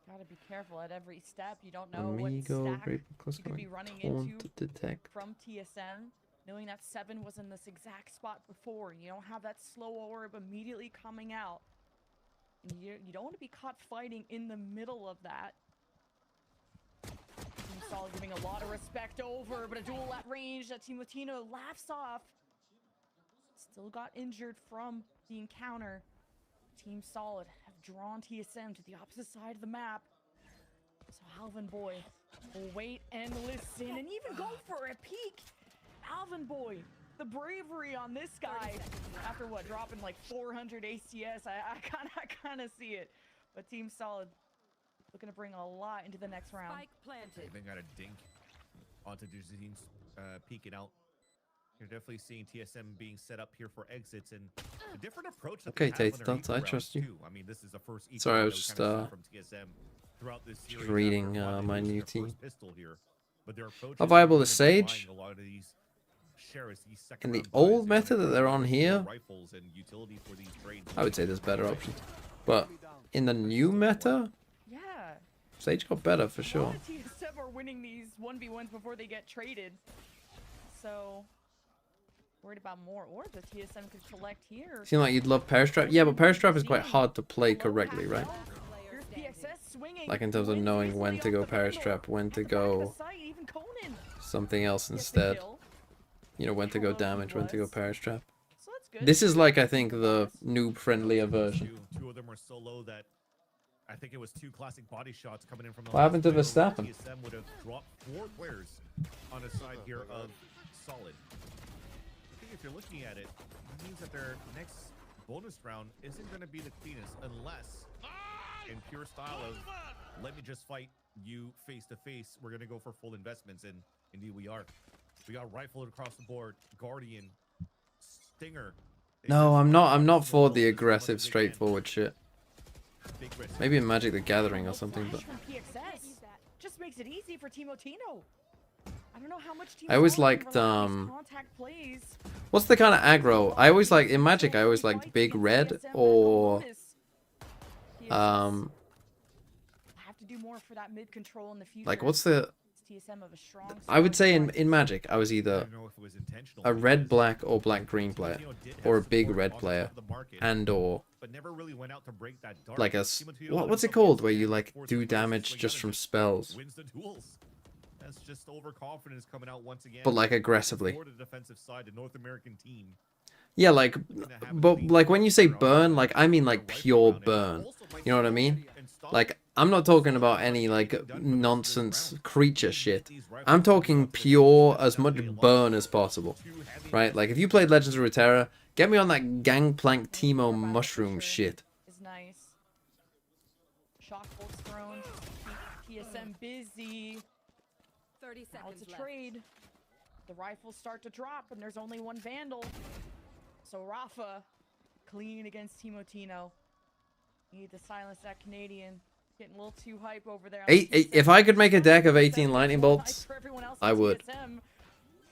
Gotta be careful at every step. You don't know Amigo. what stack Rape plus you could be like running taunt into detect. from TSM. Knowing that 7 was in this exact spot before. You don't have that slow orb immediately coming out. And you don't want to be caught fighting in the middle of that. Team Solid giving a lot of respect over, but a duel at range that Team Latino laughs off. Still got injured from the encounter. Team Solid have drawn TSM to the opposite side of the map. So Alvin Boy will wait and listen and even go for a peek. Alvin Boy, the bravery on this guy after what, dropping like 400 ACS. I kind of see it. But Team Solid looking to bring a lot into the next round. Spike planted. They got a dink onto Jazine's peeking out. You're definitely seeing TSM being set up here for exits and a different approach. That Okay, they have Tate, on their Dot, eco I rounds, trust you. too. I mean, this is the first eco Sorry, I round was that we just kinda see from TSM throughout this series reading after one, my losing new their team. first pistol here. But their approach How is viable coming is in and Sage? buying a lot of these shares, these In second the round buys. old They wanna meta that create they're on more here, rifles and utility for these trades. I would say there's better options. But in the new meta, Yeah. Sage got better for A sure. lot of TSM are winning these 1v1s before they get traded. So, worried about more orbs that TSM could collect here. Seemed like you'd love Perish Trap. Yeah, but Perish Trap is quite hard to play correctly, right? Here's PXS swinging. Like in terms of Wins knowing easily when to off go the Perish vandal. Trap, when At to the back of the go site, even Conan something else gets the instead. kill. You know, when to How go low he damage, when to go was. Perish Trap. So that's good. This is like, I think, the noob-friendlier version. Two of them were so low that I think it was 2 classic body shots coming in from the What happened to last player, Verstappen? TSM would have dropped 4 players on the side here of Solid. I think if you're looking at it, it means that their next bonus round isn't going to be the cleanest unless, in pure style of, let me just fight you face to face, we're going to go for full investments, and indeed we are. We got rifled across the board, Guardian, Stinger. They No, just I'm fought not so for well the as much as aggressive, they can. straightforward shit. Big risk. Maybe in Magic the Gathering or something, but From PXS just makes it easy for Team Otino. I don't know how much Team I always Solid can liked, rely on these contact plays. what's the kind of aggro? I always like, in Magic, I always liked Big Red or, have to do more for that mid control in the future. like, what's the, TSM of a strong I would say start. in Magic, I was I either don't know if it was intentional a red, because black, or black, green player, Timo did have or a big support red on player, top of the market, and or but never really went out to break that dark. like a, Timo Tito what's it himself called, gets where you in, like forces do players to damage swing just out from and spells, wins the duels. That's just overconfidence coming out once again. but like aggressively. For the defensive side, the North American team. Yeah, like, but like when you say burn, like I mean like pure burn. You know what I mean? Like I'm not talking about any like nonsense creature shit. I'm talking pure as much burn as possible, right? Like if you played Legends of Runeterra, get me on that Gangplank Teemo mushroom shit. Is nice. Shock bolts thrown. TSM busy. 30 Now seconds it's a left. trade. The rifles start to drop, and there's only one Vandal. So Rafa, clean against Team Otino. Need to silence that Canadian. Getting a little too hype over there. on the TSM If I could make a side. deck of 18 That's lightning one bolts, hype for everyone else I on would. TSM.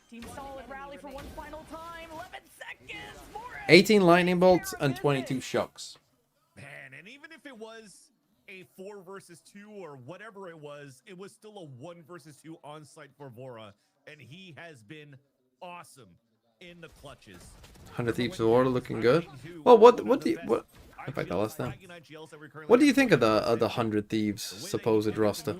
Team Solid rally for one final time. 11 seconds. for it. 18 lightning bolts and 22 shocks. Man, and even if it was a 4 versus 2 or whatever it was still a 1 versus 2 on site for Vora, and he has been awesome in the clutches. 100 Thieves of Water looking good. Well, what do you what? In fact, I lost them. What do you think of the 100 Thieves supposed roster?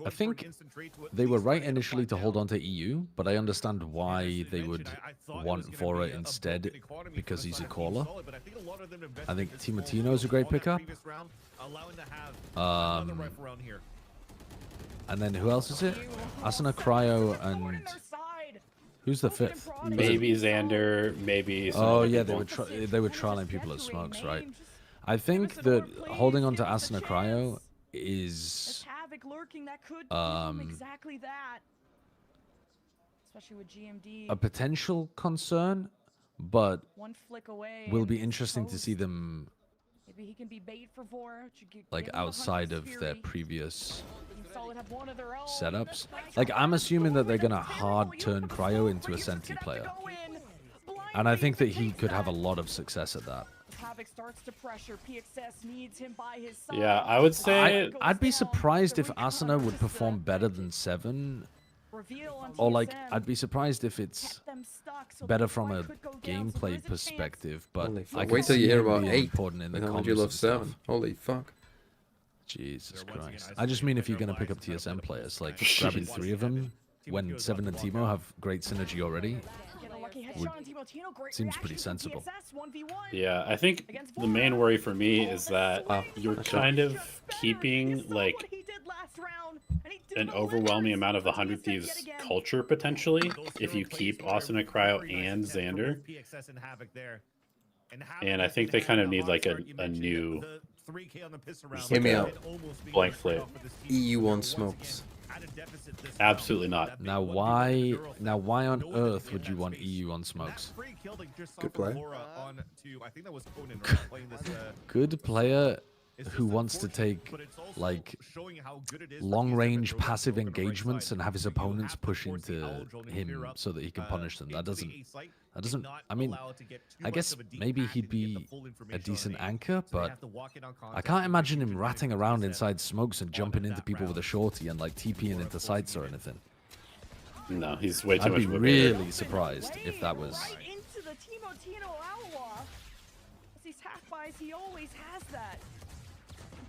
I think they were right initially to hold on to EU, but I understand why they would want Vora instead, because he's a caller. I think Timotino is a great pickup. And then who else is it? Asuna, Cryo, and who's the fifth? Maybe Xander, maybe. some Oh other yeah, people. they were trialing people at Smokes, right? I think that holding on to Asuna Cryo is Havoc lurking that could give him exactly that. Especially with GMD. a potential concern, but One flick away. will and be it's interesting to toast. see them Maybe he can be bait for Vora. like outside of their previous Team Solid have one of their own. setups. Like I'm assuming that they're gonna hard turn Cryo into a Senti player, and I think that he could have a lot of success at that. Havoc starts to pressure. PXS needs him by his side. Yeah, I would say I'd be surprised if Asuna would perform better than 7, or like I'd be surprised if it's better from a gameplay perspective. But Holy I fuck. could Wait till see you hear him about being 8. important in the How much you comms love and stuff. 7? Holy fuck. Jesus Christ! I just mean if you're gonna pick up TSM players, like grabbing 3 of them when 7 and Teemo have great synergy already, seems pretty sensible. Yeah, I think the main worry for me is that you're kind of keeping like an overwhelming amount of the 100 Thieves culture potentially if you keep Asuna, Cryo, and Xander. And I think they kind of need like a new 3K on the piss around. Hear me out. Blank slate. EU on smokes. Absolutely not. Now why on earth would you want EU on smokes? Good player. Good player who wants to take like long-range passive engagements and have his opponents push into him so that he can punish them. That doesn't. I mean, I guess maybe he'd be a decent anchor, but I can't imagine him ratting around inside smokes and jumping into people with a shorty and like TPing into sites or anything. No, he's way too I'd much be of a really surprised if that was. Right into the Tino Outlaw. As he's half buys, he always has that.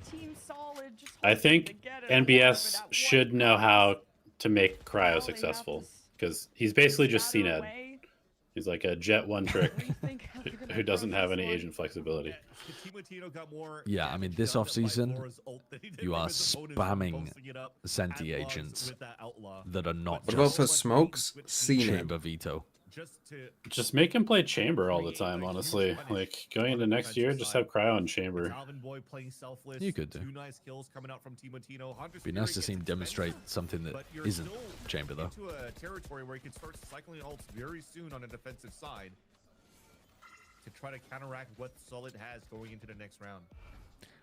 Team Solid. Just I think NBS should know how to make Cryo successful because he's basically just CNED. He's like a Jet 1 trick who doesn't have any agent flexibility. Yeah, I mean, this offseason, you are spamming Senti agents that are not What about just for smokes? Chamber Veto. Just make him play Chamber all the time, honestly. Like, going into next year, just have Cryo on Chamber. You could do. Be nice to see him demonstrate something that isn't Chamber, though. Into a territory where he can start cycling ults very soon on a defensive side to try to counteract what Solid has going into the next round.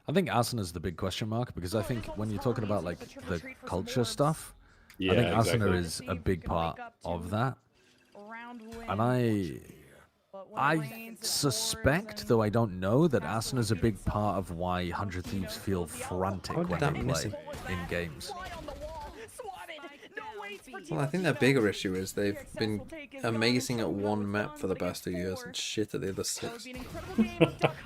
I think Asuna is the big question mark because I think when you're talking about like the culture stuff, I think Asuna is a big part of that. And I suspect, though I don't know, that Asuna is a big part of why 100 Thieves feel frantic when they play in games. Well, I think their bigger issue is they've been amazing at one map for the past 2 years and shit at the other 6.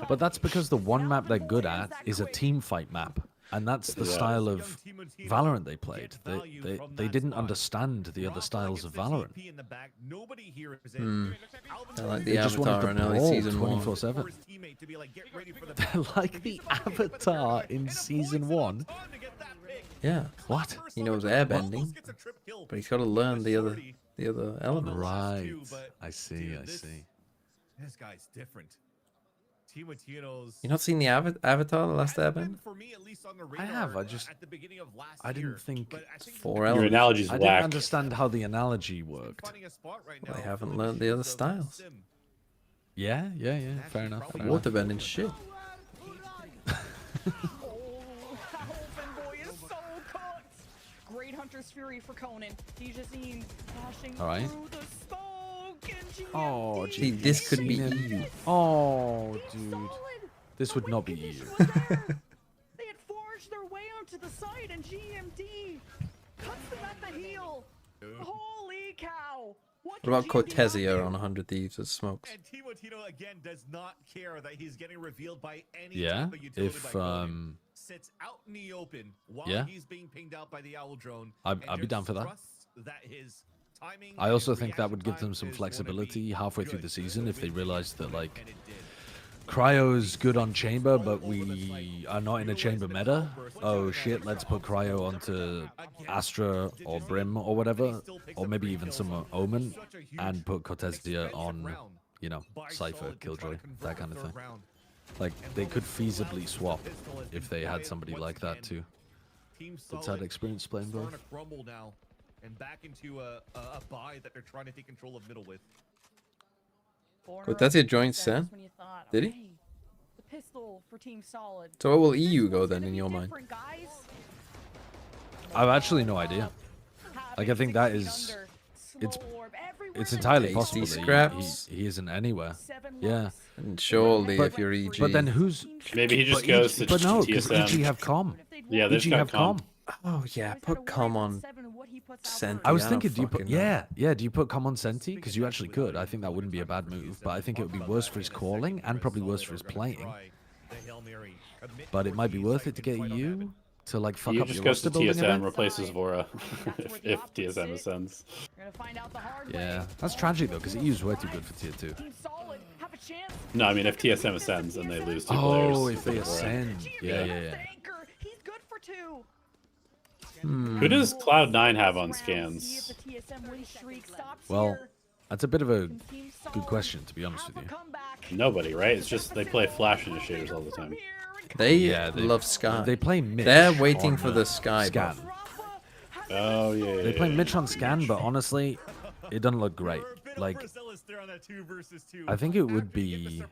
But that's because the one map they're good at is a team fight map. And that's the style of Valorant they played. They didn't understand the other styles of Valorant. They're like the Avatar in early season 24/7. They're like the Avatar in season 1. Yeah. What? He knows airbending, but he's got to learn the other elements. Right. I see. This guy's different. You not seen the Avatar, The Last Airbender? I have. I didn't think. 4 Your elements. analogy's I whack. didn't understand how the analogy worked. Well, they haven't learned the other styles. Yeah. Fair enough. Waterbending shit. Great Hunter's Fury for Conan. He just needs dashing All right. through the smoke and GMD. Oh, See, this could be EU. Oh, dude. This would not be EU. They had forged their way onto the site, and GMD cuts them at the heel. Holy cow! What about Cortesia on 100 Thieves as smokes? And Timo again does not care that he's getting revealed by any Yeah, type of utility if by Conan. Sits out in the open while he's being pinged out by the owl drone. I'd be down for that. His timing I also think that would give them some flexibility halfway through the season if they realized that like Cryo's good on Chamber, but we are not in a Chamber meta. Oh shit, let's put Cryo onto Astra or Brim or whatever, or maybe even some Omen, and put Cortesia on, you know, Cypher, Killjoy, that kind of thing. Like, they could feasibly swap if they had somebody like that too. That's had experience playing both. Crumble now and back into a buy that they're trying to take control of middle with. Cortesia joined Sen? Did he? The pistol for Team Solid. So where will EU go then in your mind? I've actually no idea. Like, I think that is... It's entirely possible that he isn't anywhere. Yeah. And surely if you're EG... But then who's... Maybe he just goes to But no, because TSM. EG have comm. Yeah, they've EG got have comm. Oh yeah, put comm on Senti. I was don't thinking, do you put... fucking know. Yeah, do you put comm on Senti? Because you actually could. I think that wouldn't be a bad move, but I think it would be worse for his calling and probably worse for his playing. But it might be worth it to get you to like fuck He up just your goes roster to building TSM, event. replaces Vora if TSM ascends. Yeah, that's tragic though, because EU's way too good for tier 2. No, I mean if TSM ascends and they lose 2 players. Oh, if they Vora. ascend. Yeah. He's good for 2. Who does Cloud9 have on scans? Well, that's a bit of a good question, to be honest with you. Nobody, right? It's just they play Flash initiators all the time. They love Sky. They play Mitch. They're waiting on, for the Sky scan. buff. Oh yeah. They play Mitch on scan, but honestly, it doesn't look great. Like, I think it would be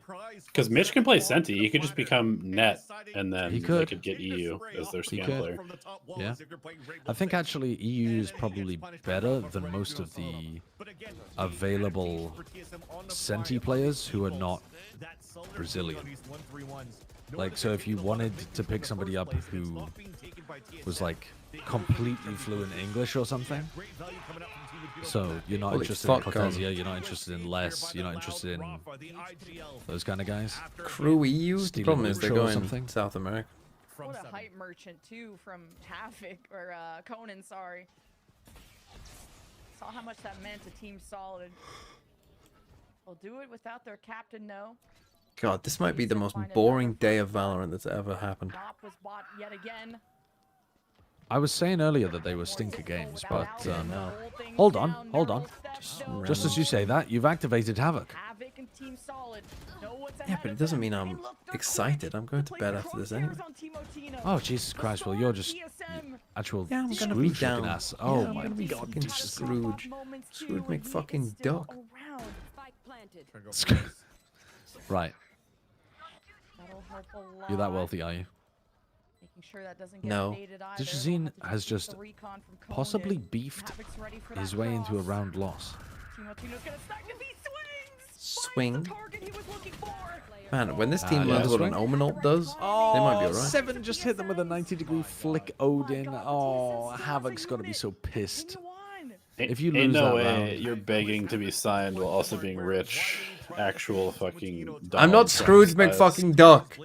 Because Mitch can play Senti. He could just become net, and then He they could. could get EU as their scan player. Yeah. I think actually EU is probably better than most of the available Senti players who are not Brazilian. Like, so if you wanted to pick somebody up who was like completely fluent English or something, so you're not Holy interested in fuck, Cortesia, you're not interested in Les, you're not interested in those kind of guys. Crew EU. The Stealing problem is they're Lucho or going something. South America. What a hype merchant too from Havoc or Conan, sorry. Saw how much that meant to Team Solid. We'll do it without their captain, no. God, this might be the most boring day of Valorant that's ever happened. Op was bought yet again. I was saying earlier that they were stinker games, but hold on. Just as you say that, you've activated Havoc. Havoc and Team Solid know what's Yeah, ahead but it of doesn't them. mean And I'm look, they're excited. I'm going to quick. bed after this anyway. Crosshairs on Team Otino. Oh, Jesus Christ, well, you're just TSM. actual Yeah, I'm gonna Scrooge be down. looking ass. Yeah, Oh I'm my gonna be God. fucking Scrooge. Scrooge McFucking Duck. Spike planted. Right, That'll help a lot. you're that wealthy, are you? Making sure that doesn't get No. invaded either. Dishazine We'll have to has keep just the recon from Conan. possibly beefed Havoc's ready for his that way into a cross. round loss. Team Otino's gonna stack if he swings. Swing. Finds the target he was looking for. Man, when this team yeah. learns what an Swing. Omen ult does, they might be alright. 7 just hit them with a 90-degree flick Odin. Oh, Havoc's got to be so pissed. If you Ain't lose no that way round, you're begging to be signed while also being rich. Actual fucking. I'm not Donald Scrooge Trump McFucking Duck.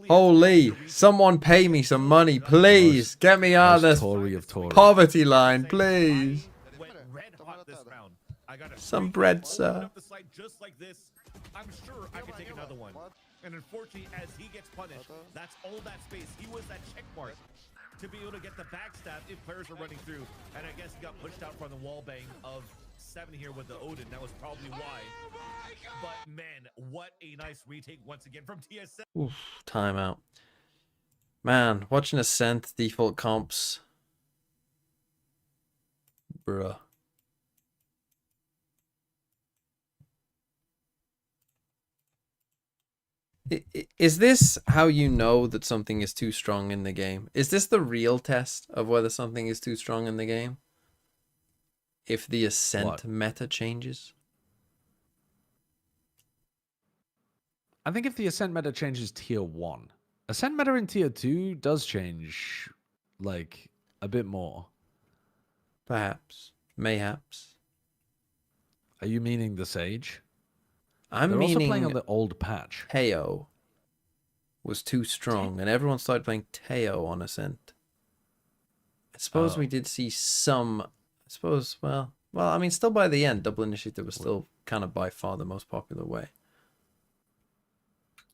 Holy, someone pay me some money, please. Get me out of most this Tory of Tory. poverty line, please. Some bread, sir. Just like this, I'm sure I could take another one. And unfortunately, as he gets punished, that's all that space. He was that check mark to be able to get the backstab if players are running through. And I guess he got pushed out from the wall bang of 7 here with the Odin. That was probably why. But man, what a nice retake once again from TSM. Oof, timeout. Man, watching Ascent default comps. Bruh. Is this how you know that something is too strong in the game? Is this the real test of whether something is too strong in the game? If the Ascent What? meta changes? I think if the Ascent meta changes tier 1, Ascent meta in tier 2 does change, like, a bit more. Perhaps. Mayhaps. Are you meaning the Sage? I'm They're also playing meaning on the old patch. Teo was too strong, and everyone started playing Teo on Ascent. I suppose we did see some. I suppose, well, I mean, still by the end, Double Initiative was still kind of by far the most popular way.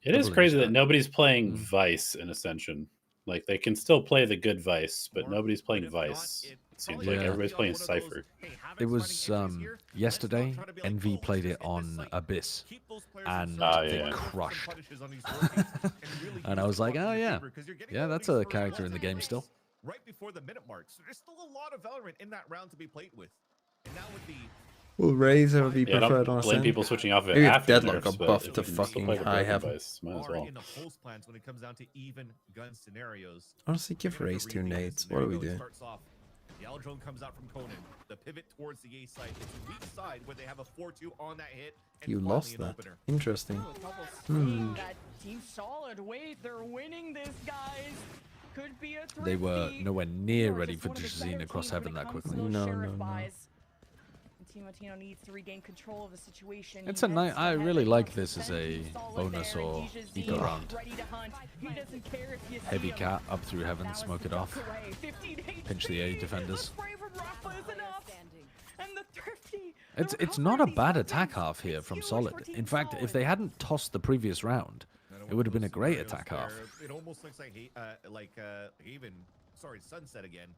It is Double crazy that inch. nobody's playing Vice in Ascension. Like, they can still play the good Vice, but nobody's playing Vice. It seems like Yeah. everybody's playing Cypher. It was yesterday. Envy played it on Abyss, and they yeah. crushed. And I was like, oh yeah, yeah, that's a character in the game still. Right before the minute mark, so there's still a lot of Valorant in that round to be played with. And now with the Will Razor be Yeah, preferred don't on blame Ascent? people switching off of it Maybe if after the Deadlock nerfs, got but buffed if to you can still fucking play the high broken heaven. Vice, might as are well. in the pulse plans when it comes down to even gun scenarios. Honestly, give Raze 2 nades. What do we do? Starts off. The L drone comes out from Conan. The pivot towards the A side. It's a weak side where they have a 4-2 on that hit. And You finally lost an that. opener. Interesting. That Team Solid, wait, they're winning this, guys. Could be a They were thrifty. nowhere near Or ready just for one of the Dishazine better across teams when heaven it that comes to quickly. those No, Sheriff no, no. buys. And Team Latino needs to regain control of the situation. It's He a nice. heads I ahead really against like this as Ascent. a Team Solid bonus there, or and Dishazine eco round. ready to hunt. He doesn't care if you see Heavy him. cat up through heaven, Now it's smoke it the off. duck away. 15 Pinch the A HP. defenders. The spray from Rafa is enough. And the thrifty. It's not a bad attack half here from Solid. In fact, if they hadn't tossed the previous round, it would have been a great attack half. It almost looks like Haven, sorry, Sunset again,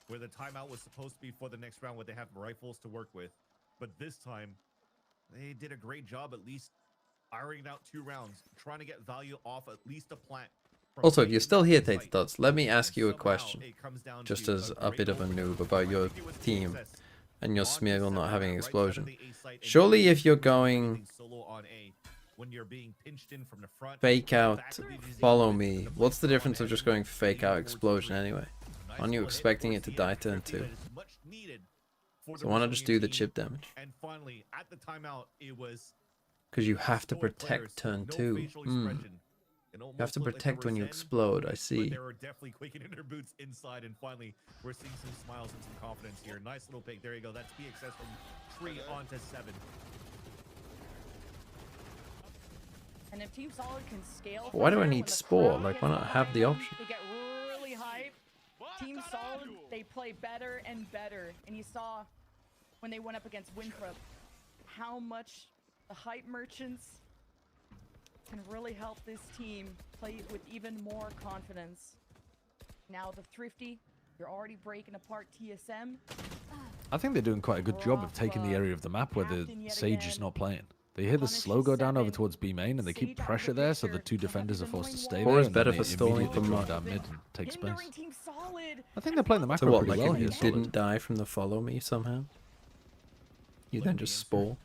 where the timeout was supposed to be for the next round where they have rifles to work with. But this time, they did a great job at least ironing out 2 rounds, trying to get value off at least a plant. Also, if you're still here, Tater Tots, let me ask you a question, just as a bit of a noob about your team and your Smeargle not having explosion. Surely if you're going fake out, follow me, what's the difference of just going fake out explosion anyway? Aren't you expecting it to die turn 2? So why not just do the chip damage? Because you have to protect turn 2. You have to protect when you explode, I see. They were definitely quaking in their boots inside, and finally, we're seeing some smiles and some confidence here. Nice little pick. There you go. That's PXS from 3 on to 7. And if Team Solid can scale... Why do I need Spore? Like, why not have the option? They get really hype. Team Solid, they play better and better. And you saw when they went up against Winthrop how much the hype merchants can really help this team play with even more confidence. Now the Thrifty, you're already breaking apart TSM. I think they're doing quite a good job of taking the area of the map where the Sage is not playing. They hear the slow go down over towards B main, and they keep pressure there, so the 2 defenders are forced to stay there. Is better for stalling from down mid and take space. I think they're playing the macro So what, pretty like well if you here. didn't die from the follow me somehow? You then just Spore?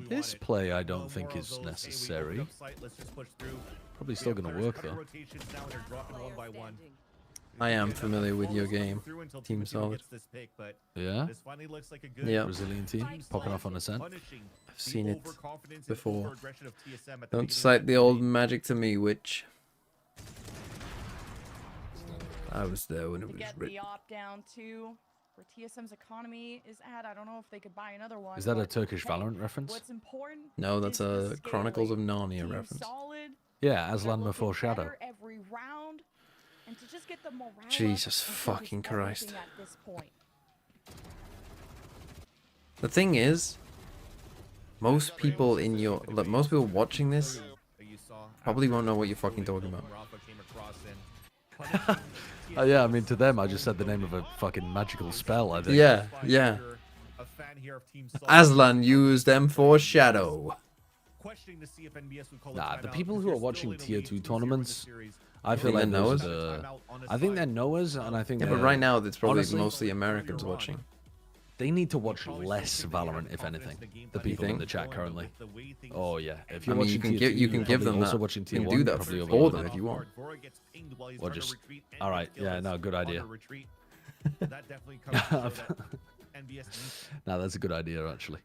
This play I don't think is necessary. Probably still going to work though. I am familiar with your game, Team Solid. Yeah? Yeah. Brazilian team, popping off on Ascent. I've seen it before. Don't cite the old magic to me, witch. I was there when it was Get written. the op down to where TSM's economy is at. I don't know if they could buy another one. Is that a but Turkish Valorant reference? what's important No, that's is the a Chronicles of scaling. Narnia Team reference. Solid, Yeah, they're Aslan looking before Shadow. better every round, and to just get the morale up Jesus and focus fucking Christ. everything at this point. The thing is, most people in your, like, most people watching this probably won't know what you're fucking talking about. Yeah, I mean, to them, I just said the name of a fucking magical spell, I think. Yeah, yeah. Aslan used M4 Shadow. Nah, the people who are watching tier 2 tournaments, I feel think like they're those knowers? are I think they're knowers, and I think Yeah, they're... but right now it's probably honestly, mostly Americans watching. They need to watch less Valorant, if anything. The people in the chat currently. Oh yeah, if you're I mean, watching you tier 2, can give them also that. watching tier You 1, can do that probably for them if you want. Or just... Alright, yeah, no, good idea. No, that's a good idea, actually.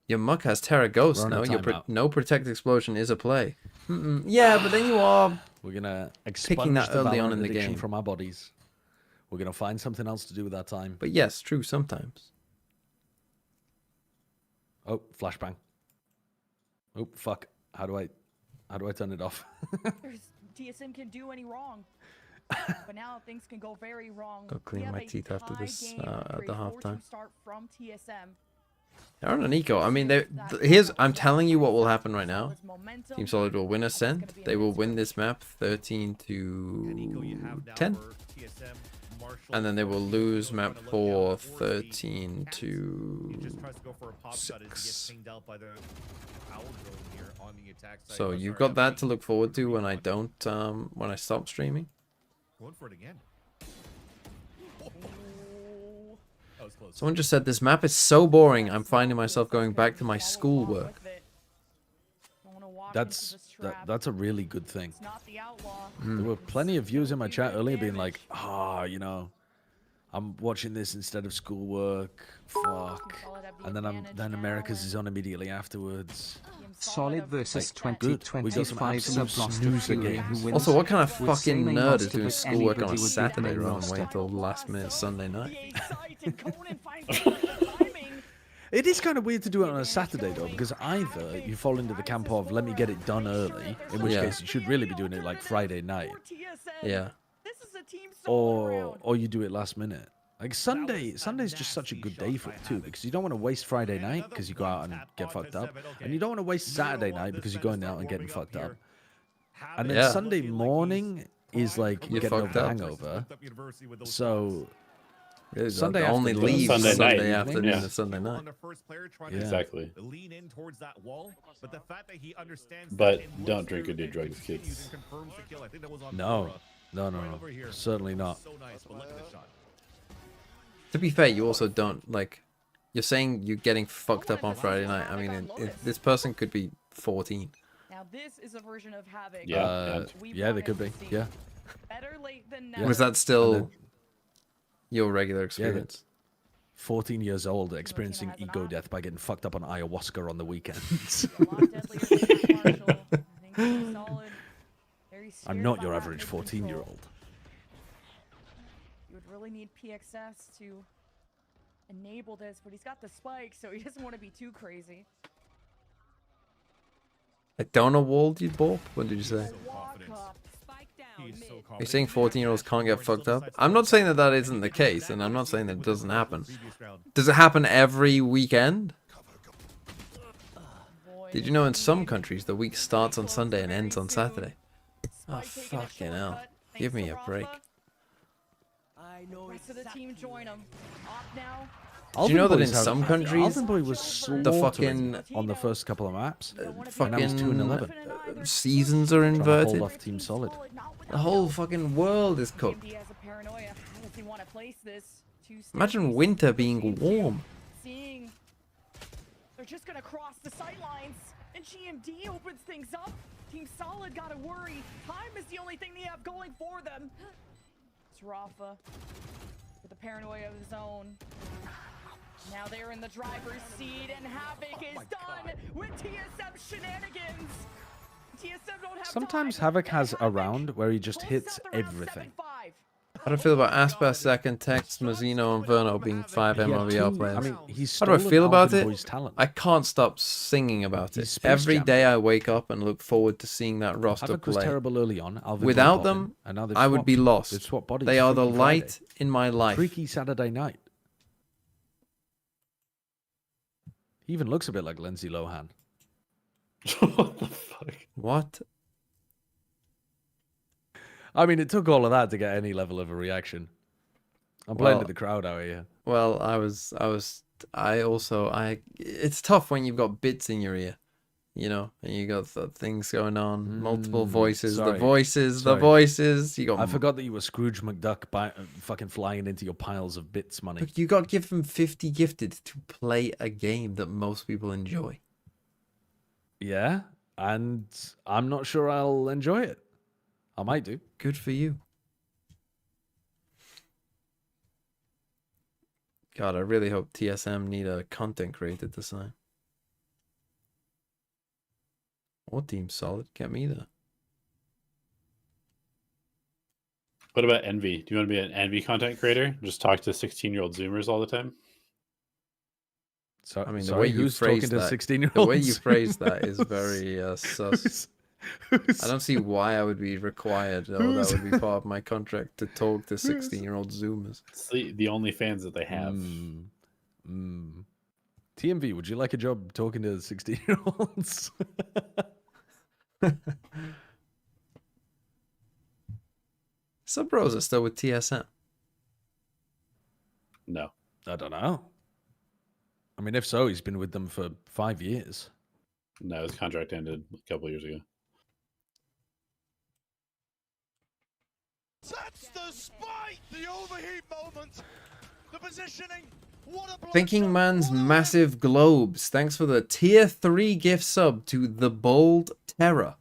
Your muck has Terra Ghost We're on now. a Your timeout. no Protect Explosion is a play. Yeah, but then you are We're gonna picking that expunge the early on Valorant in the addiction game. from our bodies. We're gonna find something else to do with our time. But yes, true, sometimes. Oh, flashbang. Oh, fuck. How do I turn it off? TSM can do any wrong. But now things can go very wrong. Go clean We have my a teeth after tie this, game at for the a 4-2 halftime. start from TSM. They're on an eco. I mean, here's. I'm telling you what will happen right now. Team Solid will win Ascent. They will win this map 13 to 10. And then they will lose map 4 13 to 6. So you've got that to look forward to when I don't, when I stop streaming. Going for it again. Someone just said this map is so boring. I'm finding myself going back to my schoolwork. That's a really good thing. There were plenty of viewers in my chat earlier being like, you know, I'm watching this instead of schoolwork. Fuck. And then America's is on immediately afterwards. Solid versus Like, good. We got some 2025 absolute sub-lost snoozer Fury game. who wins. Also, what kind of Would fucking say they nerd lost is it doing if schoolwork on anybody a would be Saturday playing rather than roster. wait until last minute Sunday night? It is kind of weird to do it on a Saturday, though, because either you fall into the camp of, let me get it done early, in which case you should really be doing it like Friday night. Yeah. Or you do it last minute. Like Sunday's just such a good day for it too, because you don't want to waste Friday night because you go out and get fucked up, and you don't want to waste Saturday night because you're going out and getting fucked up. And then Sunday morning is like You're getting over fucked the up. hangover. So Really, Sunday they'll only afternoon. leave Sunday night. afternoon Yeah. and Sunday night. On the first player trying Yeah. Exactly. to lean in towards that wall, but the fact that he understands But that and don't looks drink or through do and drugs, continues kids. and confirms the kill. I think that was on No. Aura. No, Right over here. certainly not. So nice, but look at the shot. To be fair, you also don't like. You're saying you're getting fucked up on Friday night. I mean, this person could be 14. Now this is a version of Havoc. Yeah. Yeah, they could be. Yeah. Better late than Yeah. never. Was that still And your regular Yeah, experience? 14 years old, experiencing ego death by getting fucked up on ayahuasca on the weekends. A lot deadlier than that, Marshall. I think he's solid. Very I'm scared not about your that average mid-control. 14-year-old. You would really need PXS to enable this, but he's got the spike, so he doesn't want to be too crazy. I don't know, Wald, you bop? What did you say? Walk up. Spike down He's so mid. You're confident. saying 14-year-olds can't get fucked up? I'm not saying that that isn't the case, and I'm not saying that it doesn't happen. Does it happen every weekend? Boy, Did you know in some countries the week starts on Sunday and ends on Saturday? Oh, Spike taking a fucking hell. shortcut. Give Thanks me to a break. Rafa. Rest of the team join him. Op now. Do you know that in Alvin Boy's some had- countries, Alvin Boy was the slaughtering fucking on the first couple of maps. fucking Now he's 2-11. seasons are Trying to hold inverted. off Team Solid. The whole fucking world is cooked. TMD has a paranoia. How does he want to place this? Two Imagine staircases. winter being warm. Seeing they're just gonna cross the sight lines, and GMD opens things up. Team Solid gotta worry. Time is the only thing they have going for them. It's Rafa with the paranoia of his own. Now they're in the driver's seat, and Havoc is done with TSM shenanigans. TSM don't have Sometimes time, Havoc and has a round where he just pulls hits out the round everything. 7-5. How do I feel about Asper, Second, Text, Mazzino, and Verno being 5 He had MLVR two- players? I mean, he's How do I stolen feel about Alvin it? Boy's talent. I can't stop singing about He's it. Space Every Jam. day I wake up and look forward to seeing that roster Havoc was play. terrible early on. Alvin Boy Without popping, them, and now they've I would be swapped. lost. They've swapped bodies. They are the Freaky light Friday. in my life. Freaky Saturday night. He even looks a bit like Lindsay Lohan. What the fuck? What? I mean, it took all of that to get any level of a reaction. I'm playing Well- to the crowd out here. Well, it's tough when you've got bits in your ear, you know, and you got things going on, multiple voices, sorry. the voices, Sorry. the voices. You got, I forgot that you were Scrooge McDuck fucking flying into your piles of bits money. Look, you got to give them 50 gifted to play a game that most people enjoy. Yeah, and I'm not sure I'll enjoy it. I might do. Good for you. God, I really hope TSM need a content creator to sign. Or Team Solid, get me there. What about Envy? Do you want to be an Envy content creator? Just talk to 16-year-old Zoomers all the time? So, I mean, the sorry, way you who's talking phrase to that, 16-year-olds? the way you phrase that is very sus. I don't see why I would be required, or that would be part of my contract to talk to 16-year-old Zoomers. It's the only fans that they have. TMV, would you like a job talking to 16-year-olds? Sub Bros are still with TSM. No. I don't know. I mean, if so, he's been with them for 5 years. No, his contract ended a couple years ago. That's the spike! The overheat moment! The positioning! What a Thinking blockshot, Man's what a- Massive Globes. Thanks for the tier 3 gift sub to The Bold Terror.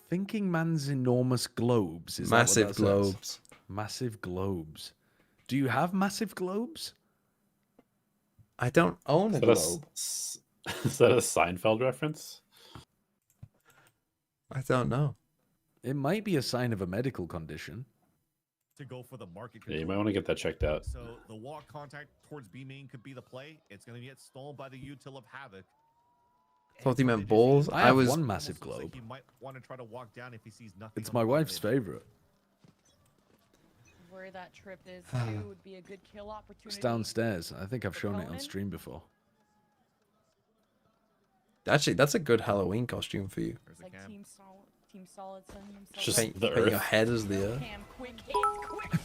Thinking Man's Enormous Globes. Is that what Massive that says? Globes. Massive Globes. Do you have massive globes? I don't own a globe. Is that a Seinfeld reference? I don't know. It might be a sign of a medical condition. To go for the market Yeah, you control. might want to get that checked out. So the walk contact towards B main could be the play. It's going to get stolen by the util of Havoc. Thought he And meant it is- balls. I I have was one massive almost looks like globe. he might want to try to walk down if he sees nothing. It's on my the wife's bottom edge. favorite. Where that trip is too would be a good kill opportunity. It's downstairs. I think I've shown it on Conan? stream before. actually, that's a good Halloween costume for you. There's a Like cam. Team Solid sending themselves Just Paint, the paint your Earth. head as the Earth. Cam, quick hits,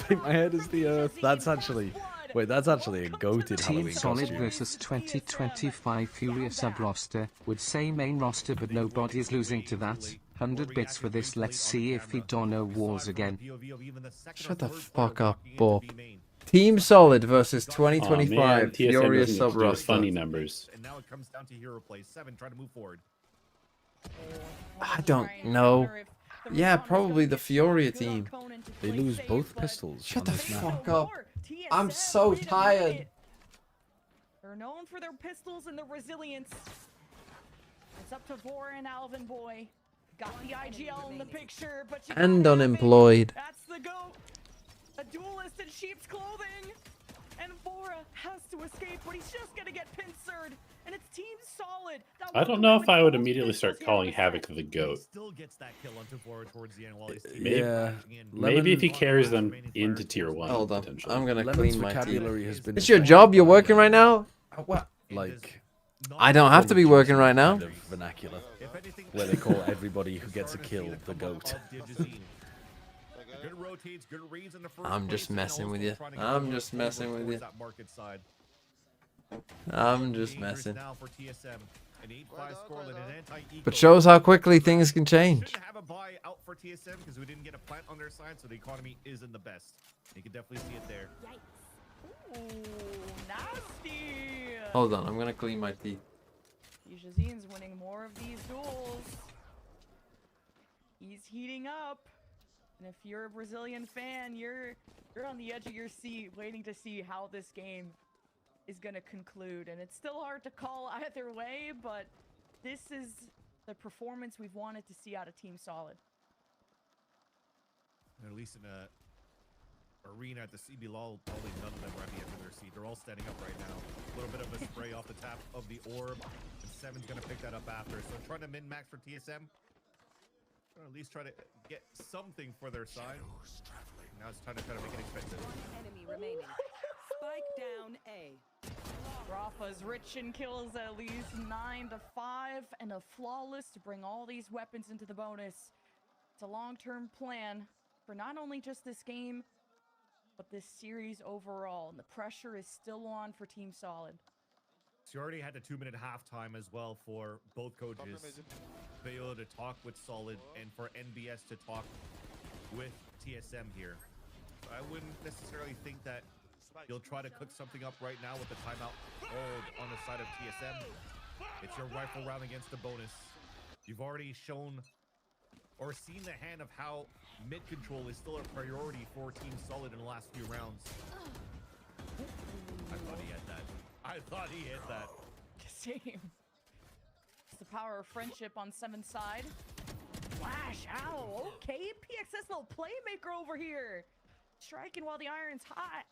quick My head is the Earth. That's actually... Wait, that's actually a goated Team Halloween Solid costume. versus 2025 Furious sub roster. Would say main roster, but nobody's losing to that. 100 bits for this. Let's see if we don't know wars again. Shut the fuck up, Bob. Team Solid versus Aw, 2025 man, TSM Furious doesn't get sub to do the roster. funny numbers. And now it comes down to hero play. 7 trying to move forward. I don't know. Yeah, probably the Fioria team. They lose both pistols. Shut on the this map. fuck up. I'm so tired. They're known for their pistols and their resilience. It's up to Vor and Alvin Boy. Got the IGL in the picture, but you And gotta have it. unemployed. That's the GOAT. A duelist in sheep's clothing. And Vora has to escape, but he's just gonna get pincered. And it's Team Solid. that I walk don't know away if with I would both immediately pistols start here calling on the Havoc set. the GOAT. Still gets that kill onto forward towards the end while he's Yeah. Maybe if he Lemon- carries them into tier 1, Hold on. potentially. I'm gonna Lemon's clean my teeth. vocabulary has been It's your infected job? You're by, working right now? What? Like... I don't have to be working right now. kind of vernacular, where they call everybody who gets a kill the GOAT. I'm just messing with you. I'm just messing with you. I'm just messing. But shows how quickly things can change. Shouldn't have a buy out for TSM because we didn't get a plant on their side, so the economy isn't the best. You can definitely see it there. Ooh, nasty. Hold on, I'm gonna clean my teeth. Yazine's winning more of these duels. He's heating up. And if you're a Brazilian fan, you're on the edge of your seat waiting to see how this game is going to conclude. And it's still hard to call either way, but this is the performance we've wanted to see out of Team Solid. At least in a arena at the CB LOL, probably none of them are at the edge of their seat. They're all standing up right now. A little bit of a spray off the tap of the orb, and Seven's going to pick that up after. So trying to min-max for TSM. Or at least try to get something for their side. Now it's time to try to make it expensive. Enemy remaining. Spike down A. Rafa's rich in kills, at least 9 to 5, and a flawless to bring all these weapons into the bonus. It's a long-term plan for not only just this game, but this series overall. And the pressure is still on for Team Solid. So you already had the 2-minute halftime as well for both coaches. Bayo to talk with Solid and for NBS to talk with TSM here. So I wouldn't necessarily think that you'll try to cook something up right now with the timeout hold on the side of TSM. It's your rifle round against the bonus. You've already shown or seen the hand of how mid control is still a priority for Team Solid in the last few rounds. I thought he had that. I thought he hit that. Same. It's the power of friendship on Seven's side. Flash, ow, okay. PXS little playmaker over here. Striking while the iron's hot.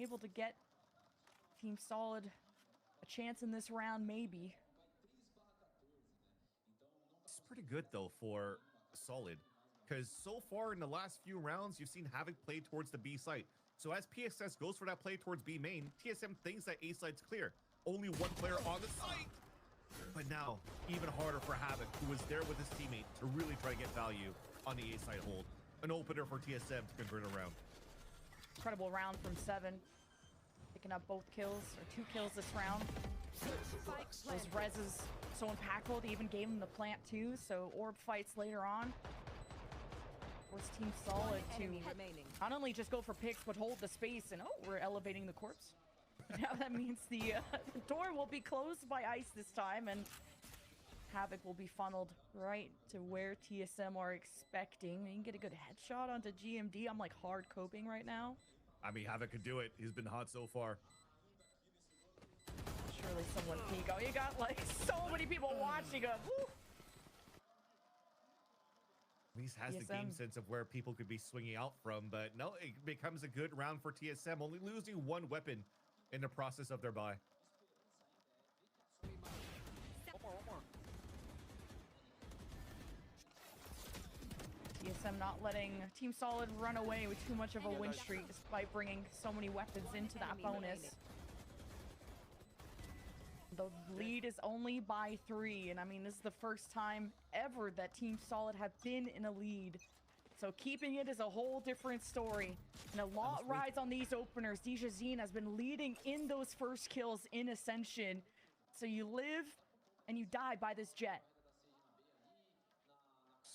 Able to get Team Solid a chance in this round, maybe. It's pretty good though for Solid, because so far in the last few rounds, you've seen Havoc play towards the B site. So as PXS goes for that play towards B main, TSM thinks that A site's clear. Only one player on the site. But now, even harder for Havoc, who was there with his teammate to really try to get value on the A site hold. An opener for TSM to convert around. Incredible round from Seven. Picking up both kills, or 2 kills this round. Those reses so impactful. They even gave him the plant too, so orb fights later on. Force Team Solid to not only just go for picks, but hold the space. And oh, we're elevating the corpse. Now that means the door will be closed by ice this time, and Havoc will be funneled right to where TSM are expecting. You can get a good headshot onto GMD. I'm like hard coping right now. I mean, Havoc could do it. He's been hot so far. Surely someone peek. Oh, you got like so many people watching him. Woo! At least has the game sense of where people could be swinging out from, but no, it becomes a good round for TSM, only losing one weapon in the process of their buy. TSM not letting Team Solid run away with too much of a win streak despite bringing so many weapons into that bonus. The lead is only by 3, and I mean, this is the first time ever that Team Solid have been in a lead. So keeping it is a whole different story. And a lot rides on these openers. Dijazine has been leading in those first kills in Ascension. So you live and you die by this Jet.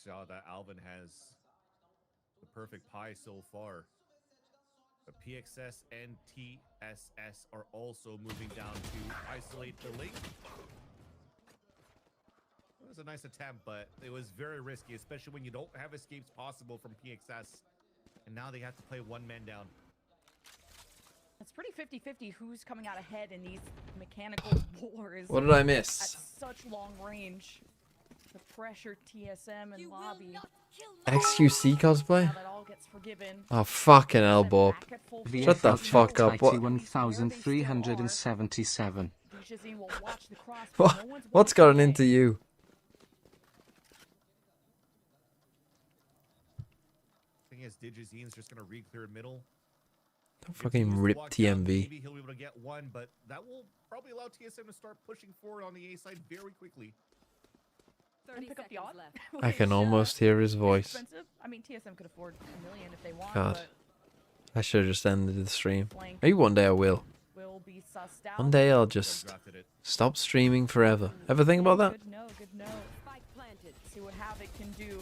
Saw that Alvin has the perfect pie so far. The PXS and TSS are also moving down to isolate the link. It was a nice attempt, but it was very risky, especially when you don't have escapes possible from PXS. And now they have to play one man down. It's pretty 50-50 who's coming out ahead in these mechanical wars. What did I miss? At such long range. The pressure TSM and lobby. XQC cosplay? Now that all gets forgiven. Oh, fucking hell, Bob. Shut the fuck up. What? 1377. Dijazine will watch the cross, but no one's What's gotten into you? Thing is, Dijazine's just gonna re-clear middle. Don't fucking rip TMV. Maybe he'll be able to get one, but that will probably allow TSM to start pushing forward on the A side very quickly. And pick up the odd. I can almost hear his voice. Expensive. I mean, TSM could afford $1 million if they want. God. But I should have just ended the stream. Maybe one day I will. be sussed out. One day I'll just stop streaming forever. Ever think about that? Good no, good no. Spike planted. See what Havoc can do.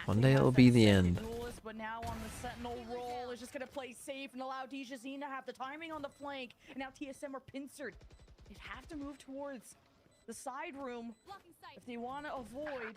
One day it'll be the end. But now on the Sentinel roll is just gonna play safe and allow Dijazine to have the timing on the flank. And now TSM are pincered. They have to move towards the side room if they want to avoid.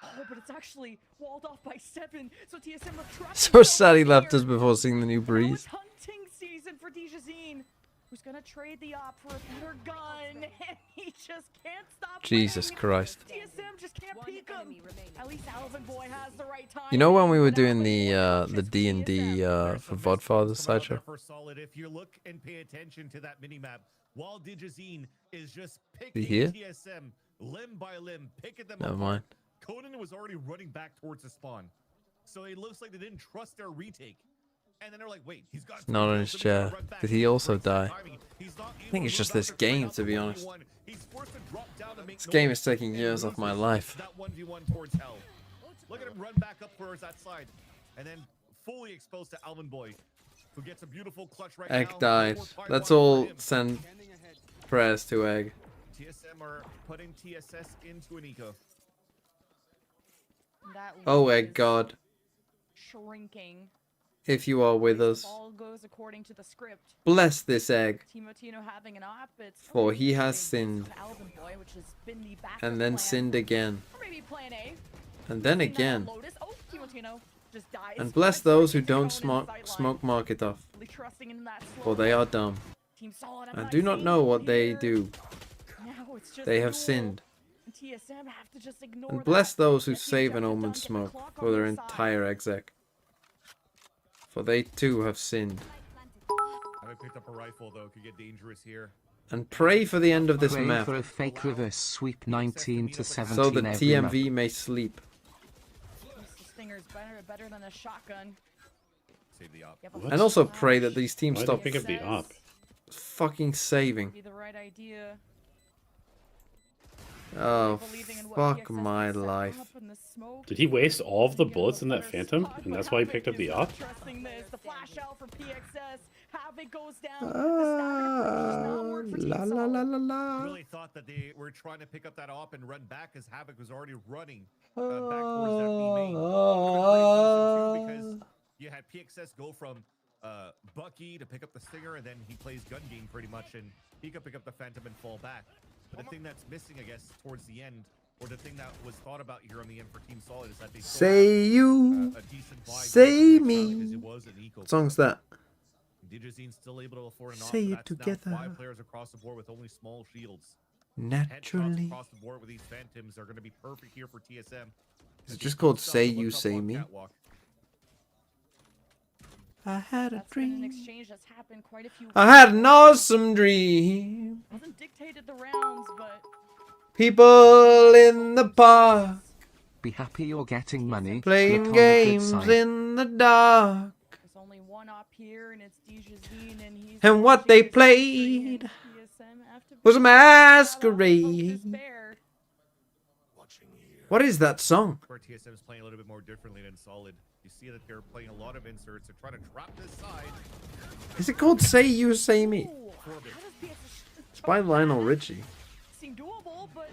Oh, but it's actually walled off by 7. So TSM are trapped. So sad he left us before seeing the new breeze. Hunting season for Dijazine, who's gonna trade the op for a better gun, and he just can't stop. Jesus Christ. TSM just can't peek him. At least Alvin Boy has the right time. You know when we were doing the D&D for Vodfather sideshow? If you look and pay attention to that minimap, while Dijazine is just He picking here? TSM limb by limb, picking them Never apart. mind. Conan was already running back towards the spawn. So it looks like they didn't trust their retake. And then they're like, wait, he's got Not on his chair. Did he also die? I think it's just this game, to be honest. This game is taking years off my life. That 1v1 towards hell. Look at him run back up towards that side. And then fully exposed to Alvin Boy, who gets a beautiful clutch right now. Egg died. Let's all send prayers to Egg. TSM are putting TSS into an eco. Oh, Egg God. Shrinking. If you are with us, All goes according to the script. bless this egg, Timotino having an op, it's for he has sinned, Alvin Boy, which has been the backup and then plan. sinned again, Or maybe plan A. and then Something that again. Lotus. Oh, Timotino just dies. And bless those who don't smoke market off, Really trusting in that slow for they are dumb, Team Solid, and do not know what they do. Now it's just They have duel. sinned. And TSM have to just ignore And bless that. those who Get the save an objective omen done, get the smoke clock for on their their side. entire exec, for they too have sinned. I picked up a rifle though, could get dangerous here. And pray for the end of this Pray map, for a fake reverse sweep 19 to 17 so the every map. TMV may sleep. The Stinger's better than a shotgun. Save the op. You have a And also pray that these teams Why stop did I pick up the op? fucking saving. Be the right idea. Oh, Believing in what fuck PXS my can set life. up in the smoke. Did he waste all of the bullets in that Phantom, and that's why he picked up the op? Trusting this, the flash out from PXS. Havoc goes down. La la la la la. Really thought that they were trying to pick up that op and run back as Havoc was already running back towards that B main. Because you had PXS go from Bucky to pick up the Stinger, and then he plays gun game pretty much, and he could pick up the Phantom and fall back. But the thing that's missing, I guess, towards the end, or the thing that was thought about here on the end for Team Solid, is that they Say you, a decent buy say because me. it was an eco. What song's that? Dijazine's still able to afford an op, Say but it that's now together. 5 players across the board with only small shields. Naturally. Headshots across the board with these Phantoms are going to be perfect here for TSM. Is it just called Say You, Say Me? I had a That's been an dream. exchange that's happened quite a few I had an awesome dream. Wasn't dictated the rounds, but People in the park Be happy you're getting money. playing Look on the good games side. in the dark. there's only one op here, and it's Dijazine, and he's And what they played Was a masquerade. What is that song? Where TSM is playing a little bit more differently than Solid. You see that they're playing a lot of inserts. They're trying to trap this side. Is it called Say You, Say Me? It's by Lionel Richie. Seemed doable, but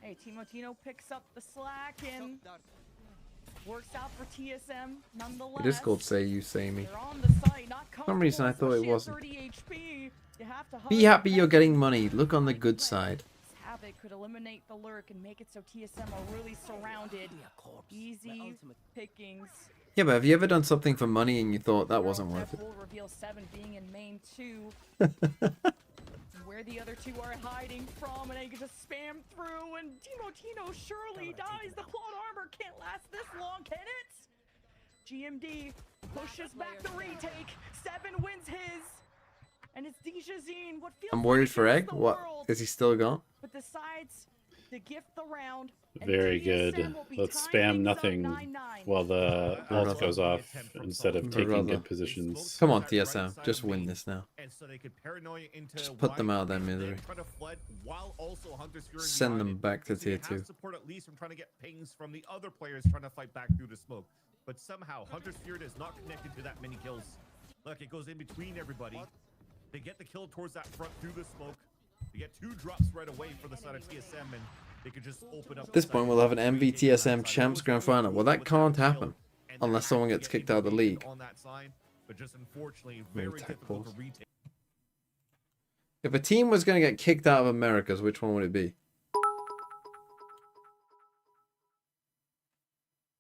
hey, Timo picks up the slack and works out for TSM nonetheless. It is called Say You, Say Me. They're on the site, not For some reason I thought it wasn't. 30 HP. You have to Be happy you're getting money. Look on the good side. Havoc could eliminate the lurk and make it so TSM are really surrounded. Easy pickings. Yeah, but have you ever done something for money and you thought that wasn't worth it? Will reveal 7 being in main 2. Where the other 2 are hiding from, and they can just spam through, and Timo surely dies. The plot armor can't last this long, can it? GMD pushes back the retake. 7 wins his. And it's Dijazine. What feels I'm worried for like Egg. What? Is he still gone? but decides to gift the round. Very good. Let's spam nothing while the ult goes off instead of taking good positions. Come on, TSM. Just win this now. Just put them out of their misery. Send them back to tier 2. Support at least from trying to get pings from the other players trying to fight back through the smoke. But somehow, Hunter's Spirit is not connected to that many kills. Look, it goes in between everybody. They get the kill towards that front through the smoke. They get 2 drops right away for the side of TSM, and they could just open up. At this point, we'll have an MVTSM Champs Grand Final. Well, that can't happen unless someone gets kicked out of the league. On that side, but just unfortunately, very difficult to retake. If a team was going to get kicked out of Americas, which one would it be?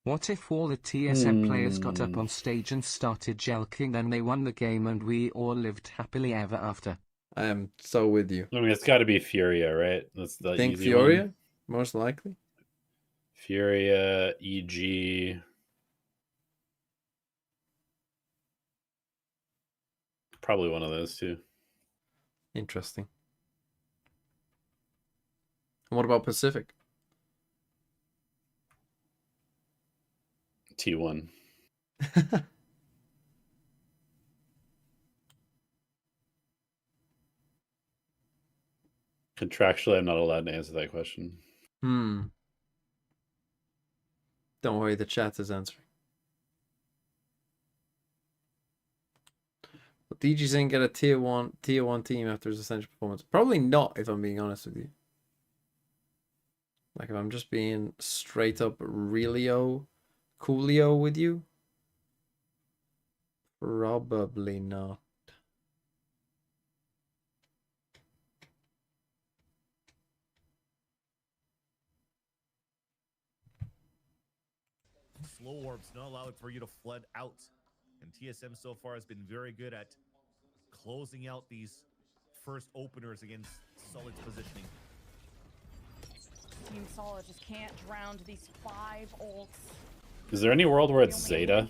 What if all the TSM players got up on stage and started jelking, then they won the game and we all lived happily ever after? I am so with you. I mean, it's got to be Furia, right? That's the Think easy Furia? one. Most likely. Furia, EG. Probably one of those two. Interesting. And what about Pacific? T1. Contractually, I'm not allowed to answer that question. Don't worry, the chat is answering. Will DGZing get a tier one team after his Ascension performance? Probably not, if I'm being honest with you. Like, if I'm just being straight up Coolio with you? Probably not. Slow orbs not allowed for you to flood out. And TSM so far has been very good at closing out these first openers against Solid's positioning. Team Solid just can't drown these 5 ults. Is there any world where it's Zeta?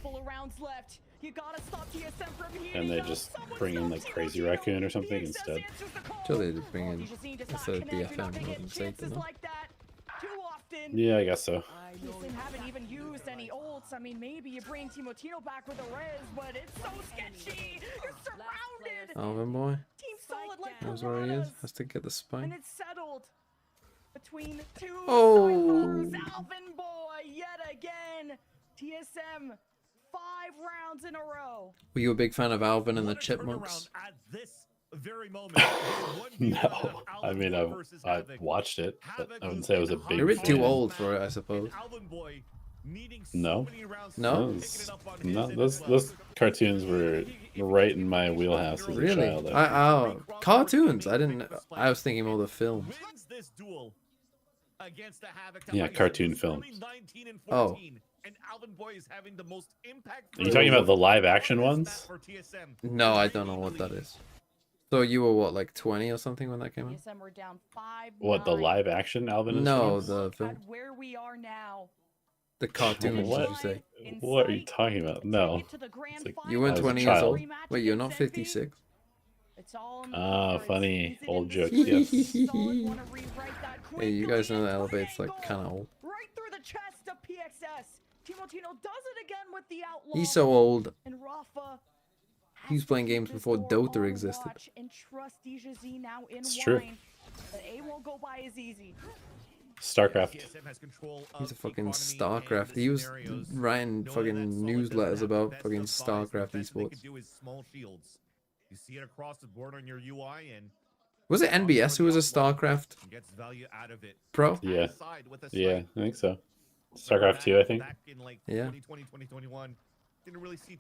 And they just bring in like Crazy Raccoon or something instead? Sure, they did bring in instead of BFM, wasn't Zeta, no? Yeah, I guess so. TSM haven't even used any ults. I mean, maybe you bring Timo back with a res, but it's so sketchy. You're surrounded. Alvin boy. Team Solid like Knows where he is. Has to get the spike. And it's settled between 2 Oh. ciphers. Alvin boy yet again. TSM 5 rounds in a row. Were you a big fan of Alvin and the Chipmunks? Very moment. No, I mean I've watched it, but I wouldn't say I was a big. You're a bit fan. too old for it, I suppose. No, no, those cartoons were right in my wheelhouse as a really. child. Cartoons. I didn't. I was thinking more the films. Yeah, cartoon films. Oh. And Alvin Boy is having the most impact. Are you talking about the live action ones? No, I don't know what that is. So you were what, like 20 or something when that came out? TSM were down 5. What, the live action Alvin? No, the film. Where we are now. The cartoon, what? did you say? What are you talking about? No. Like, you weren't 20 years old. Wait, you're not 56. Ah, funny old jokes. Yes. Hey, you guys know that elevate's like kind of old. Right through the chest of PXS. Timo does it again with the outlaw. He's so old. And Rafa He was playing games before Dota existed. It's true. A won't go by as easy. StarCraft. He's a fucking StarCraft. He was writing fucking newsletters about fucking StarCraft esports. You see it across the board on your UI, and Was it NBS who was a StarCraft pro? Yeah. Yeah, I think so. StarCraft 2, I think. Yeah.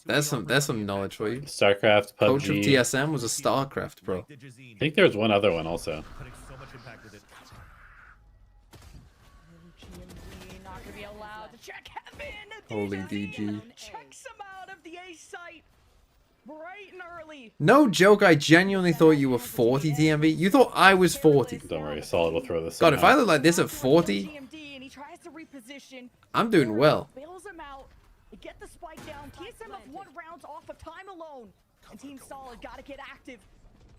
There's some knowledge for you. StarCraft, PUBG. Coach of TSM was a StarCraft pro. I think there was one other one also. Not gonna be allowed to check heaven. Holy DG. Checks him out of the A site. Bright and early. No joke, I genuinely thought you were 40, TMV. You thought I was 40. Don't worry, Solid will throw this. God, if I look like this at 40, I'm doing well. Bails him out. They get the spike down. TSM have won rounds off of time alone. And Team Solid gotta get active.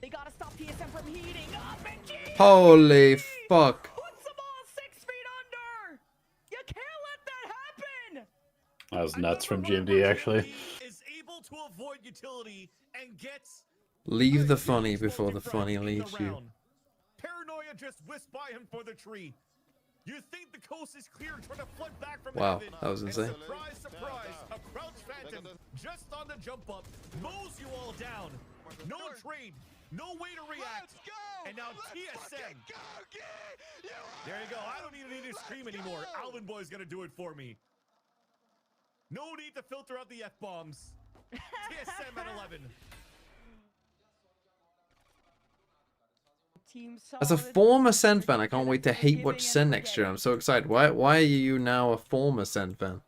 They gotta stop TSM from heating up. And Holy fuck. puts them all 6 feet under. You can't let that happen. That was nuts from GMD, actually. To avoid utility and gets Leave the funny before the funny leaves you. Paranoia just whisked by him for the tree. You think the coast is clear, trying to flood back from Wow, heaven. that was insane. And surprise, surprise, a crouch phantom just on the jump up mows you all down. No trade, no way to react. And now TSM. There you go. I don't even need to scream anymore. Alvin Boy's gonna do it for me. No need to filter out the F-bombs. TSM at 11. As a former Ascent fan, I can't wait to hate watch Ascent next year. I'm so excited. Why are you now a former Ascent fan?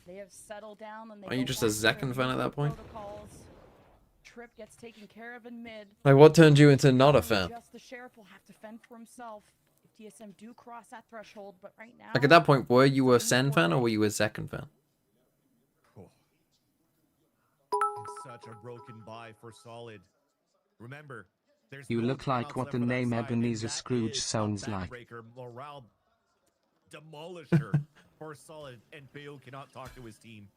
They have settled down and they Are you just a Zekken fan at that point? Trip gets taken care of in mid. Like, what turned you into not a fan? Just the sheriff will have to fend for himself if TSM do cross that threshold, but right now. Like, at that point, were you a Ascent fan or were you a Zekken fan? Such a broken buy for Solid. Remember, You look like what the name Ebenezer Scrooge sounds like. Morale demolisher for Solid, and Bayo cannot talk to his team.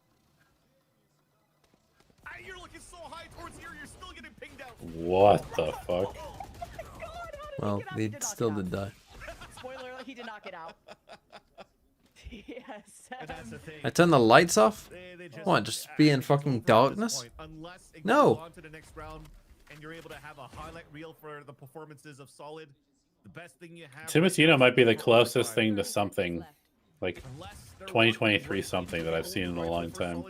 You're looking so high towards here, you're still getting pinged out. What the fuck? Well, he still did die. Spoiler alert, he did not get out. Yes. I turned the lights off? What, just be in fucking darkness? No. And you're able to have a highlight reel for the performances of Solid. The best thing you have. Timatino might be the closest thing to something like 2023 something that I've seen in a long time.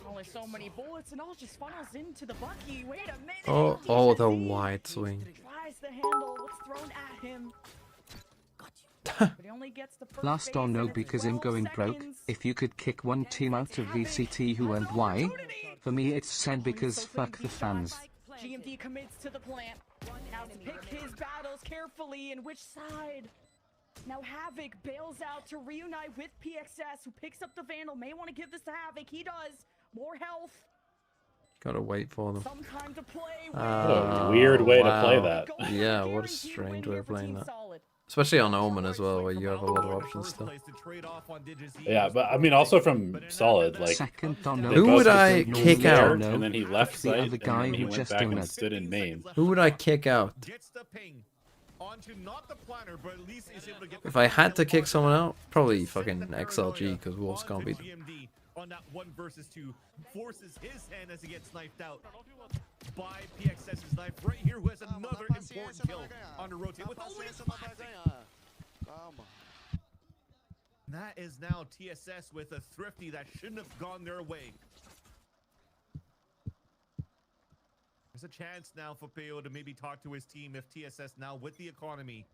Only so many bullets and all just funnels into the Bucky. Wait a minute. Oh, the wide swing. Tries to handle what's thrown at him. But he only gets the first Last or base no and it's because 12 I'm going broke. seconds. If you could kick one team out of VCT, who and why? For me it's Sen because fuck the fans. GMD commits to the plant. Now to pick his battles carefully and which side. Now Havoc bails out to reunite with PXS, who picks up the Vandal. May want to give this to Havoc. He does. More health. Gotta wait for them. Some time to play. What a weird way to play that. Yeah, what a strange way of playing that. Especially on Omen as well, where you have a lot of options still. Yeah, but I mean also from Solid, like who would I kick out? And then he left the site, other guy and then he who went just back and donuts. stood in main. Who would I kick out? If I had to kick someone out, probably fucking XLG, because Wolves can't beat them. On that 1 versus 2, forces his hand as he gets sniped out by PXS's knife right here, who has another important kill on the rotate with only that is now TSS with a thrifty that shouldn't have gone their way. There's a chance now for Peo to maybe talk to his team if TSS now with the economy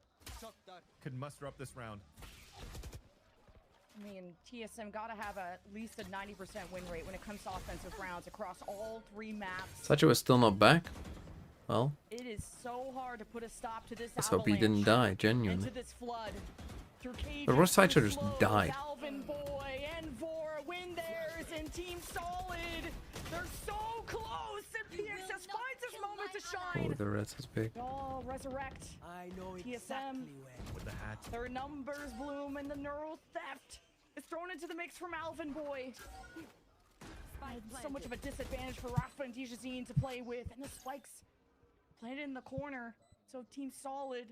could muster up this round. I mean, TSM gotta have at least a 90% win rate when it comes to offensive rounds across all 3 maps. Sacho is still not back? Well, It is so hard to put a stop to this let's hope he didn't die, genuinely. Into this flood. But what if Sacho just died? Alvin Boy and Vor win theirs and Team Solid. They're so close and PXS finds his moment to shine. Oh, the Reds is big. All resurrect. I know TSM with the hat. Their numbers bloom and the neural theft is thrown into the mix from Alvin Boy. So much of a disadvantage for Rafa and Dijazine to play with, and the spikes planted in the corner. So Team Solid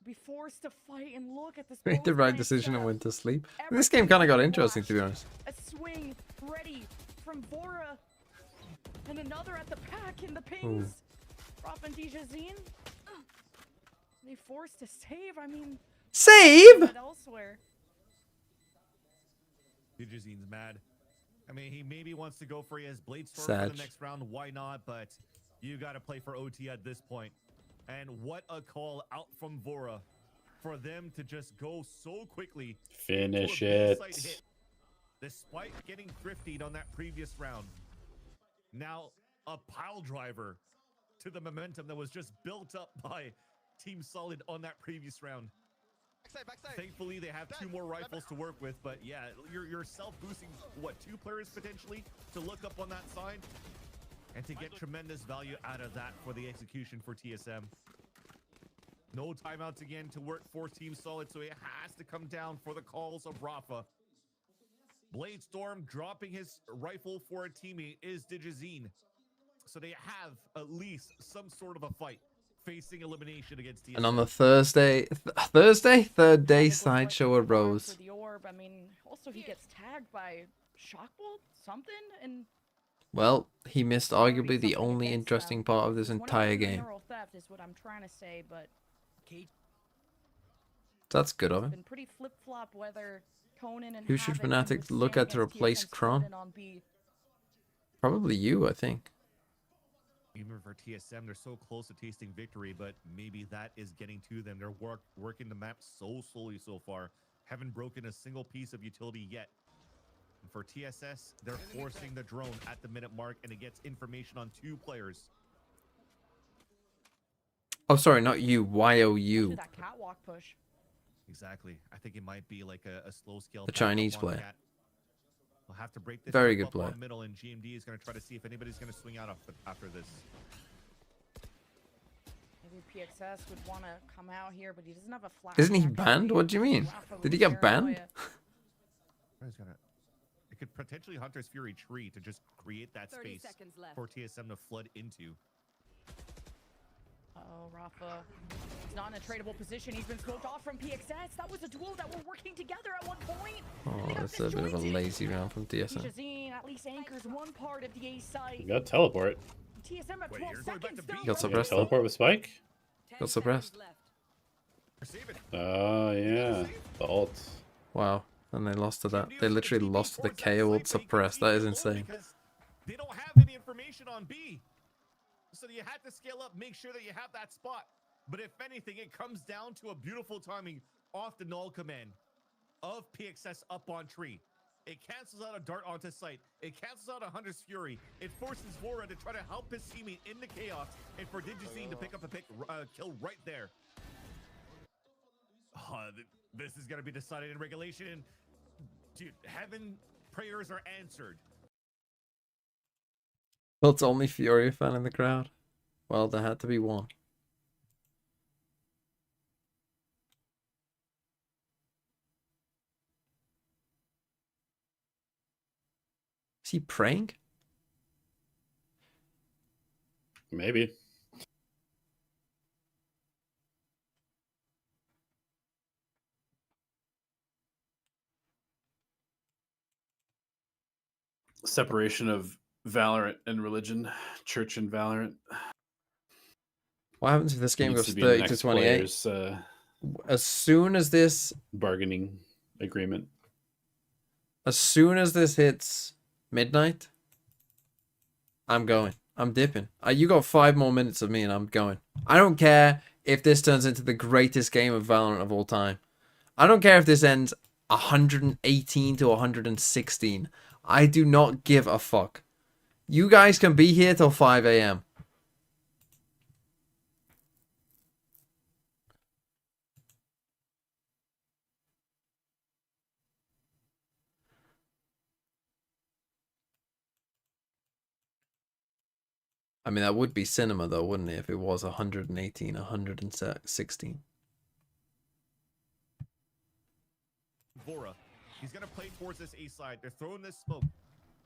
be forced to fight, and look at this. Made the right decision and went to sleep. This game kind of got interesting, to be honest. A swing ready from Vora, and another at the pack in the pings. Rafa and Dijazine, they forced to save. I mean, save elsewhere. Dijazine's mad. I mean, he maybe wants to go for his Blade Storm Sad. for the next round. Why not? But you got to play for OT at this point. And what a call out from Vora for them to just go so quickly. Finish into a it. B-side hit, despite getting thriftied on that previous round. Now, a pile driver to the momentum that was just built up by Team Solid on that previous round. Thankfully, they have 2 more rifles to work with, but yeah, you're self-boosting, what, 2 players potentially to look up on that side? And to get tremendous value out of that for the execution for TSM. No timeouts again to work for Team Solid, so it has to come down for the calls of Rafa. Blade Storm dropping his rifle for a teammate is Dijazine. So they have at least some sort of a fight facing elimination against TSM. And on the third day sideshow arose. For the orb, I mean, also he gets tagged by Shockbolt, something, and Well, he missed arguably the only interesting part of this entire game. mineral theft is what I'm trying to say, but That's good of it's him. been pretty flip-flop whether Conan and Who should Havoc can Fnatic look at to withstand replace against TSM Kron? split on B. Probably you, I think. Even for TSM, they're so close to tasting victory, but maybe that is getting to them. They're working the map so slowly so far. Haven't broken a single piece of utility yet. And for TSS, they're forcing the drone at the minute mark, and it gets information on 2 players. Oh, sorry, not you. After YOU. that catwalk push. Exactly. I think it might be like a slow scale. The Chinese player. Cat. We'll have to break this Very up good up player. on middle, and GMD is going to try to see if anybody's going to swing out after this. Maybe PXS would want to come out here, but he doesn't have a flash. Isn't he back on banned? B. What do you mean? Rafa Did he with get banned? paranoia. It could potentially Hunter's Fury tree to just create that 30 space seconds left. for TSM to flood into. Oh, Rafa. He's not in a tradable position. He's been smoked off from PXS. That was a duo that were working together at one point. Oh, that's a bit of a lazy round from TSM. Dijazine at least anchors one part of the A site. You got teleport. TSM at Wait, 12 you're going back seconds. to B? Still Got some You got rest. teleport with Spike? 10 Got suppressed. seconds left. Receive it. Oh, yeah. The ult. Wow. And they lost to that. GMD They was literally gonna TP lost to the towards that KO site, ult but he suppressed. couldn't That is TP alone insane. because they don't have any information on B. So you had to scale up, make sure that you have that spot. But if anything, it comes down to a beautiful timing off the null command of PXS up on tree. It cancels out a dart onto site. It cancels out a Hunter's Fury. It forces Vora to try to help his teammate in the chaos, and for Dijazine to pick up a kill right there. This is going to be decided in regulation, and dude, heaven prayers are answered. Well, it's only Fury fan in the crowd. Well, there had to be one. Is he praying? Maybe. Separation of Valorant and religion, church and Valorant. What happens if this game Needs goes to be in the 30 to next 28? player's, As soon as this bargaining agreement. As soon as this hits midnight, I'm going. I'm dipping. You got 5 more minutes of me and I'm going. I don't care if this turns into the greatest game of Valorant of all time. I don't care if this ends 118 to 116. I do not give a fuck. You guys can be here till 5 a.m. I mean, that would be cinema, though, wouldn't it, if it was 118, 116. Vora, he's going to play towards this A side. They're throwing this smoke.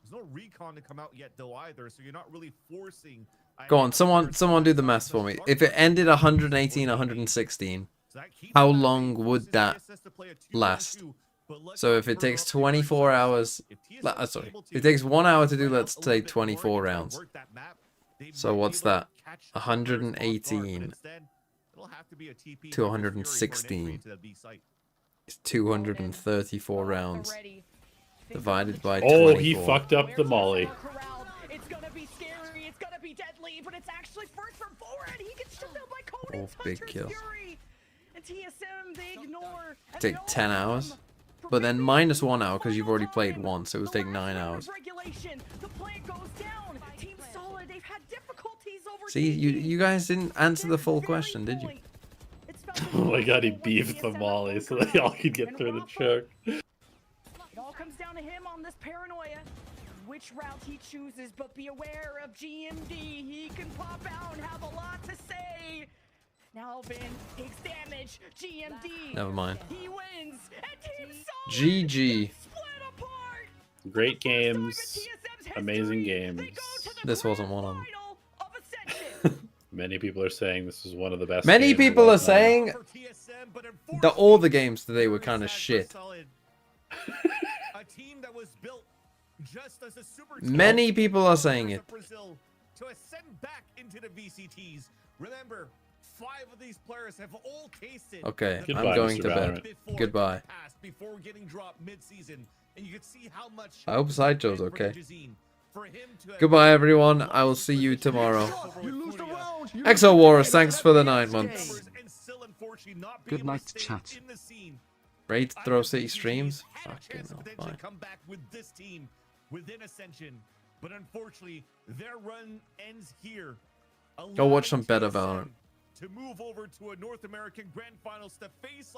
There's no recon to come out yet though either, so you're not really forcing. Go on, someone do the math for me. If it ended 118, 116, how long would that last? So if it takes 24 hours, sorry, if it takes 1 hour to do, let's say 24 rounds. So what's that? 118 to 116 is 234 rounds divided by 24. Oh, he fucked up the molly. It's gonna be scary. It's gonna be deadly, but it's actually first from forward. He gets shut down by Conan. Big kill. And TSM, they ignore. Take 10 hours, but then minus 1 hour because you've already played once, so it would take 9 hours. The plant goes down. Team Solid, they've had difficulties over. See, you guys didn't answer the full question, did you? Oh my god, he beefed the molly so they all could get through the choke. It all comes down to him on this paranoia. Which route he chooses, but be aware of GMD. He can pop out and have a lot to say. Now Alvin takes damage. GMD. Never mind. He wins. And Team Solid GG. split apart. Great games. Amazing games. This wasn't one of them. Of Ascension. Many people are saying this is one of the best. Many games of people all are time. saying that all the games today were kind of shit. A team that was built just as a super Many people are saying it. Brazil to ascend back into the VCTs. Remember, 5 of these players have all tasted. Okay, Goodbye, I'm going Mr. to bed. Valorant. Goodbye. Before getting dropped mid-season, and you could see how much. I hope Sideshow's okay. For him to have Goodbye, everyone. I will see you tomorrow. Exo Wars, thanks for the 9 months. Good night, chat. Raid Throw City streams? Fucking hell, potentially fine. come back with this team within Ascension, but unfortunately their run ends here. Go watch some allowing better TSM Valorant. to move over to a North American Grand Finals to face off